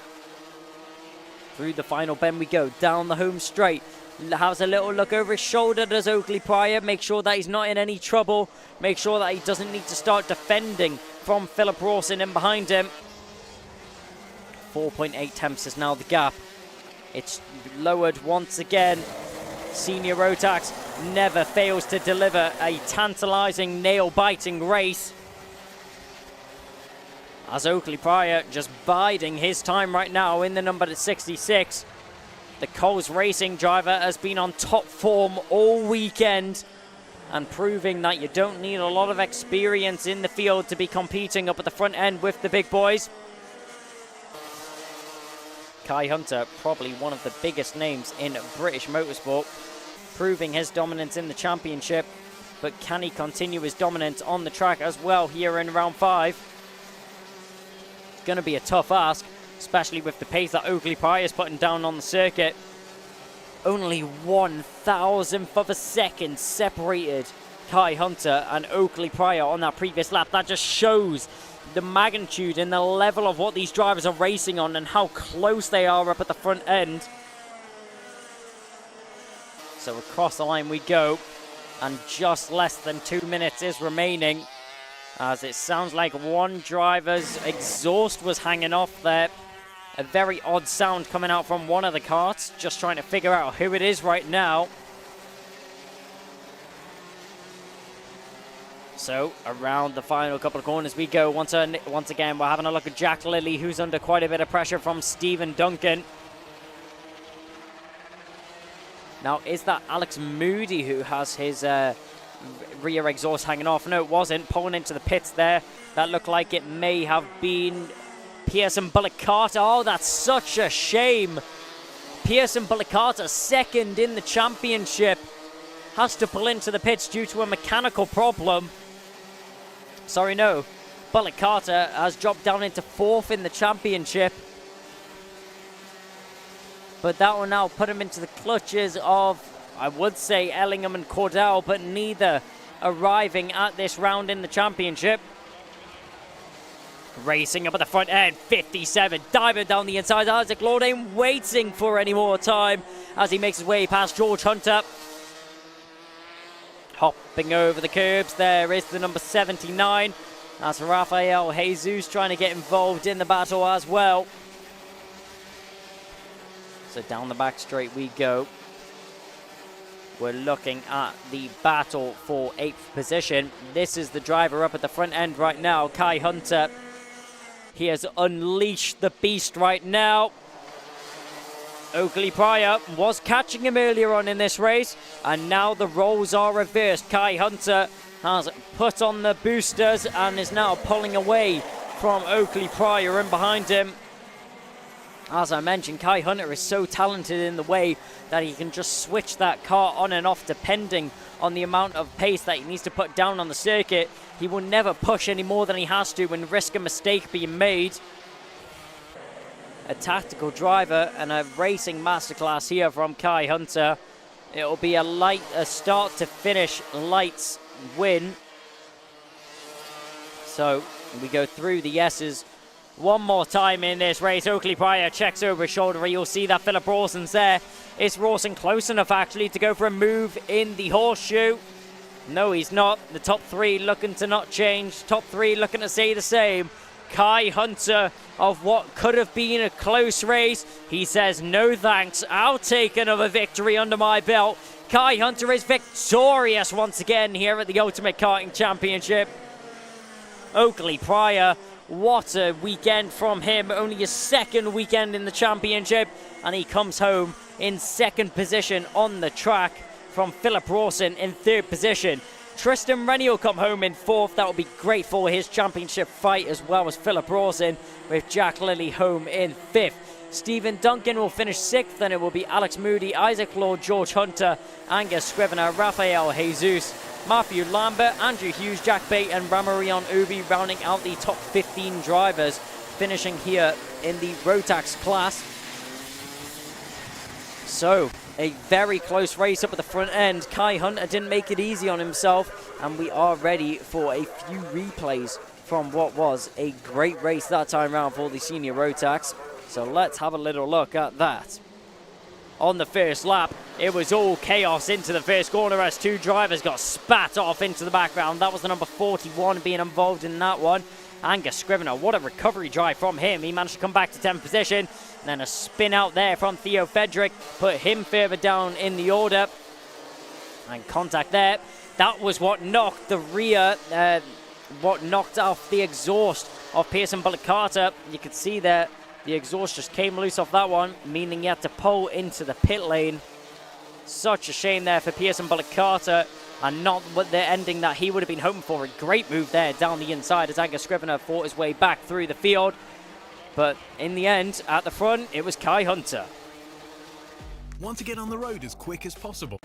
Through the final bend we go, down the home straight. Has a little look over his shoulder, does Oakley Pryor. Make sure that he's not in any trouble. Make sure that he doesn't need to start defending from Philip Rawson in behind him. 4.8 is now the gap. It's lowered once again. Senior Rotax never fails to deliver a tantalizing, nail-biting race, as Oakley Pryor just biding his time right now in the number 66. The Coles Racing driver has been on top form all weekend and proving that you don't need a lot of experience in the field to be competing up at the front end with the big boys. Kai Hunter, probably one of the biggest names in British motorsport, proving his dominance in the championship, but can he continue his dominance on the track as well here in round 5? It's going to be a tough ask, especially with the pace that Oakley Pryor is putting down on the circuit. Only 1,000th of a second separated Kai Hunter and Oakley Pryor on that previous lap. That just shows the magnitude and the level of what these drivers are racing on and how close they are up at the front end. So across the line we go, and just less than 2 minutes is remaining, as it sounds like one driver's exhaust was hanging off there. A very odd sound coming out from one of the carts, just trying to figure out who it is right now. So, around the final couple of corners we go. Once again, we're having a look at Jack Lilly, who's under quite a bit of pressure from Stephen Duncan. Now, is that Alex Moody who has his rear exhaust hanging off? No, it wasn't. Pulling into the pits there. That looked like it may have been Pearson Bullock Carter. Oh, that's such a shame. Pearson Bullock Carter, second in the championship, has to pull into the pits due to a mechanical problem. Sorry, no. Bullock Carter has dropped down into fourth in the championship. But that will now put him into the clutches of, I would say, Ellingham and Cordell, but neither arriving at this round in the championship. Racing up at the front end, 57, diving down the inside. Isaac Lordain waiting for any more time as he makes his way past George Hunter. Hopping over the curbs, there is the number 79. That's Rafael Jesus trying to get involved in the battle as well. So down the back straight we go. We're looking at the battle for 8th position. This is the driver up at the front end right now, Kai Hunter. He has unleashed the beast right now. Oakley Pryor was catching him earlier on in this race, and now the roles are reversed. Kai Hunter has put on the boosters and is now pulling away from Oakley Pryor and behind him. As I mentioned, Kai Hunter is so talented in the way that he can just switch that car on and off depending on the amount of pace that he needs to put down on the circuit. He will never push any more than he has to and risk a mistake being made. A tactical driver and a racing masterclass here from Kai Hunter. It will be a start to finish lights win. So we go through the yeses one more time in this race. Oakley Pryor checks over his shoulder. You'll see that Philip Rawson's there. Is Rawson close enough actually to go for a move in the horseshoe? No, he's not. The top three looking to not change. Top three looking to stay the same. Kai Hunter of what could have been a close race. He says, no thanks. I'll take another victory under my belt. Kai Hunter is victorious once again here at the Ultimate Karting Championship. Oakley Pryor, what a weekend from him. Only his second weekend in the championship, and he comes home in second position on the track from Philip Rawson in third position. Tristan Rennie will come home in fourth. That will be great for his championship fight as well as Philip Rawson, with Jack Lilly home in fifth. Stephen Duncan will finish sixth, and it will be Alex Moody, Isaac Lord, George Hunter, Angus Scrivener, Rafael Jesus, Matthew Lambert, Andrew Hughes, Jack Bate, and Ramarion Ubi rounding out the top 15 drivers, finishing here in the Rotax class. So, a very close race up at the front end. Kai Hunter didn't make it easy on himself, and we are ready for a few replays from what was a great race that time round for the senior Rotax. So let's have a little look at that. On the first lap, it was all chaos into the first corner as two drivers got spat off into the background. That was the number 41 being involved in that one. Angus Scrivener, what a recovery drive from him. He managed to come back to 10th position. And then a spin out there from Theo Fedrick put him further down in the order. And contact there. That was what knocked the rear, what knocked off the exhaust of Pearson Bullock Carter. You could see there the exhaust just came loose off that one, meaning he had to pull into the pit lane. Such a shame there for Pearson Bullock Carter, and not what the ending that he would have been hoping for. A great move there down the inside as Angus Scrivener fought his way back through the field. But in the end, at the front, it was Kai Hunter. Want to get on the road as quick as possible?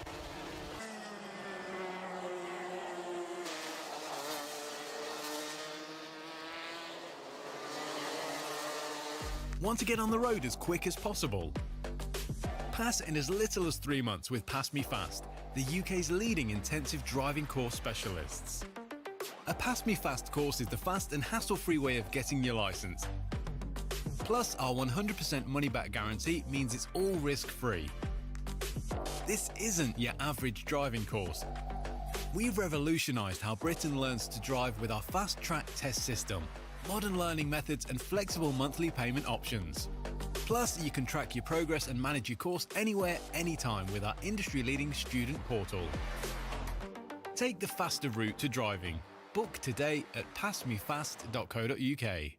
Want to get on the road as quick as possible? Pass in as little as 3 months with PassMeFast, the UK's leading intensive driving course specialists. A PassMeFast course is the fast and hassle-free way of getting your license. Plus, our 100% money-back guarantee means it's all risk-free. This isn't your average driving course. We've revolutionised how Britain learns to drive with our fast-track test system, modern learning methods and flexible monthly payment options. Plus, you can track your progress and manage your course anywhere, anytime with our industry-leading student portal. Take the faster route to driving. Book today at passmefast.co.uk.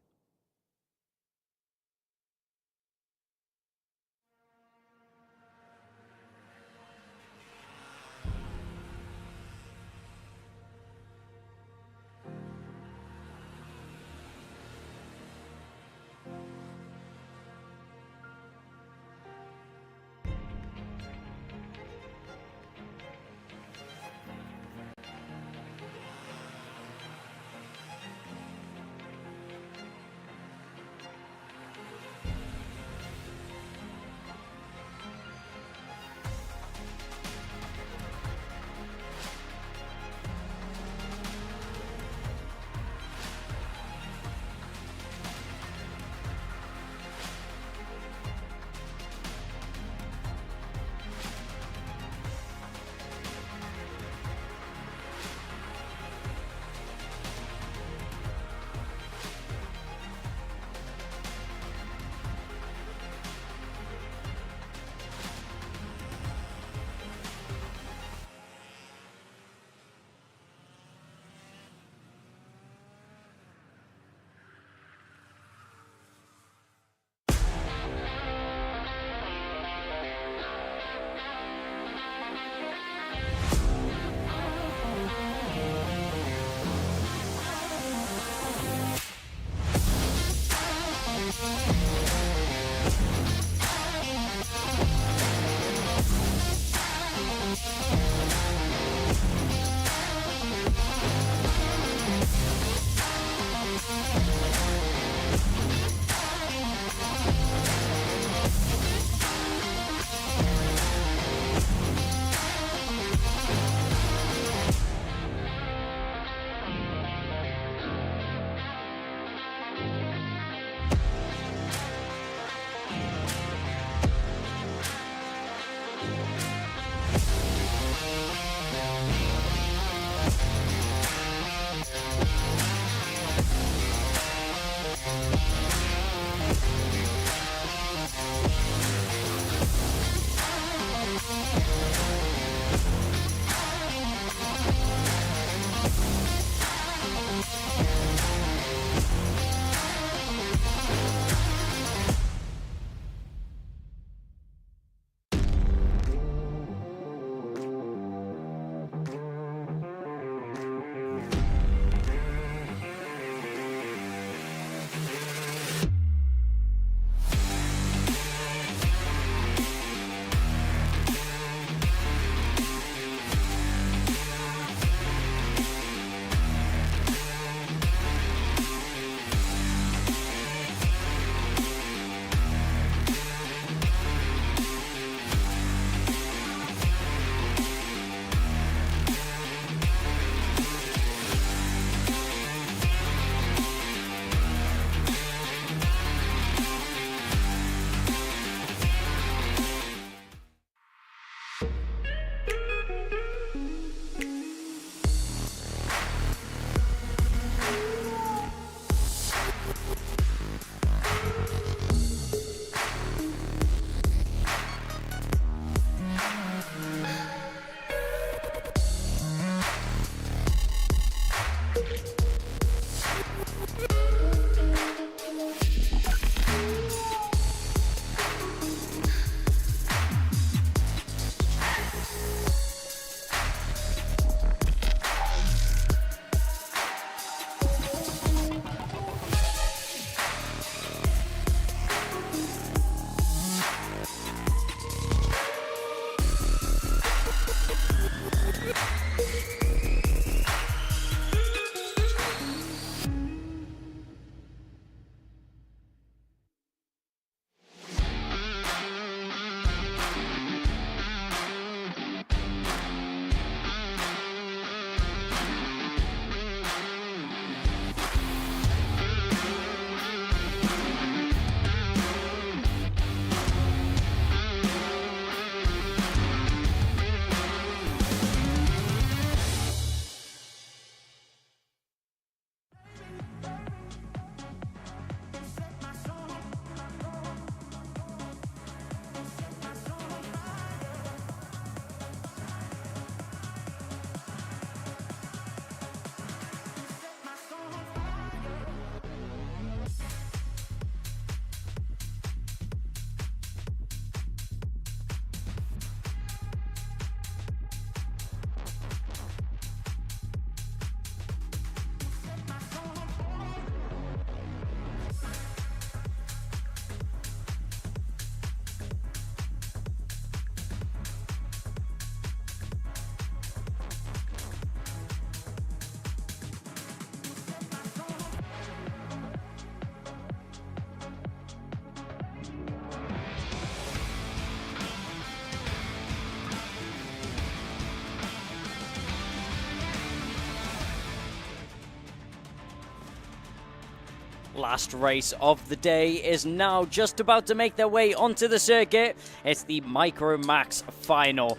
Last race of the day is now just about to make their way onto the circuit. It's the Micro Max final.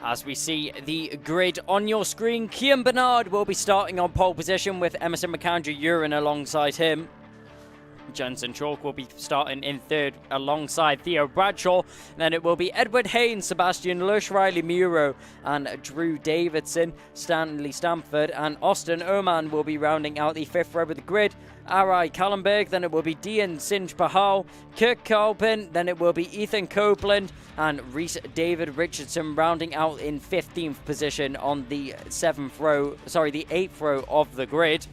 As we see the grid on your screen, Kian Bernard will be starting on pole position with Emerson McAndrew-Uren alongside him. Jensen Chalk will be starting in third alongside Theo Bradshaw. Then it will be Edward Haynes, Sebastian Lush, Riley Muro, and Drew Davidson. Stanley Stamford and Austin Oman will be rounding out the fifth row of the grid. Arai Kallenberg, then it will be Dean Sinj Pahal, Kirk Kalpin, then it will be Ethan Copeland and Reese David Richardson rounding out in 15th position on the 8th row of the grid.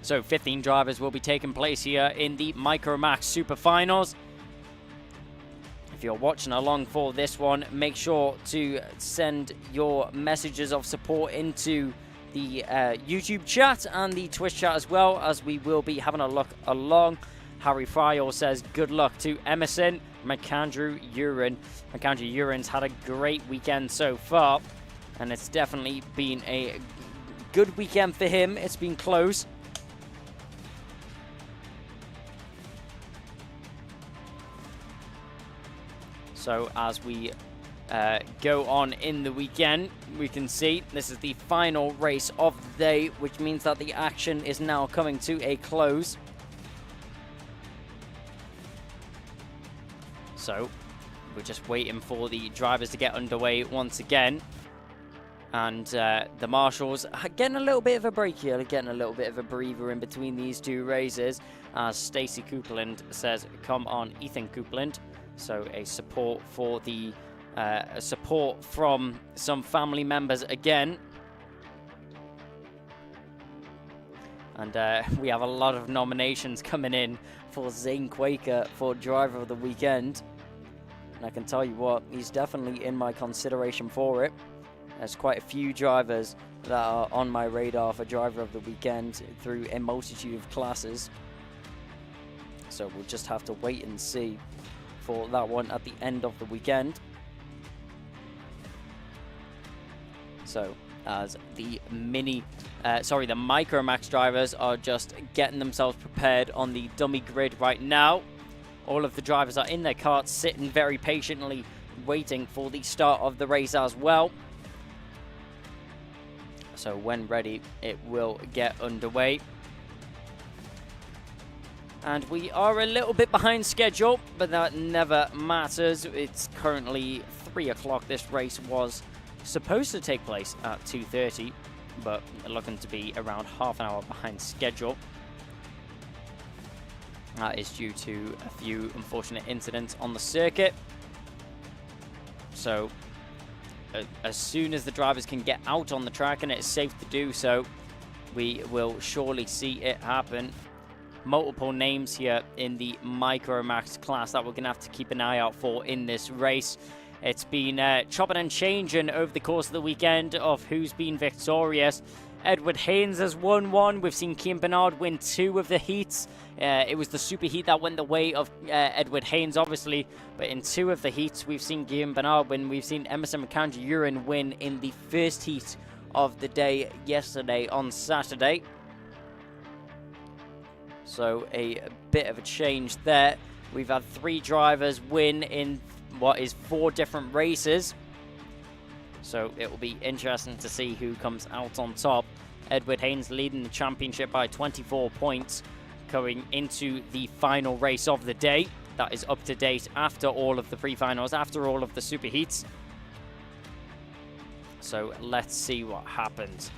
So 15 drivers will be taking place here in the Micro Max Super Finals. If you're watching along for this one, make sure to send your messages of support into the YouTube chat and the Twitch chat as well, as we will be having a look along. Harry Fryer says good luck to Emerson McAndrew-Uren. McAndrew-Uren's had a great weekend so far, and it's definitely been a good weekend for him. It's been close. So as we go on in the weekend. We can see this is the final race of the day, which means that the action is now coming to a close. So we're just waiting for the drivers to get underway once again. And the marshals are getting a little bit of a break here, getting a little bit of a breather in between these two races, as Stacey Coupland says, come on, Ethan Coupland. So a support for the support from some family members again. And we have a lot of nominations coming in for Zane Quaker for driver of the weekend. And I can tell you what, he's definitely in my consideration for it. There's quite a few drivers that are on my radar for driver of the weekend through a multitude of classes. So we'll just have to wait and see for that one at the end of the weekend. So as the the Micromax drivers are just getting themselves prepared on the dummy grid right now. All of the drivers are in their carts, sitting very patiently, waiting for the start of the race as well. So when ready, it will get underway. And we are a little bit behind schedule, but that never matters. It's currently 3 o'clock. This race was supposed to take place at 2:30, but looking to be around half an hour behind schedule. That is due to a few unfortunate incidents on the circuit. So as soon as the drivers can get out on the track and it's safe to do so, we will surely see it happen. Multiple names here in the Micromax class that we're going to have to keep an eye out for in this race. It's been chopping and changing over the course of the weekend of who's been victorious. Edward Haynes has won one. We've seen Kian Bernard win 2 of the heats. It was the super heat that went the way of Edward Haynes, obviously. But in 2 of the heats, we've seen Kian Bernard win. We've seen Emerson McAndrew-Urin win in the first heat of the day yesterday on Saturday. So a bit of a change there. We've had 3 drivers win in what is 4 different races. So it will be interesting to see who comes out on top. Edward Haynes leading the championship by 24 points going into the final race of the day. That is up to date after all of the pre-finals, after all of the super heats. So let's see what happens.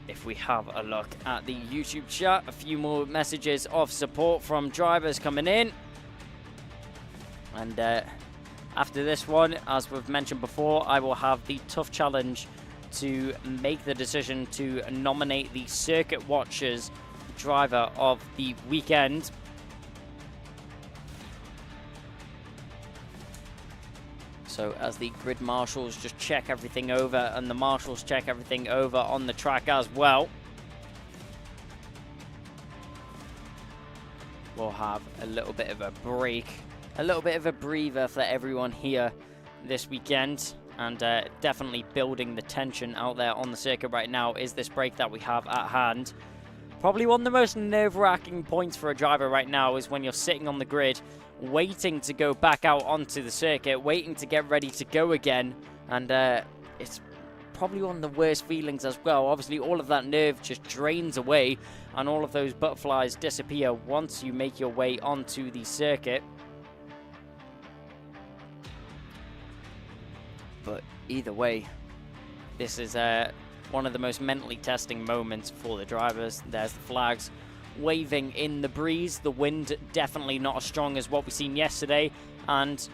If we have a look at the YouTube chat, a few more messages of support from drivers coming in. And after this one, as we've mentioned before, I will have the tough challenge to make the decision to nominate the Circuit Watchers driver of the weekend. So as the grid marshals just check everything over, and the marshals check everything over on the track as well, we'll have a little bit of a break, a little bit of a breather for everyone here this weekend. And definitely building the tension out there on the circuit right now is this break that we have at hand. Probably one of the most nerve-wracking points for a driver right now is when you're sitting on the grid, waiting to go back out onto the circuit, waiting to get ready to go again. And it's probably one of the worst feelings as well. Obviously, all of that nerve just drains away, and all of those butterflies disappear once you make your way onto the circuit. But either way, this is one of the most mentally testing moments for the drivers. There's the flags waving in the breeze. The wind definitely not as strong as what we seen yesterday. And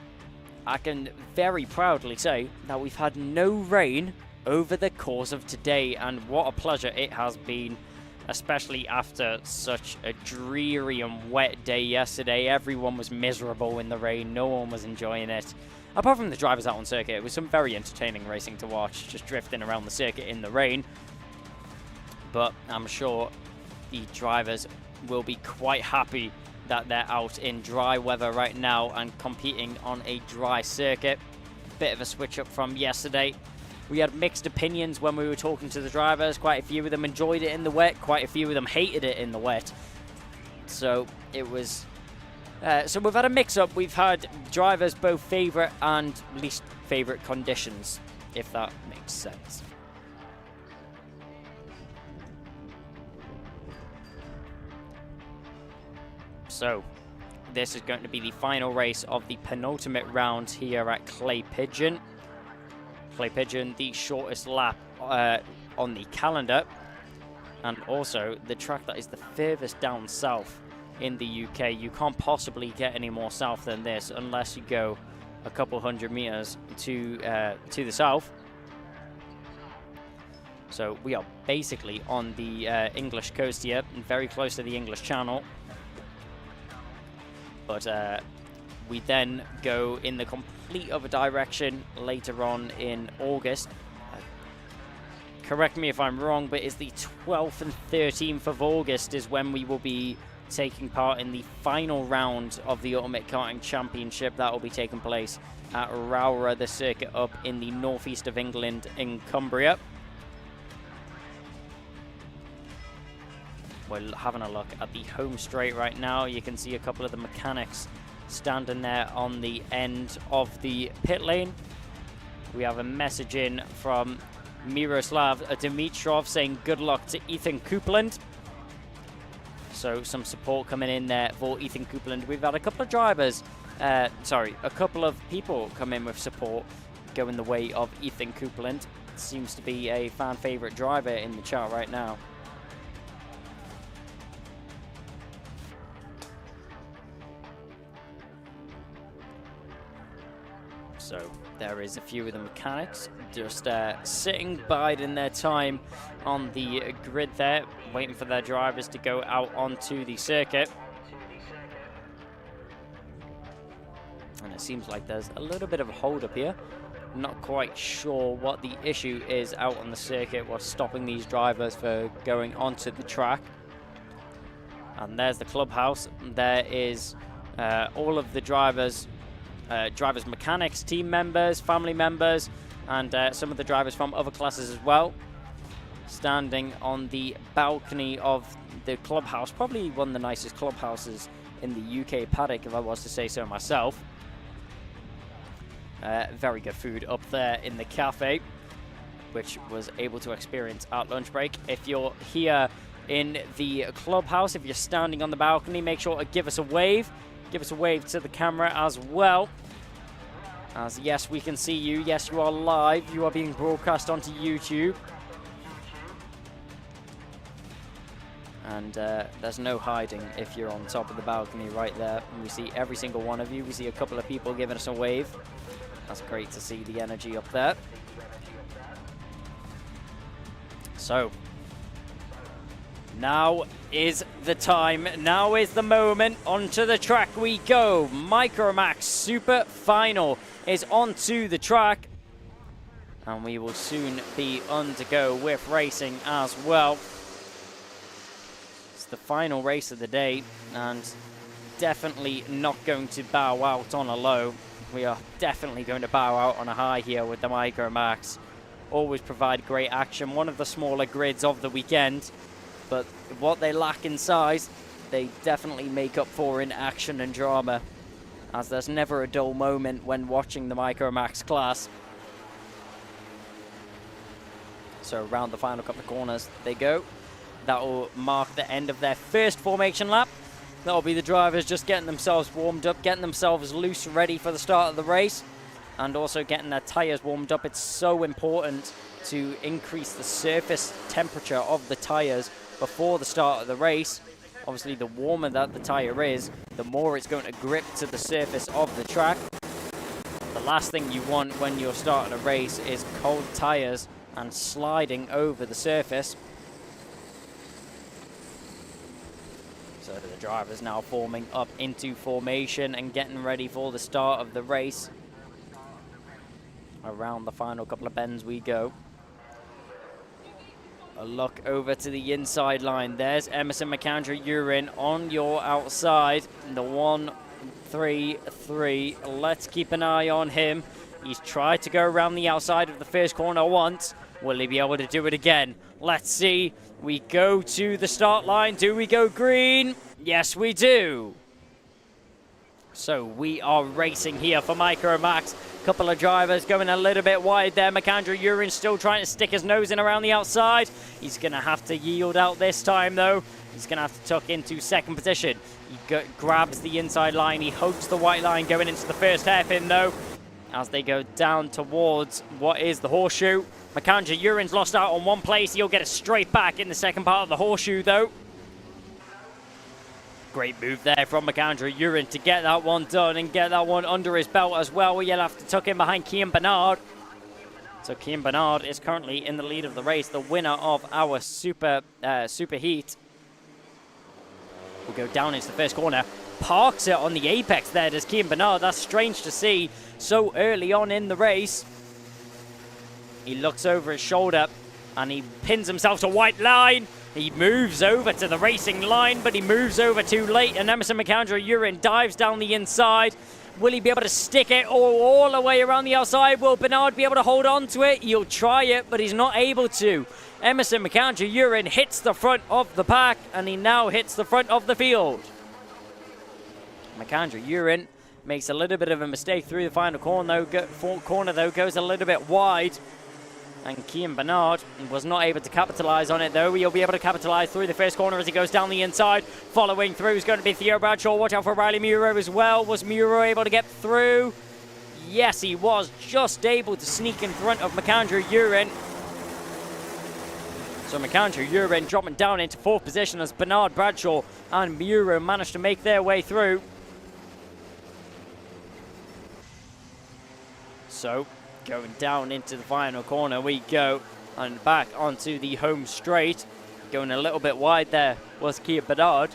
I can very proudly say that we've had no rain over the course of today. And what a pleasure it has been, especially after such a dreary and wet day yesterday. Everyone was miserable in the rain. No one was enjoying it. Apart from the drivers out on circuit, it was some very entertaining racing to watch, just drifting around the circuit in the rain. But I'm sure the drivers will be quite happy that they're out in dry weather right now and competing on a dry circuit. Bit of a switch up from yesterday. We had mixed opinions when we were talking to the drivers. Quite a few of them enjoyed it in the wet, quite a few of them hated it in the wet. So it was So we've had a mix-up. We've had drivers both favourite and least favourite conditions, if that makes sense. So this is going to be the final race of the penultimate round here at Clay Pigeon. Clay Pigeon, the shortest lap on the calendar, and also the track that is the furthest down south in the UK. You can't possibly get any more south than this unless you go a couple hundred meters to the south. So we are basically on the English coast here, and very close to the English Channel. But we then go in the complete other direction later on in August. Correct me if I'm wrong, but it's the 12th and 13th of August is when we will be taking part in the final round of the Ultimate Karting Championship. That will be taking place at Rowra, the circuit up in the northeast of England in Cumbria. We're having a look at the home straight right now. You can see a couple of the mechanics standing there on the end of the pit lane. We have a message in from Miroslav Dimitrov saying good luck to Ethan Coupland. So some support coming in there for Ethan Coupland. We've had a couple of drivers, a couple of people come in with support going the way of Ethan Coupland. Seems to be a fan favorite driver in the chat right now. So there is a few of the mechanics just sitting, biding their time on the grid there, waiting for their drivers to go out onto the circuit. And it seems like there's a little bit of a hold up here. I'm not quite sure what the issue is out on the circuit, what's stopping these drivers for going onto the track. And there's the clubhouse. There is all of the drivers' mechanics, team members, family members, and some of the drivers from other classes as well, standing on the balcony of the clubhouse. Probably one of the nicest clubhouses in the UK paddock, if I was to say so myself. Very good food up there in the cafe, which was able to experience at lunch break. If you're here in the clubhouse, if you're standing on the balcony, make sure to give us a wave. Give us a wave to the camera as well. As yes, we can see you. Yes, you are live. You are being broadcast onto YouTube. And there's no hiding if you're on top of the balcony right there. And we see every single one of you. We see a couple of people giving us a wave. That's great to see the energy up there. So now is the time. Now is the moment. Onto the track we go. Micromax Super Final is onto the track. And we will soon be on to go with racing as well. It's the final race of the day, and definitely not going to bow out on a low. We are definitely going to bow out on a high here with the Micromax. Always provide great action. One of the smaller grids of the weekend. But what they lack in size, they definitely make up for in action and drama, as there's never a dull moment when watching the Micromax class. So around the final couple of corners they go. That will mark the end of their first formation lap. That will be the drivers just getting themselves warmed up, getting themselves loose, ready for the start of the race, and also getting their tyres warmed up. It's so important to increase the surface temperature of the tyres before the start of the race. Obviously, the warmer that the tyre is, the more it's going to grip to the surface of the track. The last thing you want when you're starting a race is cold tyres and sliding over the surface. So the drivers now forming up into formation and getting ready for the start of the race. Around the final couple of bends we go. A look over to the inside line. There's Emerson McAndrew-Urin on your outside. The 1-3-3. Let's keep an eye on him. He's tried to go around the outside of the first corner once. Will he be able to do it again? Let's see. We go to the start line. Do we go green? Yes, we do. So we are racing here for Micah and Max. Couple of drivers going a little bit wide there. McAndrew Urin still trying to stick his nose in around the outside. He's going to have to yield out this time, though. He's going to have to tuck into second position. He grabs the inside line. He hugs the white line going into the first hairpin, though. As they go down towards what is the horseshoe. McAndrew Urin's lost out on one place. He'll get it straight back in the second part of the horseshoe, though. Great move there from McAndrew Urin to get that one done and get that one under his belt as well. You'll have to tuck in behind Kian Bernard. So Kian Bernard is currently in the lead of the race, the winner of our super heat. Will go down into the first corner. Parks it on the apex there, does Kian Bernard. That's strange to see so early on in the race. He looks over his shoulder and he pins himself to white line. He moves over to the racing line, but he moves over too late, and Emerson McAndrew Urin dives down the inside. Will he be able to stick it all the way around the outside? Will Bernard be able to hold on to it? He'll try it, but he's not able to. Emerson McAndrew Urin hits the front of the pack, and he now hits the front of the field. McAndrew Urin makes a little bit of a mistake through the final corner, though, goes a little bit wide. And Kian Bernard was not able to capitalize on it, though. He'll be able to capitalize through the first corner as he goes down the inside. Following through is going to be Theo Bradshaw. Watch out for Riley Muro as well. Was Muro able to get through? Yes, he was just able to sneak in front of McAndrew Urin. So McAndrew Urin dropping down into fourth position as Bernard, Bradshaw and Muro managed to make their way through. So going down into the final corner we go, and back onto the home straight. Going a little bit wide there was Kian Bernard.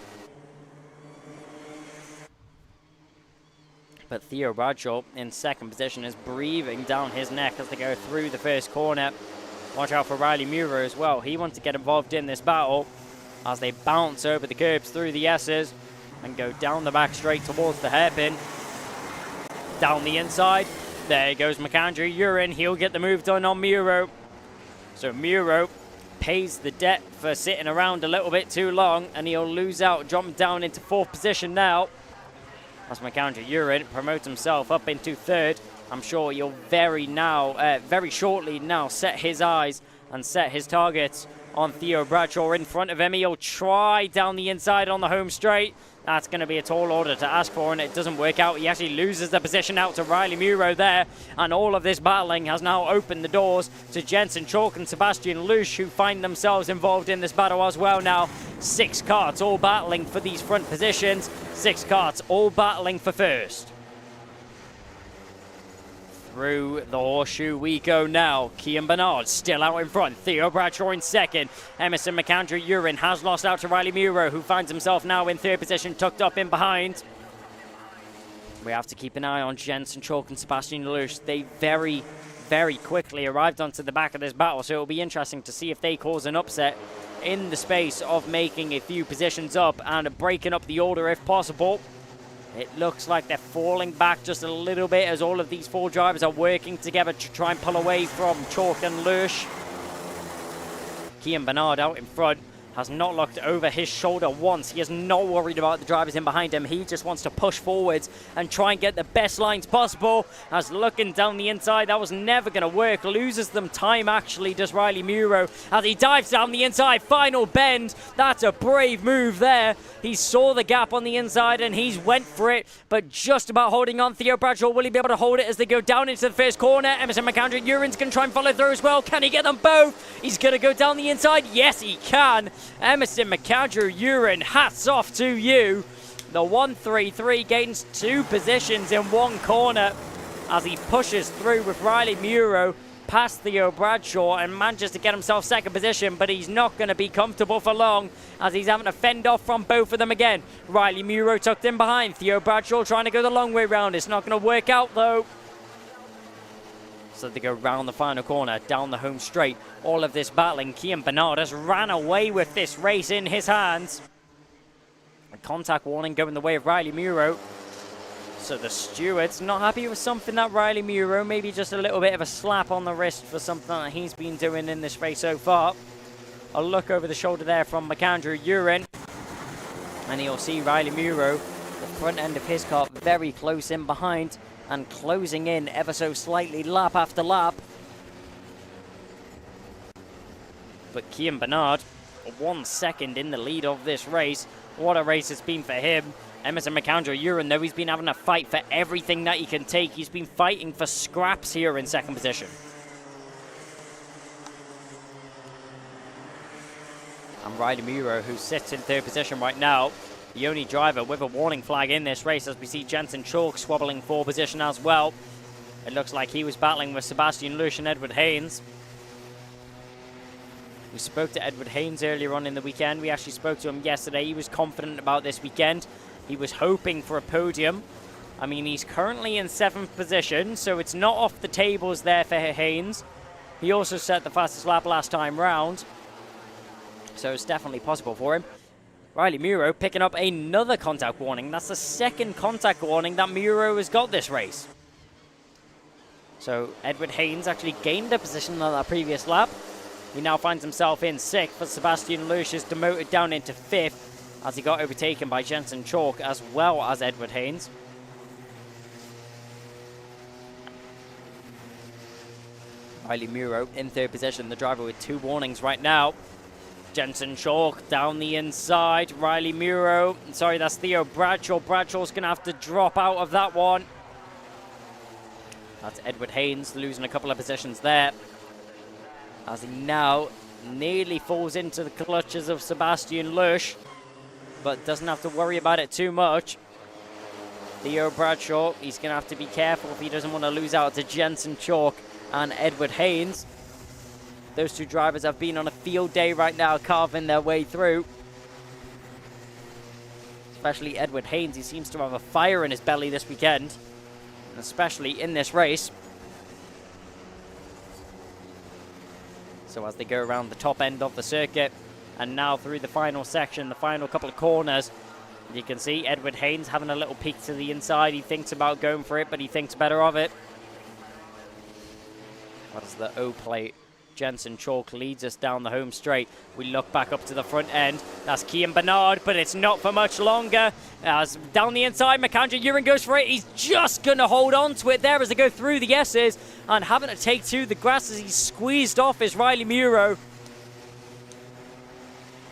But Theo Bradshaw in second position is breathing down his neck as they go through the first corner. Watch out for Riley Muro as well. He wants to get involved in this battle as they bounce over the curbs through the S's and go down the back straight towards the hairpin. Down the inside. There goes McAndrew Urin. He'll get the move done on Muro. So Muro pays the debt for sitting around a little bit too long, and he'll lose out, dropping down into fourth position now. As McAndrew Urin promotes himself up into third. I'm sure he'll very shortly now set his eyes and set his targets on Theo Bradshaw in front of him. He'll try down the inside on the home straight. That's going to be a tall order to ask for, and it doesn't work out. He actually loses the position out to Riley Muro there, and all of this battling has now opened the doors to Jensen Chalk and Sebastian Lusch, who find themselves involved in this battle as well now. 6 karts all battling for these front positions. 6 karts all battling for first. Through the horseshoe we go now. Kian Bernard still out in front. Theo Bradshaw in second. Emerson McAndrew Urin has lost out to Riley Muro, who finds himself now in third position, tucked up in behind. We have to keep an eye on Jensen Chalk and Sebastian Lusch. They very, very quickly arrived onto the back of this battle, so it'll be interesting to see if they cause an upset in the space of making a few positions up and breaking up the order if possible. It looks like they're falling back just a little bit as all of these 4 drivers are working together to try and pull away from Chalk and Lusch. Kian Bernard out in front has not looked over his shoulder once. He is not worried about the drivers in behind him. He just wants to push forwards and try and get the best lines possible. As looking down the inside, that was never going to work. Loses them time, actually, does Riley Muro, as he dives down the inside. Final bend. That's a brave move there. He saw the gap on the inside and he's went for it, but just about holding on. Theo Bradshaw, will he be able to hold it as they go down into the first corner? Emerson McAndrew Urin's going to try and follow through as well. Can he get them both? He's going to go down the inside. Yes, he can. Emerson McAndrew Urin, hats off to you. The 1-3-3 gains 2 positions in one corner as he pushes through with Riley Muro past Theo Bradshaw and manages to get himself second position, but he's not going to be comfortable for long as he's having to fend off from both of them again. Riley Muro tucked in behind. Theo Bradshaw trying to go the long way round. It's not going to work out though. So they go round the final corner, down the home straight. All of this battling, Kian Bernard has ran away with this race in his hands. A contact warning going the way of Riley Muro. So the steward's not happy with something that Riley Muro, maybe just a little bit of a slap on the wrist for something that he's been doing in this race so far. A look over the shoulder there from McAndrew Urin. And you'll see Riley Muro The front end of his car very close in behind and closing in ever so slightly lap after lap. But Kian Bernard, 1 second in the lead of this race. What a race it's been for him. Emerson McAndrew-Uren, though, he's been having a fight for everything that he can take. He's been fighting for scraps here in second position. And Riley Muro, who sits in third position right now, the only driver with a warning flag in this race, as we see Jensen Chalk swabbling for position as well. It looks like he was battling with Sebastian Lusch and Edward Haynes. We spoke to Edward Haynes earlier on in the weekend. We actually spoke to him yesterday. He was confident about this weekend. He was hoping for a podium. I mean, he's currently in 7th position, so it's not off the tables there for Haynes. He also set the fastest lap last time round, so it's definitely possible for him. Riley Muro picking up another contact warning. That's the second contact warning that Muro has got this race. So Edward Haynes actually gained a position on that previous lap. He now finds himself in 6th, but Sebastian Lusch is demoted down into 5th as he got overtaken by Jensen Chalk as well as Edward Haynes. Riley Muro in 3rd position, the driver with 2 warnings right now. Jensen Chalk down the inside. Riley Muro, sorry, that's Theo Bradshaw. Bradshaw's going to have to drop out of that one. That's Edward Haynes losing a couple of positions there, as he now nearly falls into the clutches of Sebastian Lusch, but doesn't have to worry about it too much. Theo Bradshaw, he's going to have to be careful if he doesn't want to lose out to Jensen Chalk and Edward Haynes. Those 2 drivers have been on a field day right now, carving their way through. Especially Edward Haynes, he seems to have a fire in his belly this weekend, especially in this race. So as they go around the top end of the circuit and now through the final section, the final couple of corners, you can see Edward Haynes having a little peek to the inside. He thinks about going for it, but he thinks better of it. As the O plate, Jensen Chalk leads us down the home straight. We look back up to the front end. That's Kian Bernard, but it's not for much longer. As down the inside, McAndrew-Uren goes for it. He's just going to hold on to it there as they go through the S's, and having to take to the grass as he's squeezed off is Riley Muro.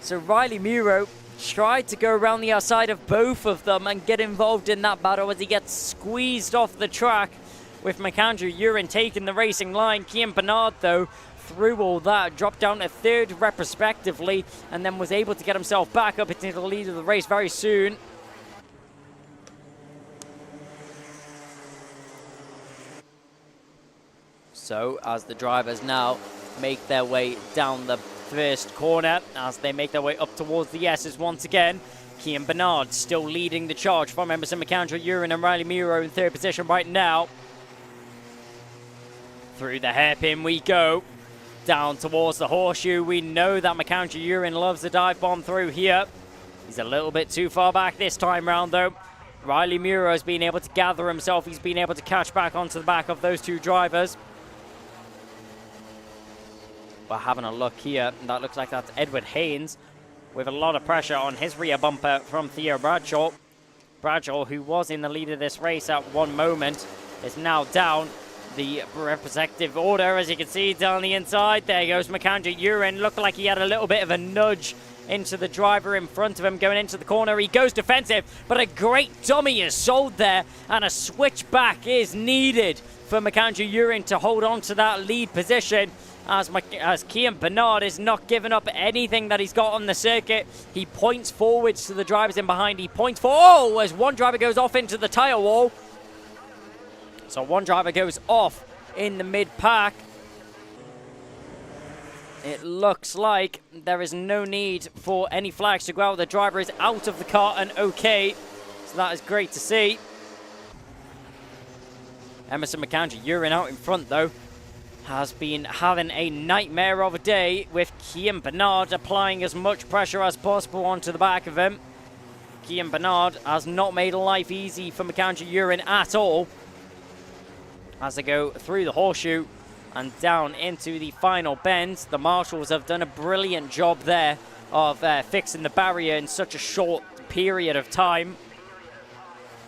So Riley Muro tried to go around the outside of both of them and get involved in that battle as he gets squeezed off the track, with McAndrew-Uren taking the racing line. Kian Bernard, though, through all that, dropped down to 3rd respectively, and then was able to get himself back up into the lead of the race very soon. So as the drivers now make their way down the first corner, as they make their way up towards the S's once again, Kian Bernard still leading the charge from Emerson McAndrew-Uren and Riley Muro in 3rd position right now. Through the hairpin we go. Down towards the horseshoe. We know that McAndrew-Uren loves the dive bomb through here. He's a little bit too far back this time round, though. Riley Muro has been able to gather himself. He's been able to catch back onto the back of those 2 drivers. But having a look here, that looks like that's Edward Haynes with a lot of pressure on his rear bumper from Theo Bradshaw. Bradshaw, who was in the lead of this race at one moment, is now down the representative order, as you can see down the inside. There goes McAndrew-Uren. Looked like he had a little bit of a nudge into the driver in front of him going into the corner. He goes defensive, but a great dummy is sold there, and a switch back is needed for McAndrew-Uren to hold on to that lead position, as Kian Bernard is not giving up anything that he's got on the circuit. He points forwards to the drivers in behind. He points forward as one driver goes off into the tyre wall. So one driver goes off in the mid-pack. It looks like there is no need for any flags to go out. The driver is out of the car and okay. So that is great to see. Emerson McAndrew-Uren out in front, though, has been having a nightmare of a day, with Kian Bernard applying as much pressure as possible onto the back of him. Kian Bernard has not made life easy for McAndrew-Uren at all, as they go through the horseshoe and down into the final bend. The marshals have done a brilliant job there of fixing the barrier in such a short period of time.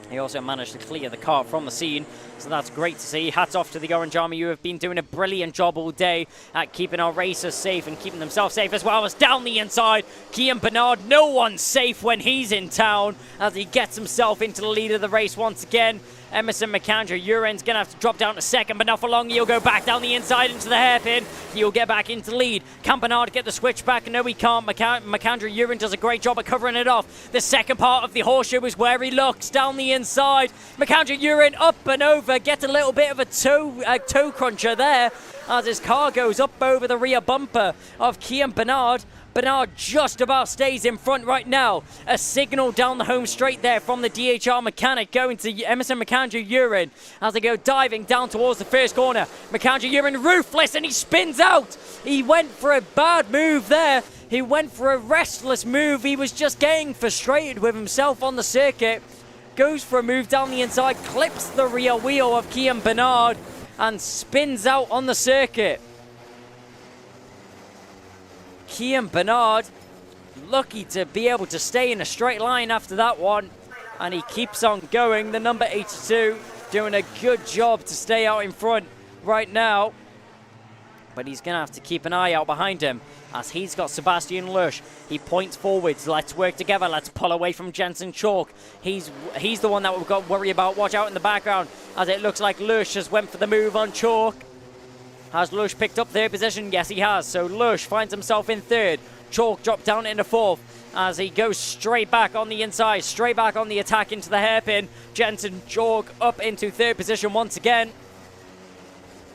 He also managed to clear the car from the scene, so that's great to see. Hats off to the Orange Army, who have been doing a brilliant job all day at keeping our racers safe and keeping themselves safe as well. As down the inside, Kian Bernard, no one's safe when he's in town, as he gets himself into the lead of the race once again. Emerson McAndrew, Uren's going to have to drop down to second, but not for long. He'll go back down the inside into the hairpin. He'll get back into the lead. Can Bernard get the switch back? No, he can't. McAndrew, Uren does a great job of covering it off. The second part of the horseshoe is where he looks, down the inside. McAndrew, Uren up and over, gets a little bit of a toe cruncher there as his car goes up over the rear bumper of Kian Bernard. Bernard just about stays in front right now. A signal down the home straight there from the DHR mechanic going to Emerson McAndrew Uren as they go diving down towards the first corner. McAndrew Uren ruthless, and he spins out. He went for a bad move there. He went for a restless move. He was just getting frustrated with himself on the circuit. Goes for a move down the inside, clips the rear wheel of Kian Bernard and spins out on the circuit. Kian Bernard lucky to be able to stay in a straight line after that one, and he keeps on going. The number 82 doing a good job to stay out in front right now, but he's going to have to keep an eye out behind him as he's got Sebastian Lush. He points forwards. Let's work together. Let's pull away from Jensen Chalk. He's the one that we've got to worry about. Watch out in the background as it looks like Lush has went for the move on Chalk. Has Lush picked up third position? Yes, he has. So Lush finds himself in third. Chalk dropped down into fourth as he goes straight back on the inside, straight back on the attack into the hairpin. Jensen Chalk up into third position once again.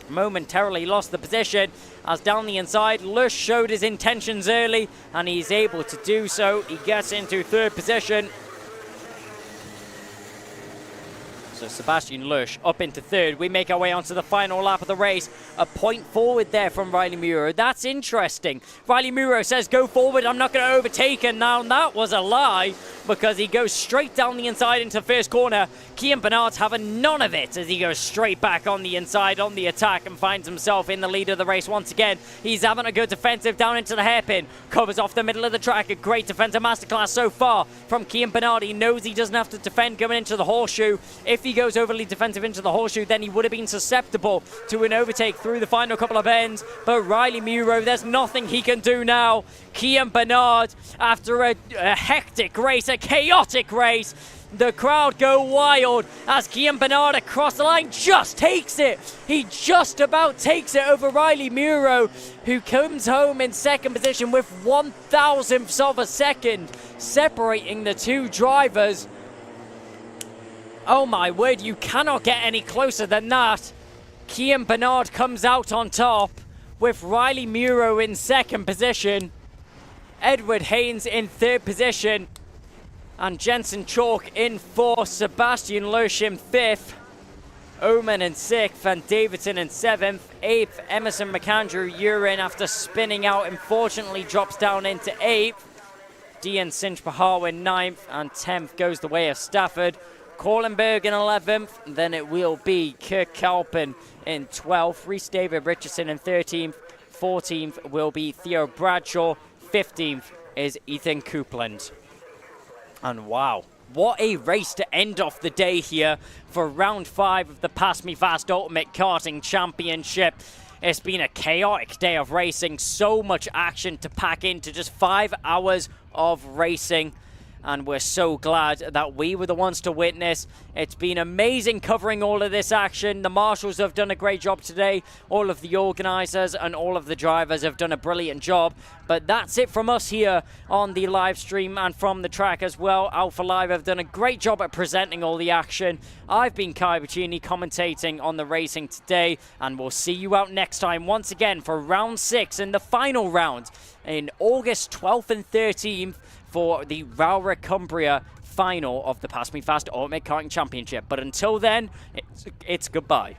Momentarily lost the position as down the inside, Lush showed his intentions early and he's able to do so. He gets into third position. So Sebastian Lush up into third. We make our way onto the final lap of the race. A point forward there from Riley Muro. That's interesting. Riley Muro says, go forward, I'm not going to overtake him. Now that was a lie because he goes straight down the inside into first corner. Kian Bernard's having none of it as he goes straight back on the inside on the attack and finds himself in the lead of the race once again. He's having a good defensive down into the hairpin. Covers off the middle of the track. A great defensive masterclass so far from Kian Bernard. He knows he doesn't have to defend going into the horseshoe. If he goes overly defensive into the horseshoe, then he would have been susceptible to an overtake through the final couple of bends. But Riley Muro, there's nothing he can do now. Kian Bernard, after a hectic race, a chaotic race, the crowd go wild as Kian Bernard across the line just takes it. He just about takes it over Riley Muro, who comes home in second position with 1,000ths of a second, separating the two drivers. Oh my word, you cannot get any closer than that. Kian Bernard comes out on top with Riley Muro in second position. Edward Haynes in third position. And Jensen Chalk in fourth. Sebastian Lush in fifth. Oman in sixth. Van Davidson in seventh. Eighth, Emerson McAndrew Uren, after spinning out, unfortunately drops down into eighth. Dian Sinch Pahar in ninth. And 10th goes the way of Stafford. Kohlenberg in 11th, then it will be Kirk Kalpin in 12th, Rhys David Richardson in 13th, 14th will be Theo Bradshaw, 15th is Ethan Coupland. And wow, what a race to end off the day here for round 5 of the PassMeFast Ultimate Karting Championship. It's been a chaotic day of racing, so much action to pack into just 5 hours of racing. And we're so glad that we were the ones to witness. It's been amazing covering all of this action. The marshals have done a great job today. All of the organisers and all of the drivers have done a brilliant job. But that's it from us here on the live stream and from the track as well. Alpha Live have done a great job at presenting all the action. I've been Kai Bacchini commentating on the racing today. And we'll see you out next time once again for round 6 and the final round in August 12th and 13th. For the Rowra Cumbria final of the PassMeFast Ultimate Karting Championship. But until then, it's goodbye.